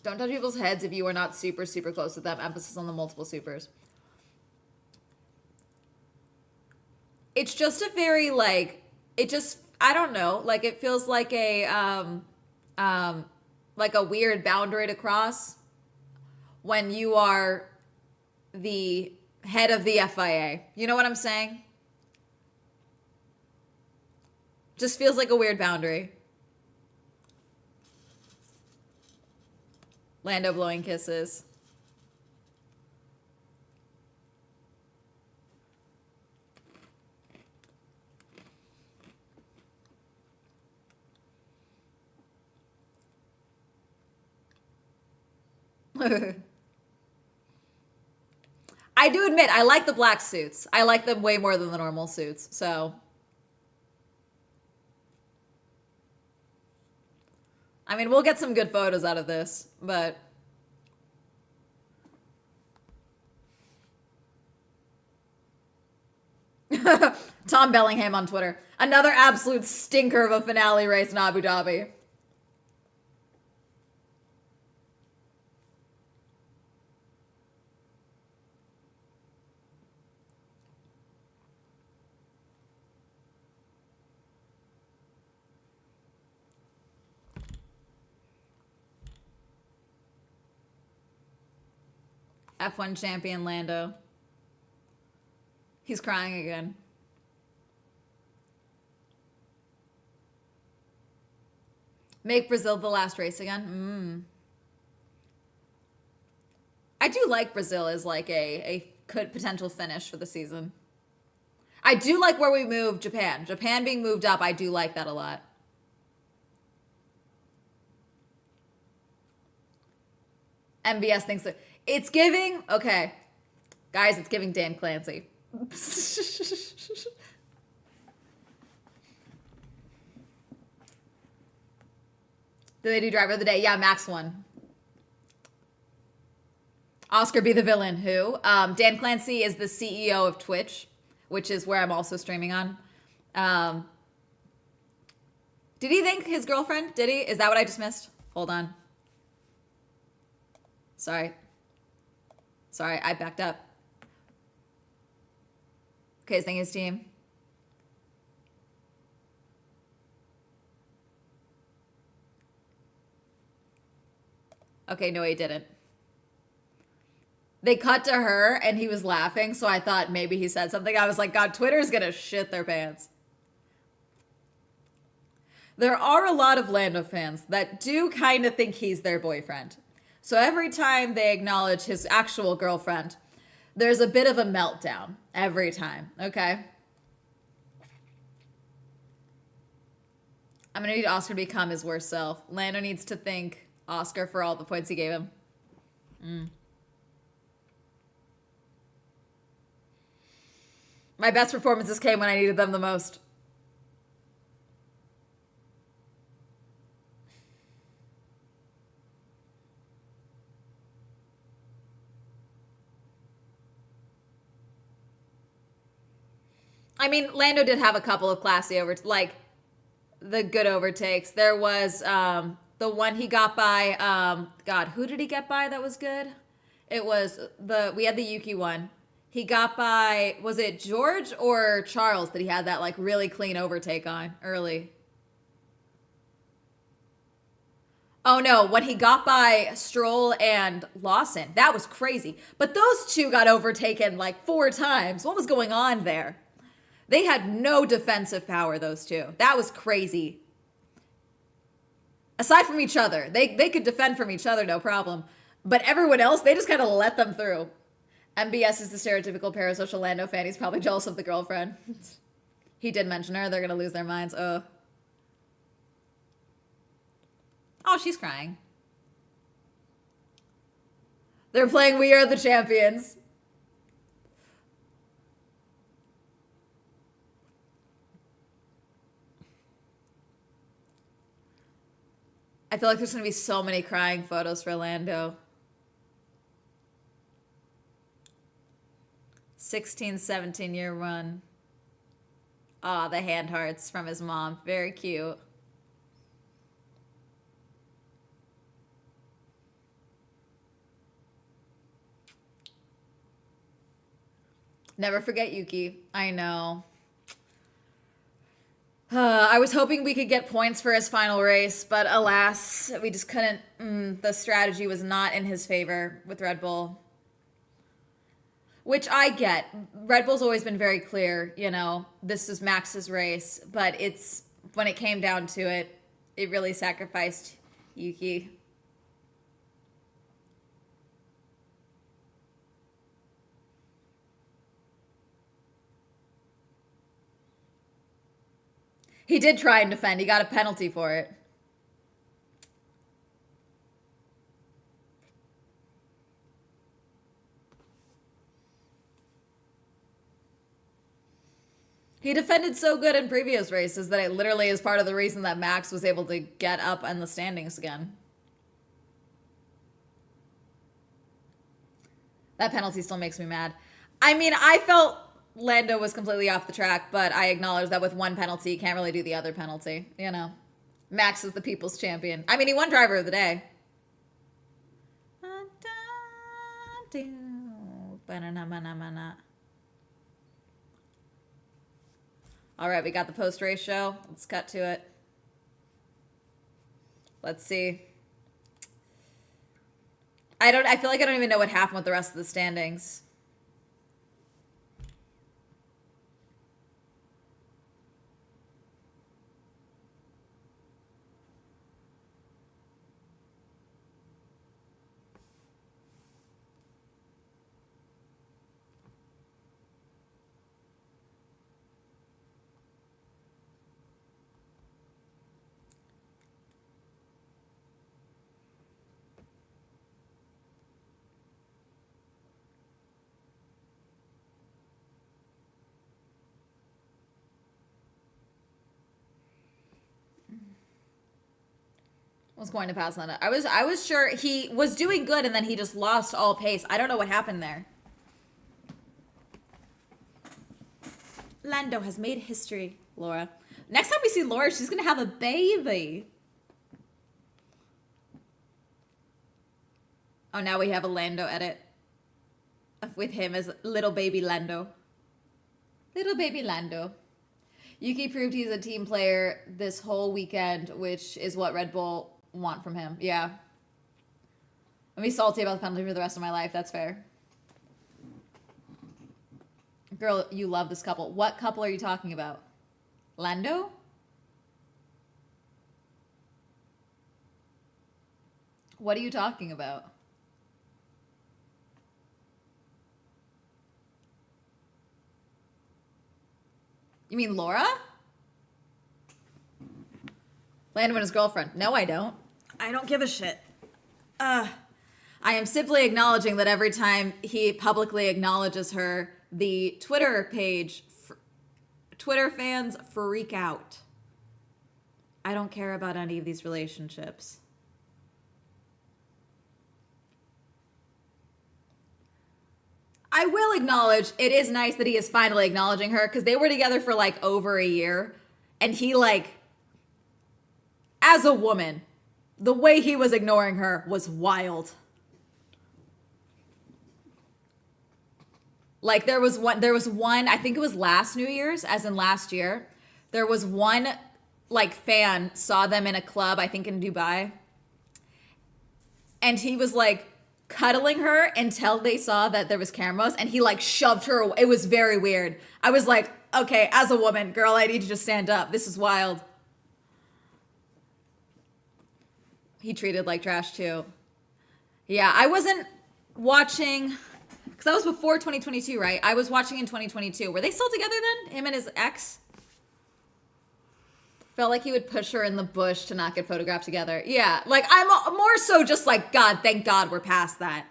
Don't touch people's heads if you are not super, super close with them. Emphasis on the multiple supers. It's just a very, like, it just, I don't know, like, it feels like a weird boundary to cross when you are the head of the FIA. You know what I'm saying? Just feels like a weird boundary. Lando blowing kisses. I do admit, I like the black suits. I like them way more than the normal suits, so. I mean, we'll get some good photos out of this, but. Tom Bellingham on Twitter. Another absolute stinker of a finale race in Abu Dhabi. F1 champion Lando. He's crying again. Make Brazil the last race again. I do like Brazil as like a good potential finish for the season. I do like where we moved Japan. Japan being moved up, I do like that a lot. MBS thinks that it's giving, okay. Guys, it's giving Dan Clancy. Do they do driver of the day? Yeah, Max won. Oscar be the villain. Who? Dan Clancy is the CEO of Twitch, which is where I'm also streaming on. Did he thank his girlfriend? Did he? Is that what I just missed? Hold on. Sorry, I backed up. Okay, he's thanking his team. Okay, no, he didn't. They cut to her and he was laughing, so I thought maybe he said something. I was like, God, Twitter's gonna shit their pants. There are a lot of Lando fans that do kind of think he's their boyfriend. So every time they acknowledge his actual girlfriend, there's a bit of a meltdown every time, okay? I'm gonna need Oscar to become his worst self. Lando needs to thank Oscar for all the points he gave him. My best performances came when I needed them the most. I mean, Lando did have a couple of classy like the good overtakes. There was the one he got by. God, who did he get by that was good? It was we had the Yuki one. He got by, was it George or Charles that he had that like really clean overtake on early? Oh no, when he got by Stroll and Lawson, that was crazy. But those two got overtaken like 4 times. What was going on there? They had no defensive power, those two. That was crazy. Aside from each other. They could defend from each other, no problem. But everyone else, they just kind of let them through. MBS is the stereotypical parasocial Lando fan. He's probably jealous of the girlfriend. He did mention her. They're going to lose their minds. Oh, she's crying. They're playing We Are the Champions. I feel like there's going to be so many crying photos for Lando. 16, 17-year run. Ah, the hand hearts from his mom. Very cute. Never forget Yuki. I know. I was hoping we could get points for his final race, but alas, we just couldn't. The strategy was not in his favor with Red Bull. Which I get. Red Bull's always been very clear, this is Max's race, but when it came down to it, it really sacrificed Yuki. He did try and defend. He got a penalty for it. He defended so good in previous races that it literally is part of the reason that Max was able to get up in the standings again. That penalty still makes me mad. I mean, I felt Lando was completely off the track, but I acknowledge that with one penalty, you can't really do the other penalty, Max is the people's champion. I mean, he won driver of the day. All right, we got the post-race show. Let's cut to it. Let's see. I feel like I don't even know what happened with the rest of the standings. Was going to pass on it. I was sure he was doing good and then he just lost all pace. I don't know what happened there. Lando has made history, Laura. Next time we see Laura, she's going to have a baby. Oh, now we have a Lando edit with him as little baby Lando. Little baby Lando. Yuki proved he's a team player this whole weekend, which is what Red Bull want from him. Yeah. I'll be salty about the penalty for the rest of my life. That's fair. Girl, you love this couple. What couple are you talking about? Lando? What are you talking about? You mean Laura? Landon and his girlfriend. No, I don't. I don't give a shit. I am simply acknowledging that every time he publicly acknowledges her, the Twitter page, Twitter fans freak out. I don't care about any of these relationships. I will acknowledge it is nice that he is finally acknowledging her because they were together for like over a year. And he like, as a woman, the way he was ignoring her was wild. Like there was one, I think it was last New Year's, as in last year. There was one like fan saw them in a club, I think in Dubai. And he was like cuddling her until they saw that there was cameras and he like shoved her away. It was very weird. I was like, okay, as a woman, girl, I need you to stand up. This is wild. He treated like trash too. Yeah, I wasn't watching, because that was before 2022, right? I was watching in 2022. Were they still together then? Him and his ex? Felt like he would push her in the bush to not get photographed together. Yeah, like I'm more so just like, God, thank God we're past that.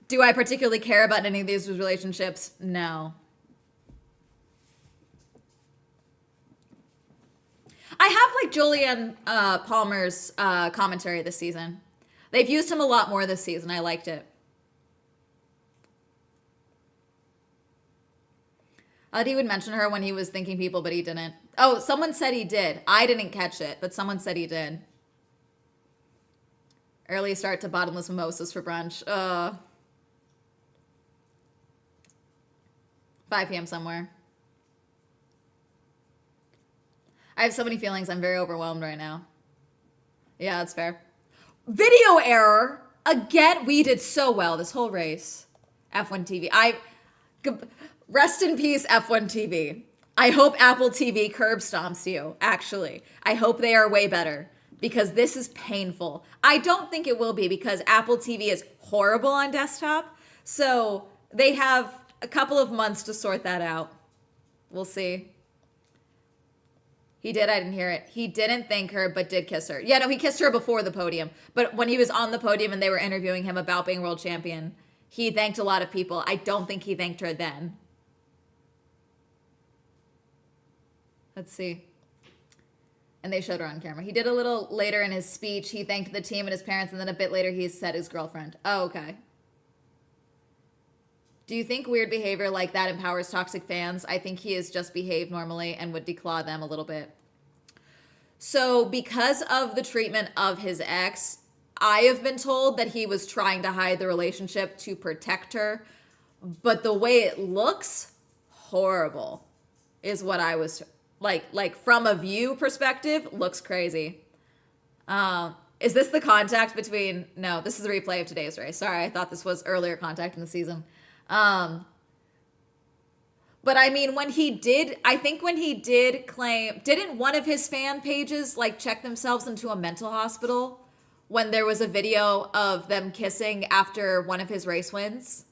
Do I particularly care about any of these relationships? No. I have like Julianne Palmer's commentary this season. They've used him a lot more this season. I liked it. He would mention her when he was thinking people, but he didn't. Oh, someone said he did. I didn't catch it, but someone said he did. Early start to bottomless mimosas for brunch. 5 p.m. somewhere. I have so many feelings. I'm very overwhelmed right now. Yeah, that's fair. Video error. Again, we did so well this whole race. F1 TV. Rest in peace, F1 TV. I hope Apple TV curb stomps you, actually. I hope they are way better because this is painful. I don't think it will be because Apple TV is horrible on desktop. So they have a couple of months to sort that out. We'll see. He did. I didn't hear it. He didn't thank her, but did kiss her. Yeah, no, he kissed her before the podium. But when he was on the podium and they were interviewing him about being world champion, he thanked a lot of people. I don't think he thanked her then. Let's see. And they showed her on camera. He did a little later in his speech. He thanked the team and his parents, and then a bit later he said his girlfriend. Oh, okay. Do you think weird behavior like that empowers toxic fans? I think he has just behaved normally and would declaw them a little bit. So because of the treatment of his ex, I have been told that he was trying to hide the relationship to protect her. But the way it looks, horrible, is what I was like from a view perspective, looks crazy. Is this the contact between, no, this is a replay of today's race. Sorry, I thought this was earlier contact in the season. But I mean, when he did, I think when he did claim, didn't one of his fan pages like check themselves into a mental hospital when there was a video of them kissing after one of his race wins?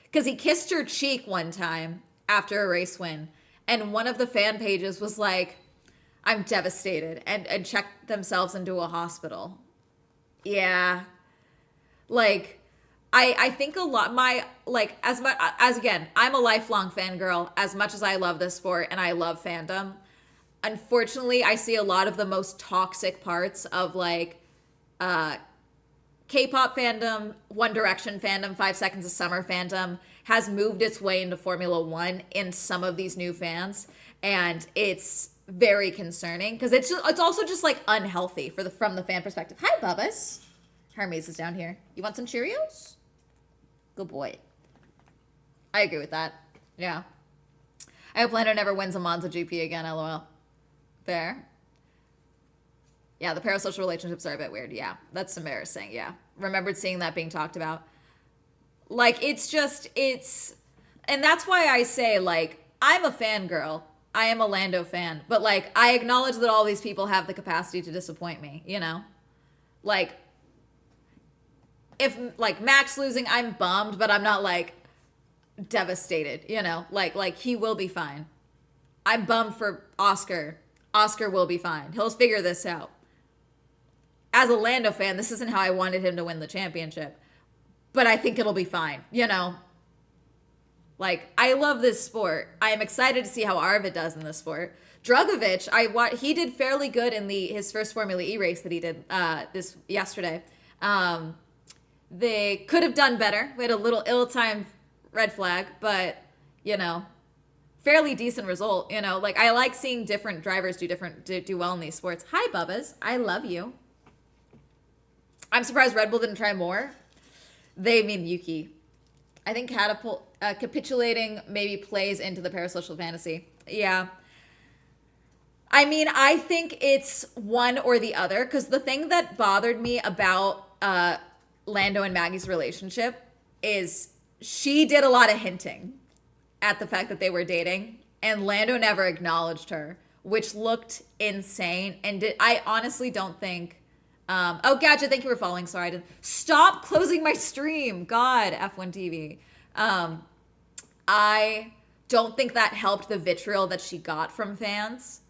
Because he kissed her cheek one time after a race win. And one of the fan pages was like, I'm devastated, and checked themselves into a hospital. Yeah. Like, I think a lot, as much as, again, I'm a lifelong fangirl as much as I love this sport and I love fandom. Unfortunately, I see a lot of the most toxic parts of like K-pop fandom, One Direction fandom, 5 Seconds of Summer fandom has moved its way into Formula One in some of these new fans. And it's very concerning because it's also just like unhealthy from the fan perspective. Hi, Bubba's. Hermes is down here. You want some Cheerios? Good boy. I agree with that. Yeah. I hope Lando never wins a Monza GP again, LOL. Fair. Yeah, the parasocial relationships are a bit weird. Yeah, that's embarrassing. Yeah. Remembered seeing that being talked about. Like, and that's why I say, like, I'm a fangirl. I am a Lando fan. But, like, I acknowledge that all these people have the capacity to disappoint me, you know? Like, if like Max losing, I'm bummed, but I'm not like devastated, you know? Like he will be fine. I'm bummed for Oscar. Oscar will be fine. He'll figure this out. As a Lando fan, this isn't how I wanted him to win the championship, but I think it'll be fine, you know? Like, I love this sport. I am excited to see how Arvid does in this sport. Dragovic, he did fairly good in his first Formula E race that he did this yesterday. They could have done better. We had a little ill-timed red flag, but, you know, fairly decent result. You know, like, I like seeing different drivers do well in these sports. Hi, Bubbas. I love you. I'm surprised Red Bull didn't try more. They mean Yuki. I think capitulating maybe plays into the parasocial fantasy. Yeah. I mean, I think it's one or the other, because the thing that bothered me about Lando and Maggie's relationship is she did a lot of hinting at the fact that they were dating, and Lando never acknowledged her, which looked insane. And I honestly don't think... oh, Gadget, thank you for following. Sorry, I didn't... Stop closing my stream. God, F1 TV. I don't think that helped the vitriol that she got from fans,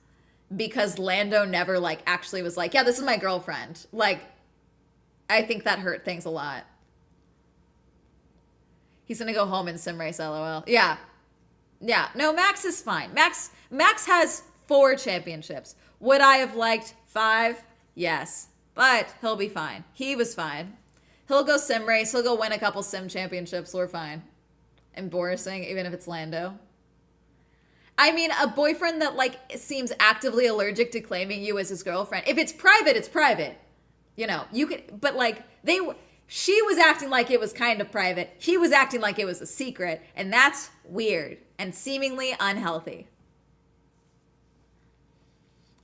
because Lando never, like, actually was like, yeah, this is my girlfriend. Like, I think that hurt things a lot. He's gonna go home and sim race, LOL. Yeah. Yeah. No, Max is fine. Max has 4 championships. Would I have liked 5? Yes. But he'll be fine. He was fine. He'll go sim race. He'll go win a couple sim championships. We're fine. Embarrassing, even if it's Lando. I mean, a boyfriend that, like, seems actively allergic to claiming you as his girlfriend. If it's private, it's private. You know, you could, but like, she was acting like it was kind of private. He was acting like it was a secret. And that's weird and seemingly unhealthy.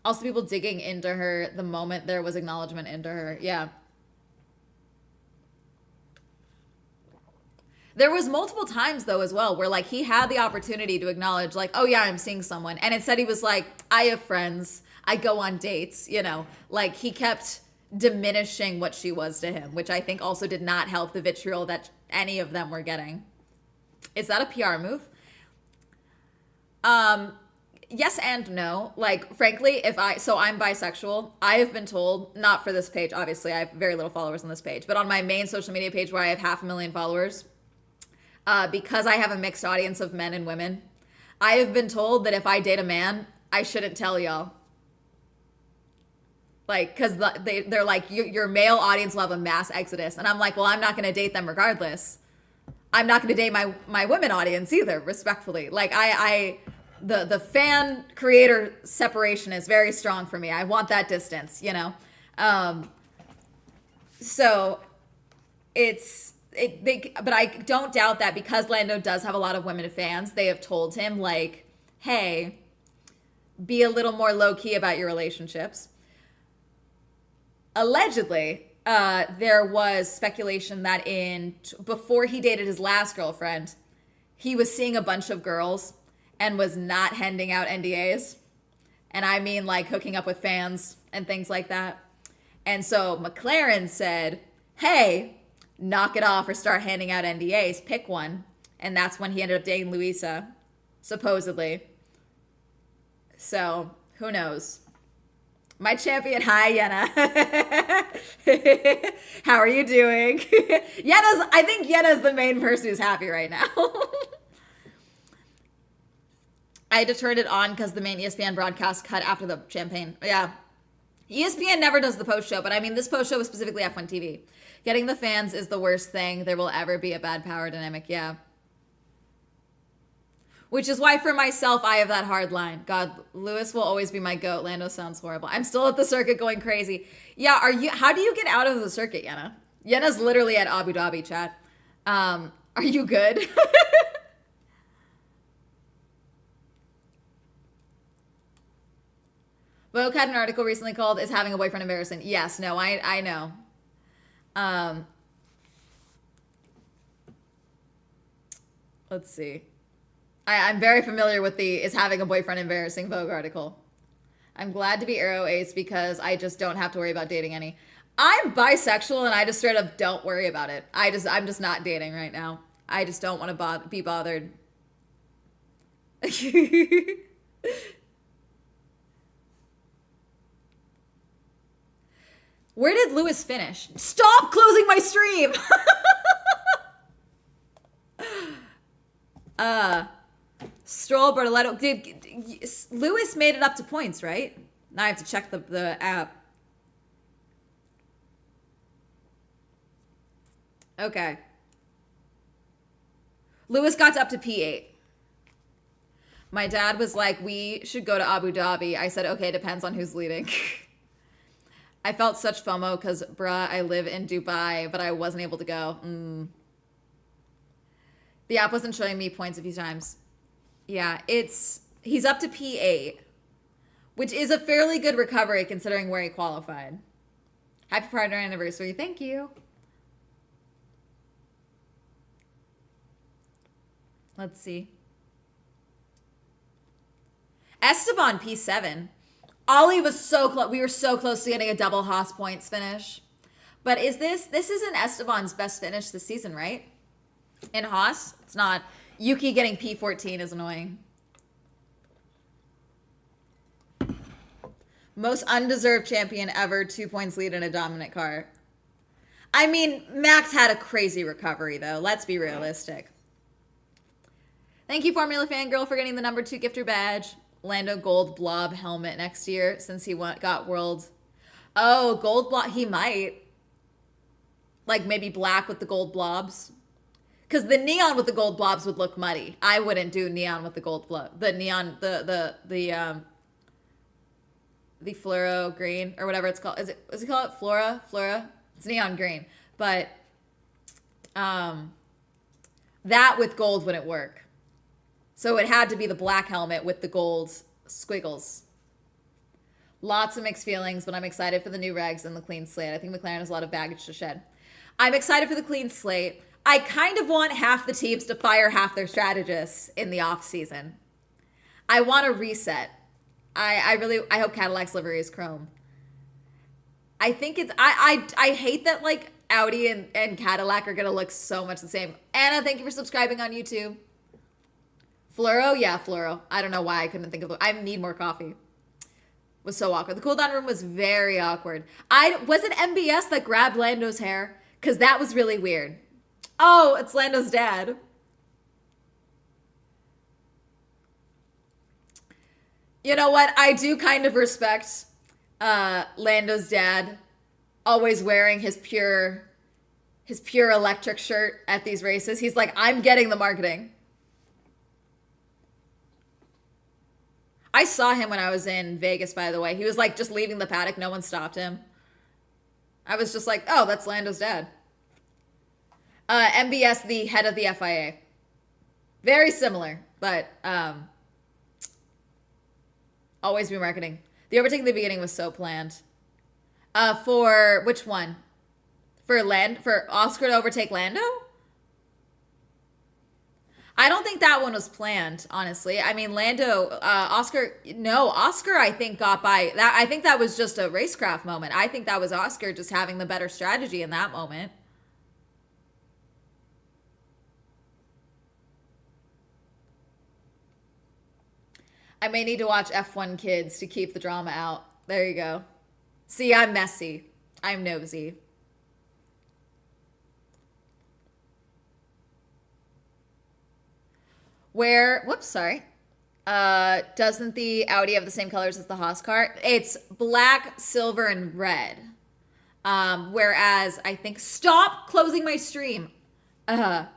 Also, people digging into her the moment there was acknowledgement into her. Yeah. There was multiple times, though, as well, where, like, he had the opportunity to acknowledge, like, oh, yeah, I'm seeing someone. And instead he was like, I have friends. I go on dates, you know. Like, he kept diminishing what she was to him, which I think also did not help the vitriol that any of them were getting. Is that a PR move? Yes and no. Like, frankly, so I'm bisexual. I have been told, not for this page, obviously, I have very little followers on this page, but on my main social media page where I have 500,000 followers, because I have a mixed audience of men and women, I have been told that if I date a man, I shouldn't tell y'all. Like, because they're like, your male audience will have a mass exodus. And I'm like, well, I'm not going to date them regardless. I'm not going to date my women audience either, respectfully. Like, the fan creator separation is very strong for me. I want that distance, you know? So but I don't doubt that because Lando does have a lot of women fans, they have told him, like, hey, be a little more low-key about your relationships. Allegedly, there was speculation that before he dated his last girlfriend, he was seeing a bunch of girls and was not handing out NDAs. And I mean, like, hooking up with fans and things like that. And so McLaren said, hey, knock it off or start handing out NDAs. Pick one. And that's when he ended up dating Louisa, supposedly. So, who knows? My champion, hi, Yenna. How are you doing? I think Yenna's the main person who's happy right now. I had to turn it on because the main ESPN broadcast cut after the champagne. Yeah. ESPN never does the post show, but I mean, this post show was specifically F1 TV. Getting the fans is the worst thing. There will ever be a bad power dynamic. Yeah. Which is why for myself, I have that hard line. God, Lewis will always be my goat. Lando sounds horrible. I'm still at the circuit going crazy. Yeah, how do you get out of the circuit, Yenna? Yenna's literally at Abu Dhabi, chat. Are you good? Vogue had an article recently called, Is Having a Boyfriend Embarrassing? Yes, no, I know. Let's see. I'm very familiar with the Is Having a Boyfriend Embarrassing Vogue article. I'm glad to be Aero Ace because I just don't have to worry about dating any. I'm bisexual and I just straight up don't worry about it. I'm just not dating right now. I just don't want to be bothered. Where did Lewis finish? Stop closing my stream. Stroll Bertoletto. Lewis made it up to points, right? Now I have to check the app. Okay. Lewis got up to P8. My dad was like, we should go to Abu Dhabi. I said, okay, depends on who's leading. I felt such FOMO because, bruh, I live in Dubai, but I wasn't able to go. The app wasn't showing me points a few times. Yeah, he's up to P8, which is a fairly good recovery considering where he qualified. Happy partner anniversary. Thank you. Let's see. Esteban P7. Ollie was so close. We were so close to getting a double Haas points finish. But this isn't Esteban's best finish this season, right? In Haas? It's not. Yuki getting P14 is annoying. Most undeserved champion ever, 2 points lead in a dominant car. I mean, Max had a crazy recovery, though. Let's be realistic. Thank you, Formula Fangirl, for getting the number 2 gifter badge. Lando gold blob helmet next year since he got world. Oh, gold blob. He might. Like maybe black with the gold blobs. Because the neon with the gold blobs would look muddy. I wouldn't do neon with the gold blob. The neon, the fluoro green or whatever it's called. Is it called Flora? Flora? It's neon green. But that with gold wouldn't work. So it had to be the black helmet with the gold squiggles. Lots of mixed feelings, but I'm excited for the new regs and the clean slate. I think McLaren has a lot of baggage to shed. I'm excited for the clean slate. I kind of want half the teams to fire half their strategists in the off season. I want a reset. I hope Cadillac's livery is chrome. I think I hate that like Audi and Cadillac are gonna look so much the same. Anna, thank you for subscribing on YouTube. Fluoro? Yeah, fluoro. I don't know why I couldn't think of it. I need more coffee. Was so awkward. The cool down room was very awkward. Was it MBS that grabbed Lando's hair? Because that was really weird. Oh, it's Lando's dad. You know what? I do kind of respect Lando's dad always wearing his pure electric shirt at these races. He's like, I'm getting the marketing. I saw him when I was in Vegas, by the way. He was like just leaving the paddock. No one stopped him. I was just like, oh, that's Lando's dad. MBS, the head of the FIA. Very similar, but always be marketing. The overtaking in the beginning was so planned. For which one? For Oscar to overtake Lando? I don't think that one was planned, honestly. I mean, Oscar, I think got by. I think that was just a racecraft moment. I think that was Oscar just having the better strategy in that moment. I may need to watch F1 Kids to keep the drama out. There you go. See, I'm messy. I'm nosy. Doesn't the Audi have the same colors as the Haas car? It's black, silver, and red. Whereas I think, stop closing my stream. Where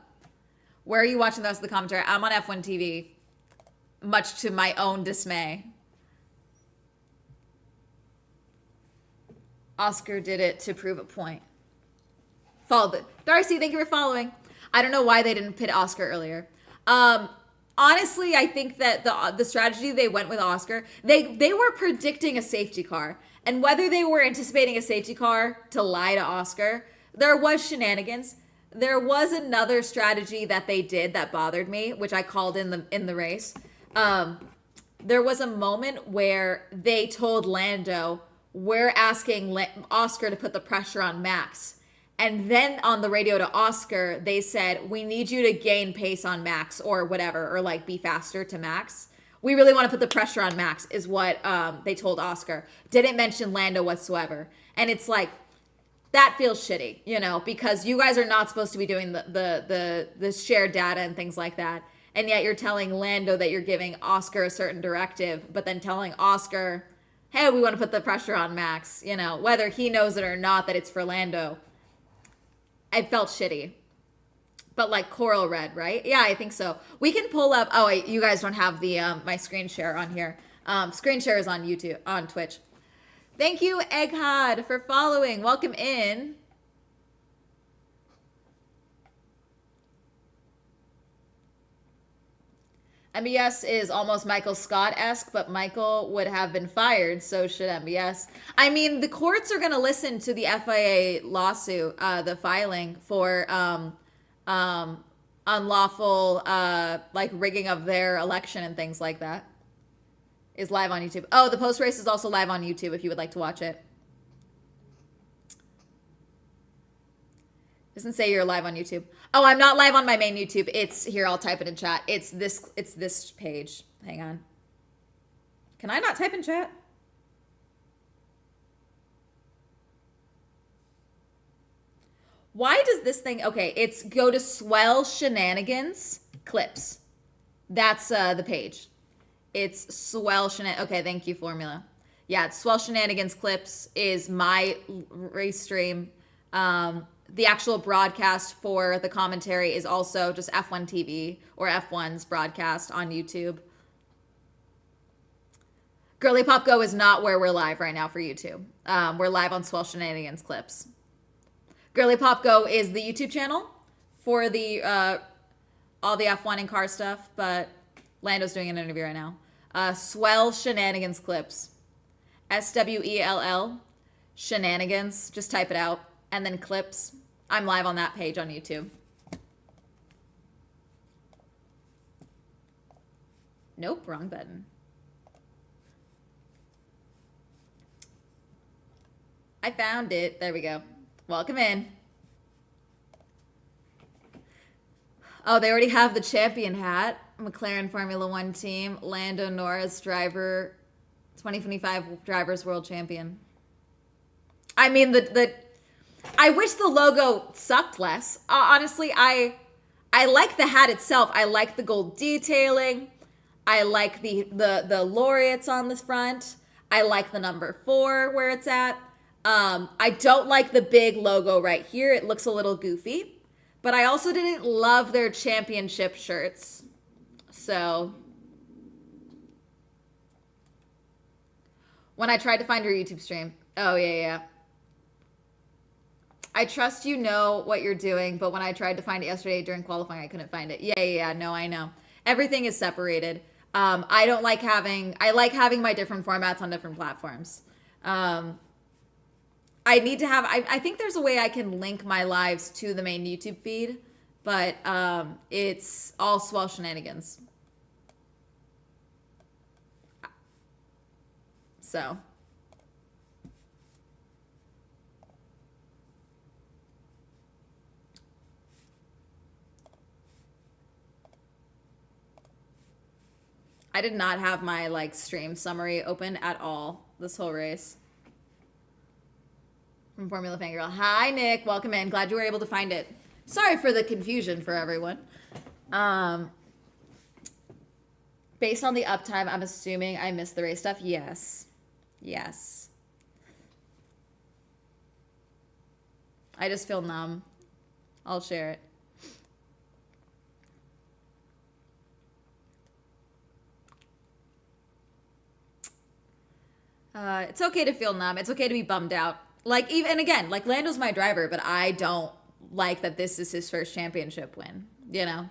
are you watching the rest of the commentary? I'm on F1 TV, much to my own dismay. Oscar did it to prove a point. Darcy, thank you for following. I don't know why they didn't pit Oscar earlier. Honestly, I think that the strategy they went with Oscar, they were predicting a safety car. And whether they were anticipating a safety car to lie to Oscar, there was shenanigans. There was another strategy that they did that bothered me, which I called in the race. There was a moment where they told Lando, we're asking Oscar to put the pressure on Max. And then on the radio to Oscar, they said, we need you to gain pace on Max or whatever, or like be faster to Max. We really want to put the pressure on Max is what they told Oscar. Didn't mention Lando whatsoever. And it's like, that feels shitty, you know, because you guys are not supposed to be doing the shared data and things like that. And yet you're telling Lando that you're giving Oscar a certain directive, but then telling Oscar, hey, we want to put the pressure on Max, you know, whether he knows it or not that it's for Lando. I felt shitty. But like coral red, right? Yeah, I think so. We can pull up, oh, wait, you guys don't have the my screen share on here. Screen share is on YouTube, on Twitch. Thank you, Egghad, for following. Welcome in. MBS is almost Michael Scott-esque, but Michael would have been fired, so should MBS. I mean, the courts are going to listen to the FIA lawsuit, the filing for unlawful like rigging of their election and things like that. Is live on YouTube. Oh, the post race is also live on YouTube if you would like to watch it. Doesn't say you're live on YouTube. Oh, I'm not live on my main YouTube. It's here. I'll type it in chat. It's this page. Hang on. Can I not type in chat? Why does this thing? Okay, it's go to Swell Shenanigans Clips. That's the page. It's Swell Shenanigans. Okay, thank you, Formula. Yeah, it's Swell Shenanigans Clips is my race stream. The actual broadcast for the commentary is also just F1 TV or F1's broadcast on YouTube. Girly Pop Go is not where we're live right now for YouTube. We're live on Swell Shenanigans Clips. Girly Pop Go is the YouTube channel for the all the F1 and car stuff, but Lando's doing an interview right now. Swell Shenanigans Clips. SWELL Shenanigans. Just type it out. And then Clips. I'm live on that page on YouTube. Nope, wrong button. I found it. There we go. Welcome in. Oh, they already have the champion hat. McLaren Formula One team. Lando Norris, driver, 2025 Drivers World Champion. I mean, I wish the logo sucked less. Honestly, I like the hat itself. I like the gold detailing. I like the laureates on the front. I like the number 4 where it's at. I don't like the big logo right here. It looks a little goofy. But I also didn't love their championship shirts. So when I tried to find your YouTube stream. Oh, yeah. I trust you know what you're doing, but when I tried to find it yesterday during qualifying, I couldn't find it. Yeah. No, I know. Everything is separated. I like having my different formats on different platforms. I need to have, I think there's a way I can link my lives to the main YouTube feed, but it's all Swell Shenanigans. So. I did not have my like stream summary open at all this whole race. From Formula Fangirl. Hi, Nick. Welcome in. Glad you were able to find it. Sorry for the confusion for everyone. Based on the uptime, I'm assuming I missed the race stuff. Yes. I just feel numb. I'll share it. It's okay to feel numb. It's okay to be bummed out. Like, even again, like Lando's my driver, but I don't like that this is his first championship win, you know?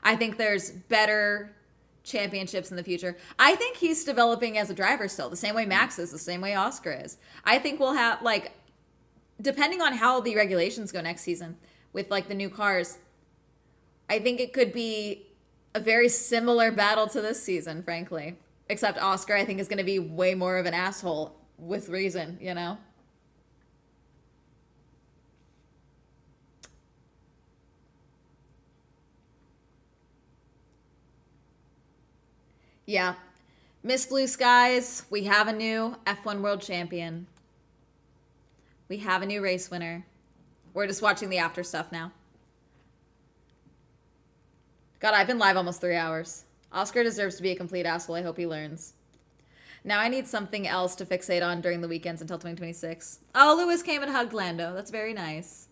I think there's better championships in the future. I think he's developing as a driver still, the same way Max is, the same way Oscar is. I think we'll have, like, depending on how the regulations go next season with, like, the new cars, I think it could be a very similar battle to this season, frankly. Except Oscar, I think, is going to be way more of an asshole with reason, you know? Yeah. Miss Blue Skies, we have a new F1 world champion. We have a new race winner. We're just watching the after stuff now. God, I've been live almost 3 hours. Oscar deserves to be a complete asshole. I hope he learns. Now I need something else to fixate on during the weekends until 2026. Oh, Lewis came and hugged Lando. That's very nice.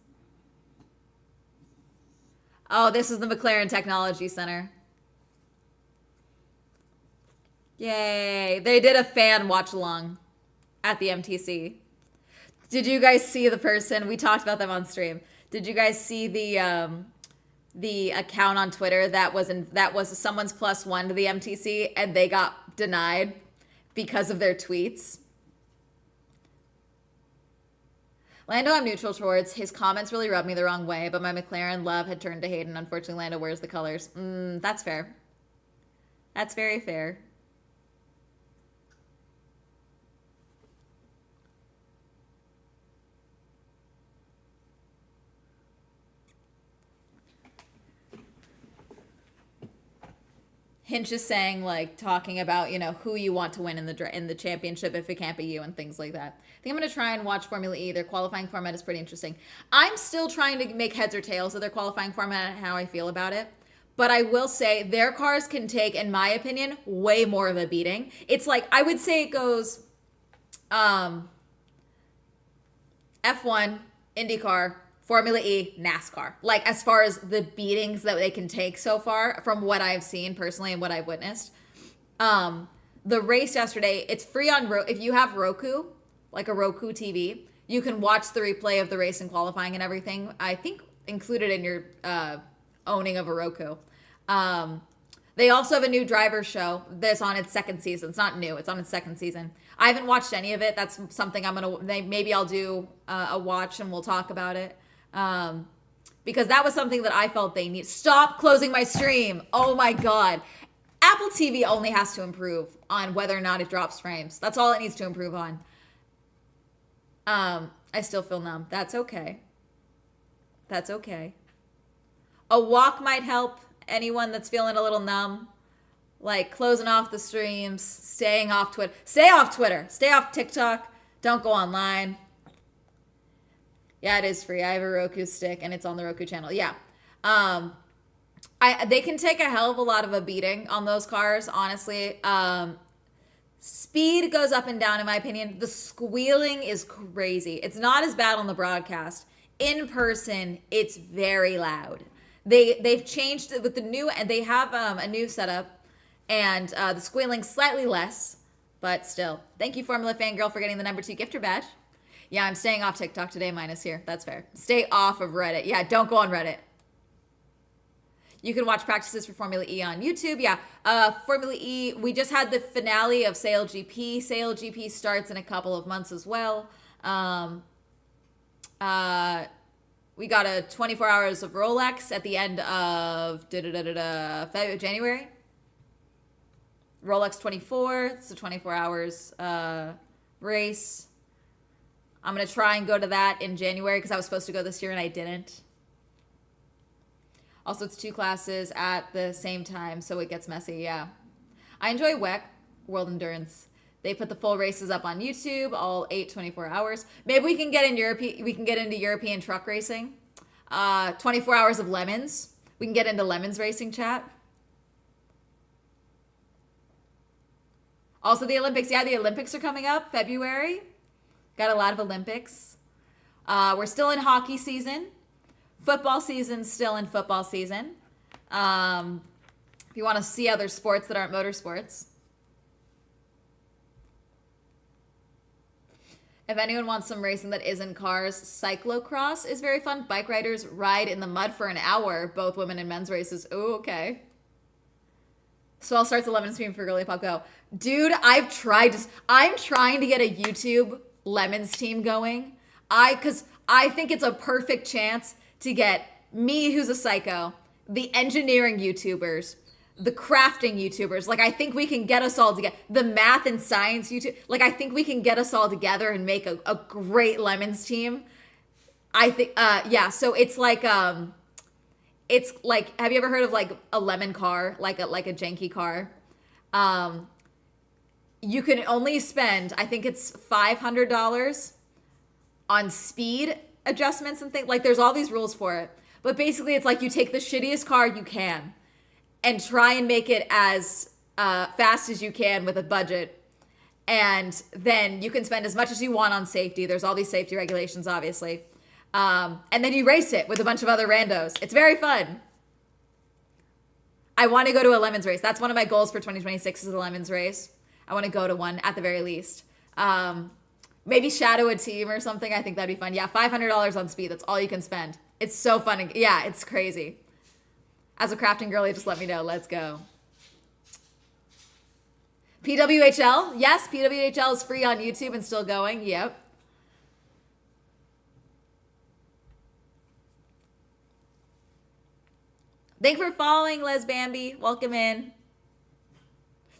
Oh, this is the McLaren Technology Center. Yay. They did a fan watch along at the MTC. Did you guys see the person? We talked about them on stream. Did you guys see the account on Twitter that was someone's +1 to the MTC and they got denied because of their tweets? Lando I'm neutral towards. His comments really rubbed me the wrong way, but my McLaren love had turned to hate, and unfortunately Lando wears the colors. That's fair. That's very fair. Hinch is saying, like, talking about, you know, who you want to win in the championship if it can't be you and things like that. I think I'm going to try and watch Formula E. Their qualifying format is pretty interesting. I'm still trying to make heads or tails of their qualifying format and how I feel about it. But I will say their cars can take, in my opinion, way more of a beating. It's like, I would say it goes F1, IndyCar, Formula E, NASCAR. Like, as far as the beatings that they can take so far from what I've seen personally and what I've witnessed. The race yesterday, it's free on if you have Roku, like a Roku TV, you can watch the replay of the race and qualifying and everything. I think included in your owning of a Roku. They also have a new driver show that's on its second season. It's not new. It's on its second season. I haven't watched any of it. That's something maybe I'll do a watch and we'll talk about it. Because that was something that I felt they need. Stop closing my stream. Oh my God. Apple TV only has to improve on whether or not it drops frames. That's all it needs to improve on. I still feel numb. That's okay. That's okay. A walk might help anyone that's feeling a little numb. Like closing off the streams, staying off Twitter. Stay off Twitter. Stay off TikTok. Don't go online. Yeah, it is free. I have a Roku stick and it's on the Roku channel. Yeah. They can take a hell of a lot of a beating on those cars, honestly. Speed goes up and down, in my opinion. The squealing is crazy. It's not as bad on the broadcast. In person, it's very loud. They've changed it with the new, and they have a new setup, and the squealing slightly less, but still. Thank you, Formula Fangirl, for getting the #2 gifter badge. Yeah, I'm staying off TikTok today, minus here. That's fair. Stay off of Reddit. Yeah, don't go on Reddit. You can watch practices for Formula E on YouTube. Yeah, Formula E, we just had the finale of Sail GP. Sail GP starts in a couple of months as well. We got a 24 hours of Rolex at the end of January. Rolex 24. It's a 24 hours race. I'm going to try and go to that in January because I was supposed to go this year and I didn't. Also, it's 2 classes at the same time, so it gets messy, yeah. I enjoy WEC, World Endurance. They put the full races up on YouTube, all 24 hours. Maybe we can get into European truck racing. 24 hours of lemons. We can get into lemons racing chat. Also the Olympics. Yeah, the Olympics are coming up February. Got a lot of Olympics. We're still in hockey season. Football season's still in football season. If you want to see other sports that aren't motorsports. If anyone wants some racing that isn't cars, cyclocross is very fun. Bike riders ride in the mud for an hour, both women and men's races. Ooh, okay. Swell starts 11 stream for Girly Pop Go. Dude, I'm trying to get a YouTube Lemons team going. Because I think it's a perfect chance to get me, who's a psycho, the engineering YouTubers, the crafting YouTubers. Like, I think we can get us all together. The math and science YouTube. Like, I think we can get us all together and make a great Lemons team. I think, yeah. So it's like, have you ever heard of like a lemon car, like a janky car? You can only spend, I think it's $500 on speed adjustments and things. Like, there's all these rules for it. But basically, it's like you take the shittiest car you can and try and make it as fast as you can with a budget. And then you can spend as much as you want on safety. There's all these safety regulations, obviously. And then you race it with a bunch of other randos. It's very fun. I want to go to a Lemons race. That's one of my goals for 2026 is a Lemons race. I want to go to one at the very least. Maybe shadow a team or something. I think that'd be fun. Yeah, $500 on speed. That's all you can spend. It's so fun. Yeah, it's crazy. As a crafting girlie, just let me know. Let's go. PWHL. Yes, PWHL is free on YouTube and still going. Yep. Thanks for following, Les Bambi. Welcome in.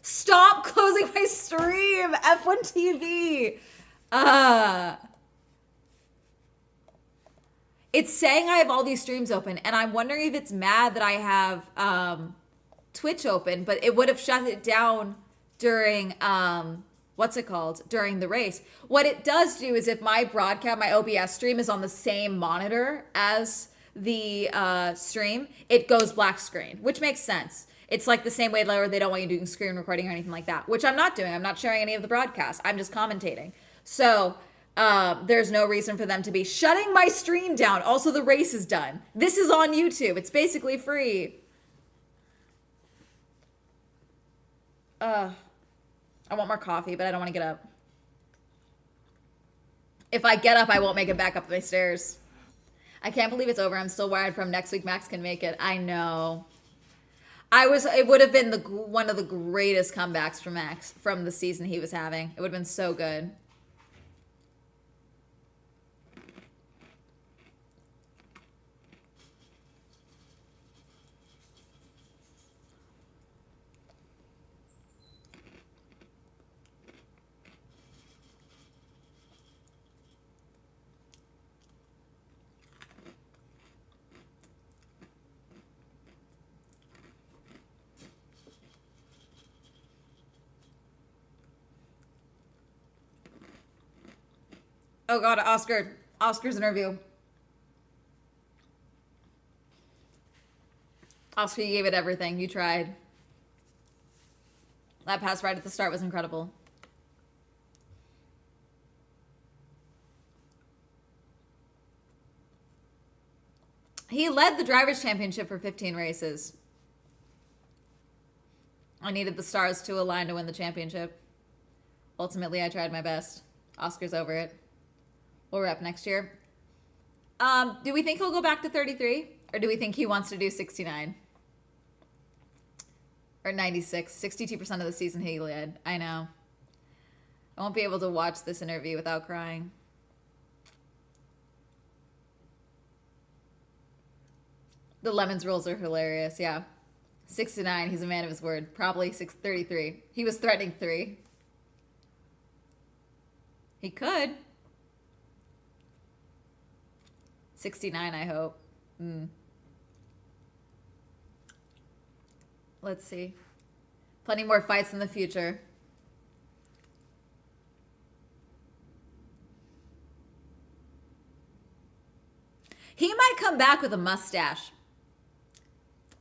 Stop closing my stream. F1 TV. It's saying I have all these streams open, and I'm wondering if it's mad that I have Twitch open, but it would have shut it down during during the race. What it does do is if my broadcast, my OBS stream is on the same monitor as the stream, it goes black screen, which makes sense. It's like the same way where they don't want you doing screen recording or anything like that, which I'm not doing. I'm not sharing any of the broadcasts. I'm just commentating. So there's no reason for them to be shutting my stream down. Also, the race is done. This is on YouTube. It's basically free. I want more coffee, but I don't want to get up. If I get up, I won't make it back up my stairs. I can't believe it's over. I'm still wired from next week. Max can make it. I know. It would have been one of the greatest comebacks for Max from the season he was having. It would have been so good. Oh God, Oscar's interview. Oscar, you gave it everything. You tried. That pass right at the start was incredible. He led the Drivers' Championship for 15 races. I needed the stars to align to win the championship. Ultimately, I tried my best. Oscar's over it. We'll wrap next year. Do we think he'll go back to 33? Or do we think he wants to do 69? Or 96? 62% of the season he led. I know. I won't be able to watch this interview without crying. The Lemons rules are hilarious, yeah. 69, he's a man of his word. Probably 633. He was threatening 3. He could. 69, I hope. Let's see. Plenty more fights in the future. He might come back with a mustache.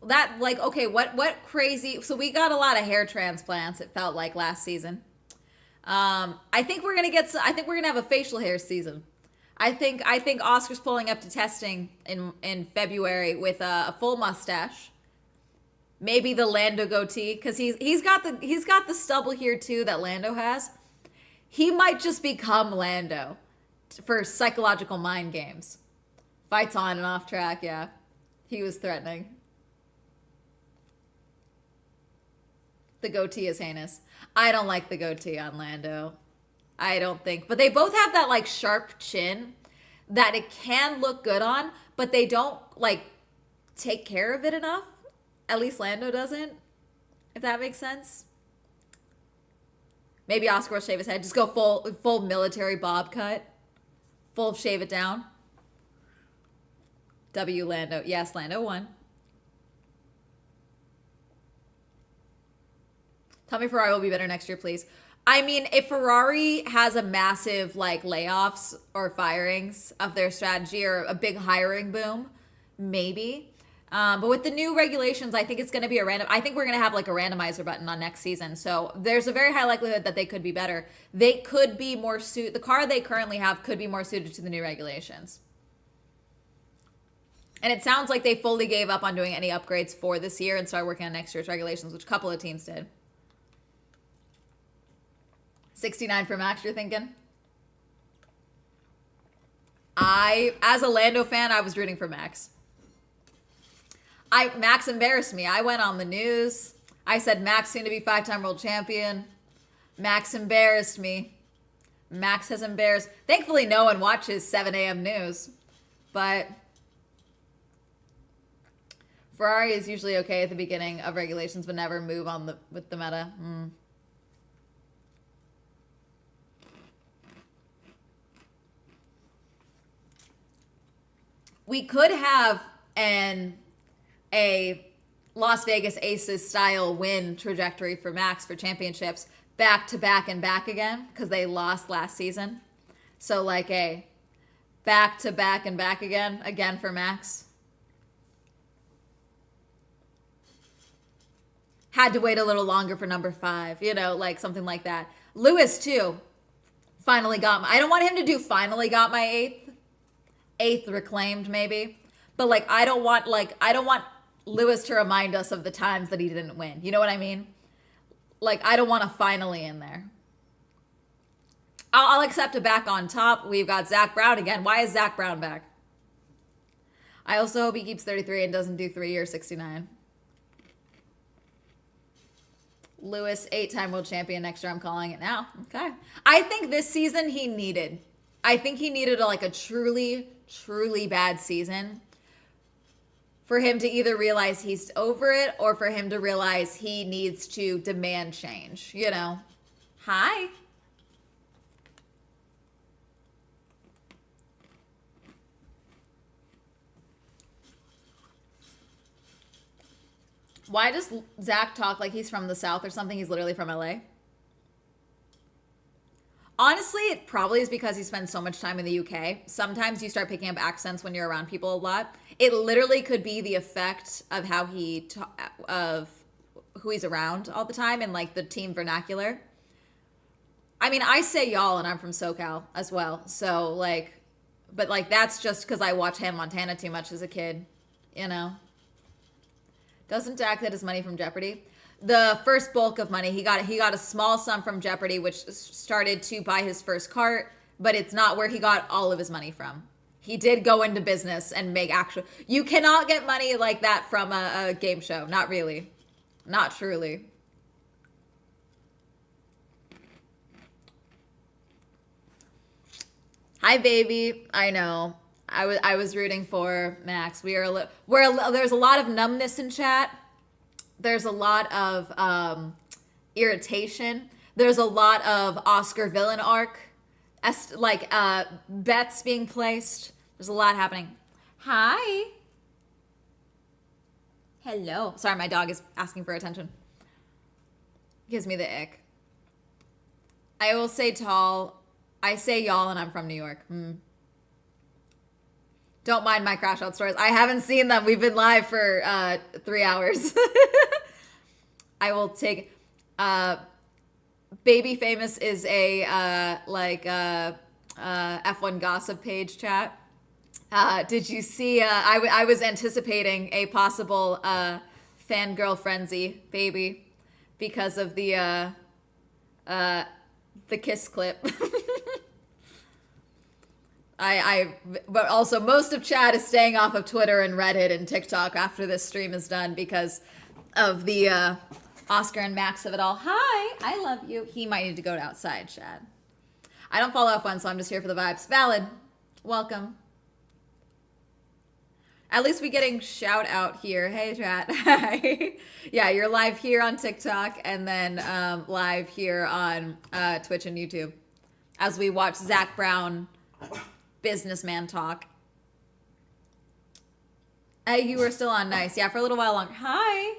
That, like, okay, what crazy... So we got a lot of hair transplants, it felt like, last season. I think we're going to have a facial hair season. I think Oscar's pulling up to testing in February with a full mustache. Maybe the Lando goatee, because he's got the stubble here too that Lando has. He might just become Lando for psychological mind games. Fights on and off track, yeah. He was threatening. The goatee is heinous. I don't like the goatee on Lando. I don't think. But they both have that, like, sharp chin that it can look good on, but they don't, like, take care of it enough. At least Lando doesn't. if that makes sense. Maybe Oscar will shave his head. Just go full military bob cut. Full shave it down. W Lando. Yes, Lando won. Tell me Ferrari will be better next year, please. I mean, if Ferrari has a massive like layoffs or firings of their strategy or a big hiring boom, maybe. But with the new regulations, I think it's going to be I think we're going to have like a randomizer button on next season. So there's a very high likelihood that they could be better. They could be more the car they currently have could be more suited to the new regulations. And it sounds like they fully gave up on doing any upgrades for this year and started working on next year's regulations, which a couple of teams did. 69 for Max, you're thinking? As a Lando fan, I was rooting for Max. Max embarrassed me. I went on the news. I said Max soon to be 5-time world champion. Max embarrassed me. Max has embarrassed. Thankfully, no one watches 7 a.m. news. But Ferrari is usually okay at the beginning of regulations, but never move on with the meta. We could have a Las Vegas Aces style win trajectory for Max for championships back to back and back again because they lost last season. So like a back to back and back again for Max. Had to wait a little longer for number 5, like something like that. Lewis too. Finally got I don't want him to do finally got my 8th reclaimed maybe. But like I don't want Lewis to remind us of the times that he didn't win. You know what I mean? Like I don't want a finally in there. I'll accept a back on top. We've got Zach Brown again. Why is Zach Brown back? I also hope he keeps 33 and doesn't do 3 or 69. Lewis, 8-time world champion next year. I'm calling it now. Okay. I think this season I think he needed a truly, truly bad season for him to either realize he's over it or for him to realize he needs to demand change, Hi. Why does Zach talk like he's from the South or something? He's literally from LA. Honestly, it probably is because he spends so much time in the UK. Sometimes you start picking up accents when you're around people a lot. It literally could be the effect of how of who he's around all the time and like the team vernacular. I mean, I say y'all and I'm from SoCal as well. So but that's just because I watch Hannah Montana too much as a kid, Doesn't Dak get his money from Jeopardy? The first bulk of money he got a small sum from Jeopardy, which started to buy his first cart, but it's not where he got all of his money from. He did go into business and make you cannot get money like that from a game show. Not really. Not truly. Hi, baby. I know. I was rooting for Max. There's a lot of numbness in chat. There's a lot of irritation. There's a lot of Oscar villain arc, bets being placed. There's a lot happening. Hi. Hello. Sorry, my dog is asking for attention. Gives me the ick. I will say tall. I say y'all and I'm from New York. Don't mind my crash out stories. I haven't seen them. We've been live for 3 hours. I will take Baby Famous is a F1 gossip page chat. Did you see I was anticipating a possible fangirl frenzy, baby, because of the kiss clip. But also most of chat is staying off of Twitter and Reddit and TikTok after this stream is done because of the Oscar and Max of it all. Hi, I love you. He might need to go outside, chat. I don't follow F1, so I'm just here for the vibes. Valid. Welcome. At least we getting shout out here. Hey, chat. Hi. Yeah, you're live here on TikTok and then live here on Twitch and YouTube as we watch Zach Brown businessman talk. You were still on. Nice. Yeah, for a little while longer. Hi.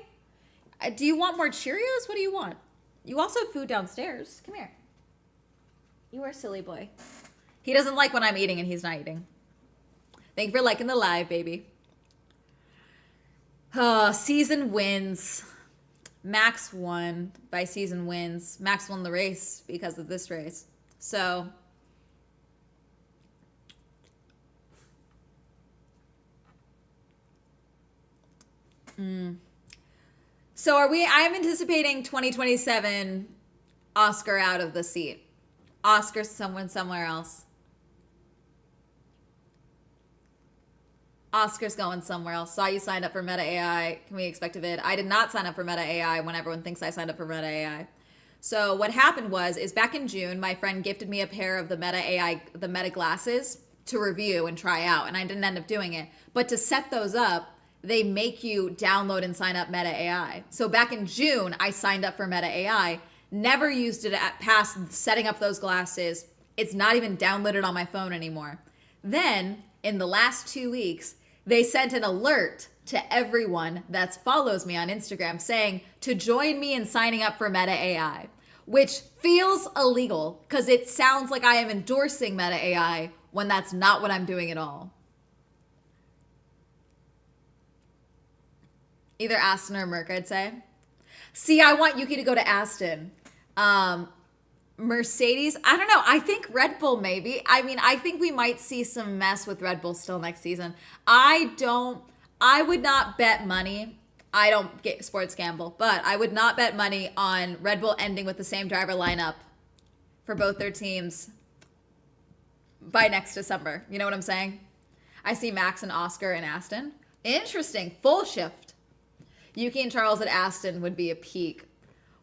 Do you want more Cheerios? What do you want? You also have food downstairs. Come here. You are a silly boy. He doesn't like when I'm eating and he's not eating. Thank you for liking the live, baby. Season wins. Max won by season wins. Max won the race because of this race. So So I'm anticipating 2027 Oscar out of the seat. Oscar someone somewhere else. Oscar's going somewhere else. Saw you signed up for Meta AI. Can we expect a vid? I did not sign up for Meta AI when everyone thinks I signed up for Meta AI. So what happened is back in June, my friend gifted me a pair of the Meta AI, the Meta glasses to review and try out. And I didn't end up doing it. But to set those up, they make you download and sign up Meta AI. So back in June, I signed up for Meta AI, never used it past setting up those glasses. It's not even downloaded on my phone anymore. Then in the last 2 weeks, they sent an alert to everyone that follows me on Instagram saying to join me in signing up for Meta AI, which feels illegal because it sounds like I am endorsing Meta AI when that's not what I'm doing at all. Either Aston or Merc, I'd say. See, I want Yuki to go to Aston. Mercedes, I don't know. I think Red Bull maybe. I mean, I think we might see some mess with Red Bull still next season. I would not bet money. I don't get sports gamble, but I would not bet money on Red Bull ending with the same driver lineup for both their teams by next December. You know what I'm saying? I see Max and Oscar and Aston. Interesting. Full shift. Yuki and Charles at Aston would be a peak.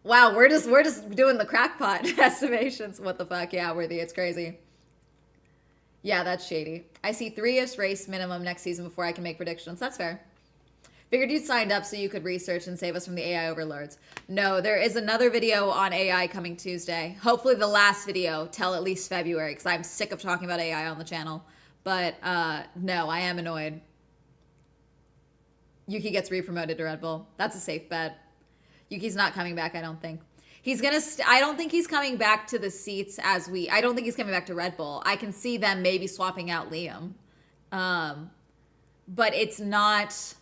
Wow, we're just doing the crackpot estimations. What the fuck? Yeah, Worthy, it's crazy. Yeah, that's shady. I see 3-ish race minimum next season before I can make predictions. That's fair. Figured you'd signed up so you could research and save us from the AI overlords. No, there is another video on AI coming Tuesday. Hopefully the last video till at least February, because I'm sick of talking about AI on the channel. But no, I am annoyed. Yuki gets re-promoted to Red Bull. That's a safe bet. Yuki's not coming back, I don't think. He's gonna. I don't think he's coming back to the seats I don't think he's coming back to Red Bull. I can see them maybe swapping out Liam, but it's not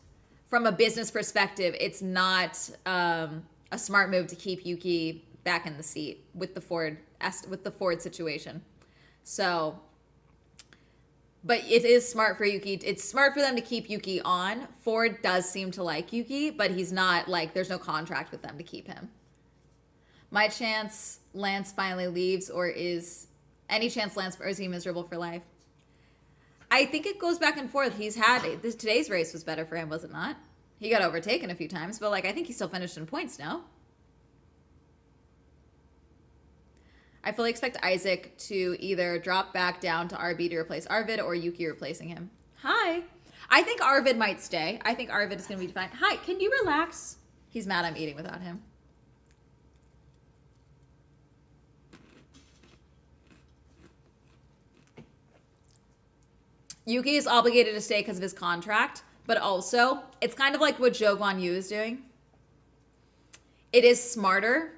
from a business perspective. It's not a smart move to keep Yuki back in the seat with the Ford situation. So, but it is smart for Yuki. It's smart for them to keep Yuki on. Ford does seem to like Yuki, but he's not like, there's no contract with them to keep him. My chance Lance finally leaves, or is any chance Lance, or is he miserable for life? I think it goes back and forth. Today's race was better for him, was it not? He got overtaken a few times, but like I think he still finished in points now. I fully expect Isaac to either drop back down to RB to replace Arvid or Yuki replacing him. Hi. I think Arvid might stay. I think Arvid is going to be fine. Hi, can you relax? He's mad I'm eating without him. Yuki is obligated to stay because of his contract, but also it's kind of like what Zhou Guanyu is doing. It is smarter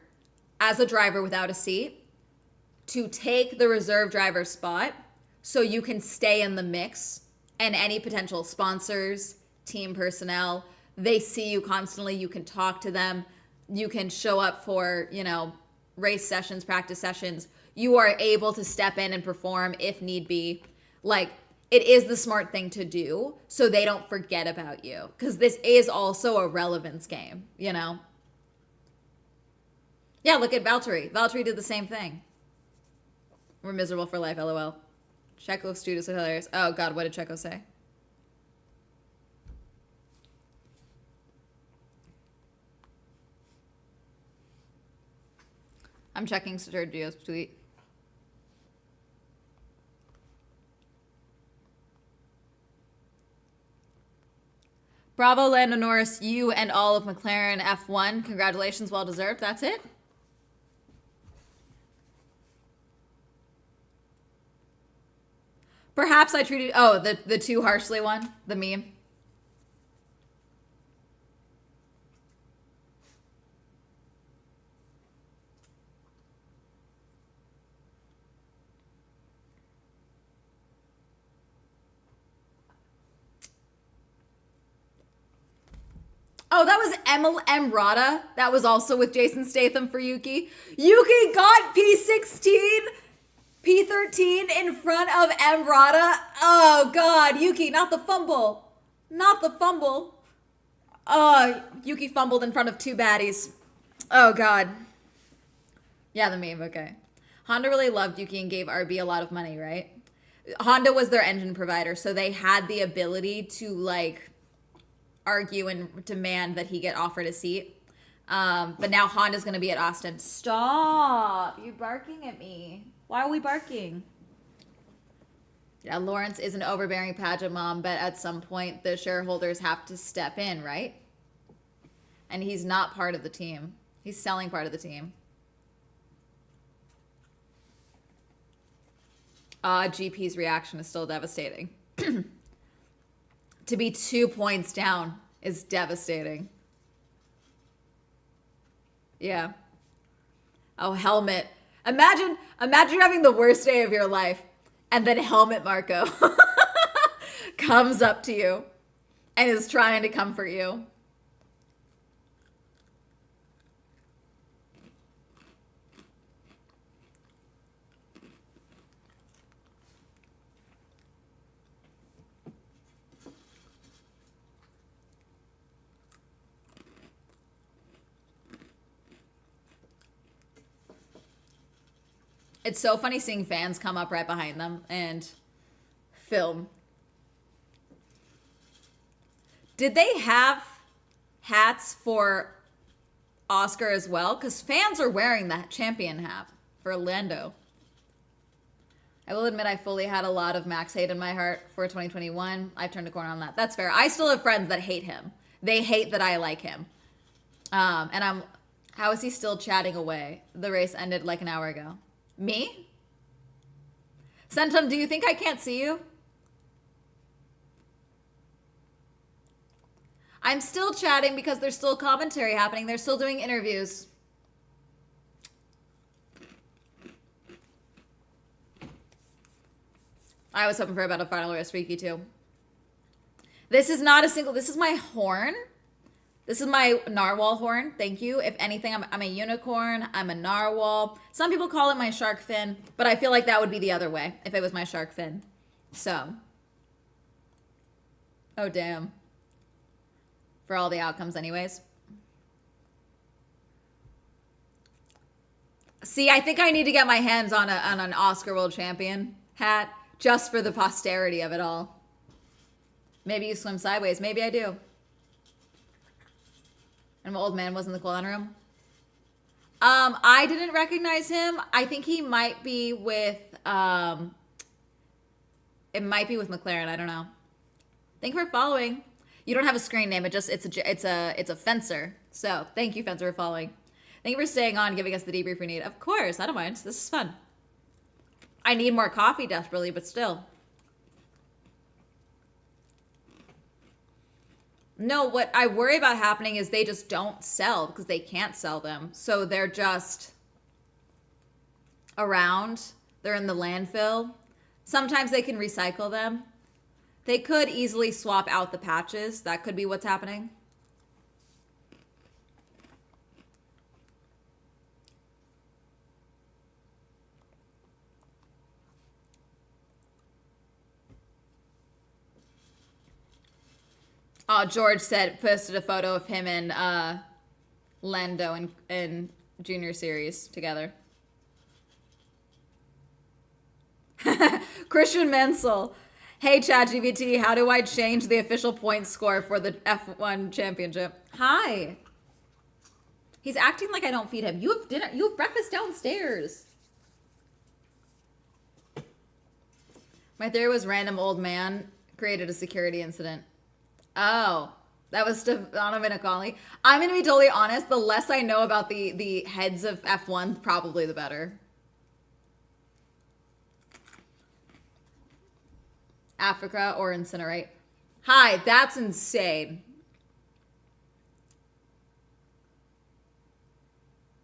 as a driver without a seat to take the reserve driver spot so you can stay in the mix, and any potential sponsors, team personnel, they see you constantly. You can talk to them. You can show up for, race sessions, practice sessions. You are able to step in and perform if need be. Like, it is the smart thing to do so they don't forget about you, because this is also a relevance game, Yeah, look at Valtteri. Valtteri did the same thing. We're miserable for life, LOL. Checo students are hilarious. Oh, God, what did Checo say? I'm checking Sergio's tweet. Bravo, Lando Norris, you and all of McLaren F1. Congratulations, well deserved. That's it. Perhaps I treated, oh, the too harshly one, the meme. Oh, that was Emrata. That was also with Jason Statham for Yuki. Yuki got P16, P13 in front of Emrata. Oh, God. Yuki, not the fumble. Not the fumble. Yuki fumbled in front of two baddies. Oh, God. Yeah, the meme. Okay. Honda really loved Yuki and gave RB a lot of money, right? Honda was their engine provider, so they had the ability to, like, argue and demand that he get offered a seat. But now Honda's going to be at Austin. Stop. You barking at me. Why are we barking? Yeah, Lawrence is an overbearing pageant mom, but at some point the shareholders have to step in, right? And he's not part of the team. He's selling part of the team. GP's reaction is still devastating. To be 2 points down is devastating. Yeah. Oh, Helmet. Imagine having the worst day of your life, and then Helmet Marco comes up to you and is trying to comfort you. It's so funny seeing fans come up right behind them and film. Did they have hats for Oscar as well? Because fans are wearing that champion hat for Lando. I will admit I fully had a lot of Max hate in my heart for 2021. I've turned a corner on that. That's fair. I still have friends that hate him. They hate that I like him. How is he still chatting away? The race ended like an hour ago. Me? Centum, do you think I can't see you? I'm still chatting because there's still commentary happening. They're still doing interviews. I was hoping for about a final race freaky too. This is not a single, this is my horn. This is my narwhal horn. Thank you. If anything, I'm a unicorn. I'm a narwhal. Some people call it my shark fin, but I feel like that would be the other way if it was my shark fin. So. Oh, damn. For all the outcomes anyways. See, I think I need to get my hands on an Oscar World Champion hat just for the posterity of it all. Maybe you swim sideways. Maybe I do. And my old man was in the cooldown room. I didn't recognize him. I think he might be with it might be with McLaren. I don't know. Thank you for following. You don't have a screen name. It's a fencer. So thank you, fencer, for following. Thank you for staying on, giving us the debrief we need. Of course, I don't mind. This is fun. I need more coffee desperately, but still. No, what I worry about happening is they just don't sell because they can't sell them. So they're just around. They're in the landfill. Sometimes they can recycle them. They could easily swap out the patches. That could be what's happening. Oh, George posted a photo of him and Lando in Junior Series together. Christian Mansell. Hey, ChatGPT, how do I change the official point score for the F1 championship? Hi. He's acting like I don't feed him. You have dinner. You have breakfast downstairs. My theory was random old man created a security incident. Oh, That was Stefano Vinicali. I'm going to be totally honest. The less I know about the heads of F1, probably the better. Africa or incinerate. Hi, that's insane.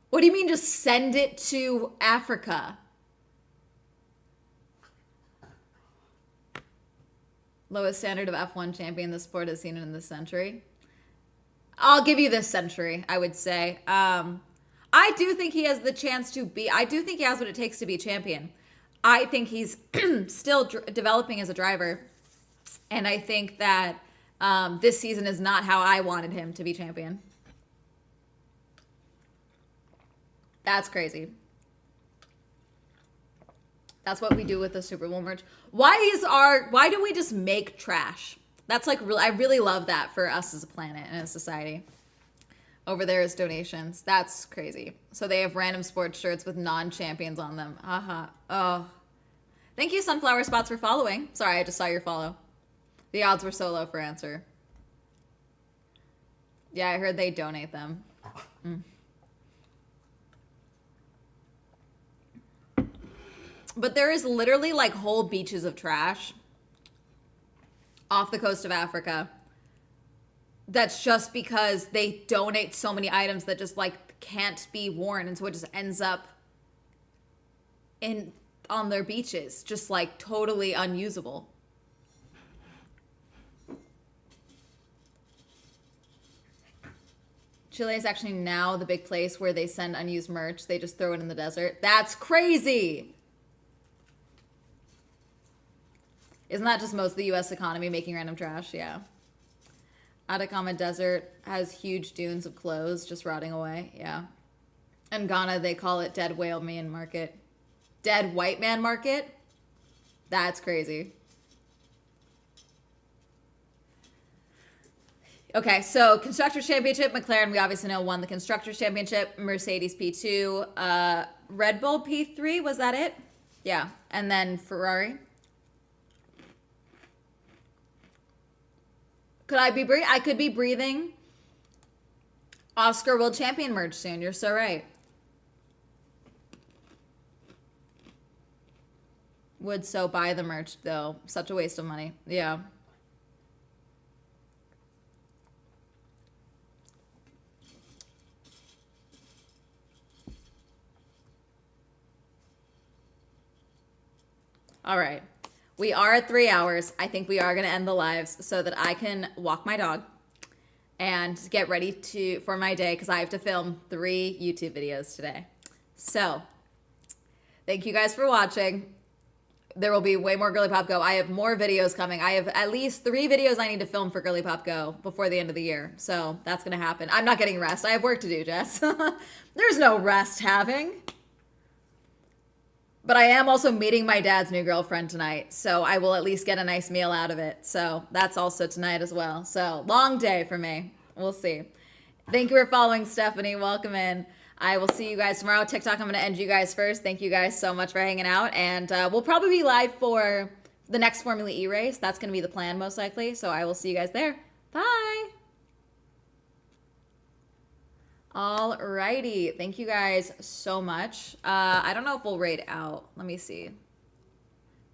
What do you mean just send it to Africa? Lowest standard of F1 champion the sport has seen in this century. I'll give you this century, I would say. I do think he has the chance to be, I do think he has what it takes to be champion. I think he's still developing as a driver. And I think that this season is not how I wanted him to be champion. That's crazy. That's what we do with the Super Bowl merch. Why do we just make trash? That's like, I really love that for us as a planet and a society. Over there is donations. That's crazy. So they have random sports shirts with non-champions on them. Haha. Oh. Thank you, Sunflower Spots, for following. Sorry, I just saw your follow. The odds were so low for answer. Yeah, I heard they donate them. But there is literally like whole beaches of trash off the coast of Africa. That's just because they donate so many items that just like can't be worn. And so it just ends up on their beaches, just like totally unusable. Chile is actually now the big place where they send unused merch. They just throw it in the desert. That's crazy. Isn't that just most of the U.S. economy making random trash? Yeah. Atacama Desert has huge dunes of clothes just rotting away. Yeah. In Ghana, they call it Dead Whale Man Market. Dead White Man Market? That's crazy. Okay, so Constructors' Championship, McLaren, we obviously know, won the Constructors' Championship. Mercedes P2. Red Bull P3, was that it? Yeah. And then Ferrari. Could I be breathing? I could be breathing Oscar World Champion merch soon. You're so right. Would so buy the merch, though. Such a waste of money. Yeah. All right. We are at 3 hours. I think we are going to end the lives so that I can walk my dog and get ready for my day because I have to film 3 YouTube videos today. So, thank you guys for watching. There will be way more Girly Pop Go. I have more videos coming. I have at least 3 videos I need to film for Girly Pop Go before the end of the year. So, that's going to happen. I'm not getting rest. I have work to do, Jess. There's no rest having. But I am also meeting my dad's new girlfriend tonight, so I will at least get a nice meal out of it. So that's also tonight as well. So long day for me. We'll see. Thank you for following, Stephanie. Welcome in. I will see you guys tomorrow. TikTok, I'm going to end you guys first. Thank you guys so much for hanging out. And we'll probably be live for the next Formula E race. That's going to be the plan most likely. So I will see you guys there. Bye. Alrighty, thank you guys so much. I don't know if we'll raid out. Let me see.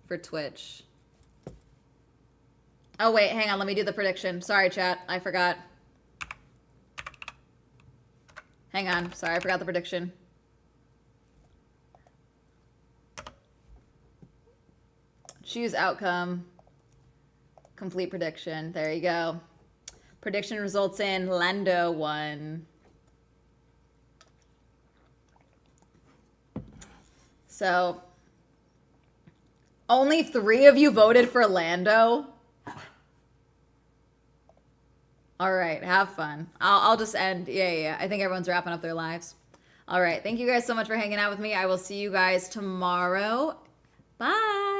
For Twitch. Oh wait, hang on, let me do the prediction. Sorry, chat, I forgot. Hang on, sorry, I forgot the prediction. Choose outcome. Complete prediction, there you go. Prediction results in Lando won. So, only 3 of you voted for Lando? All right, have fun. I'll just end. Yeah. I think everyone's wrapping up their lives. All right, thank you guys so much for hanging out with me. I will see you guys tomorrow. Bye.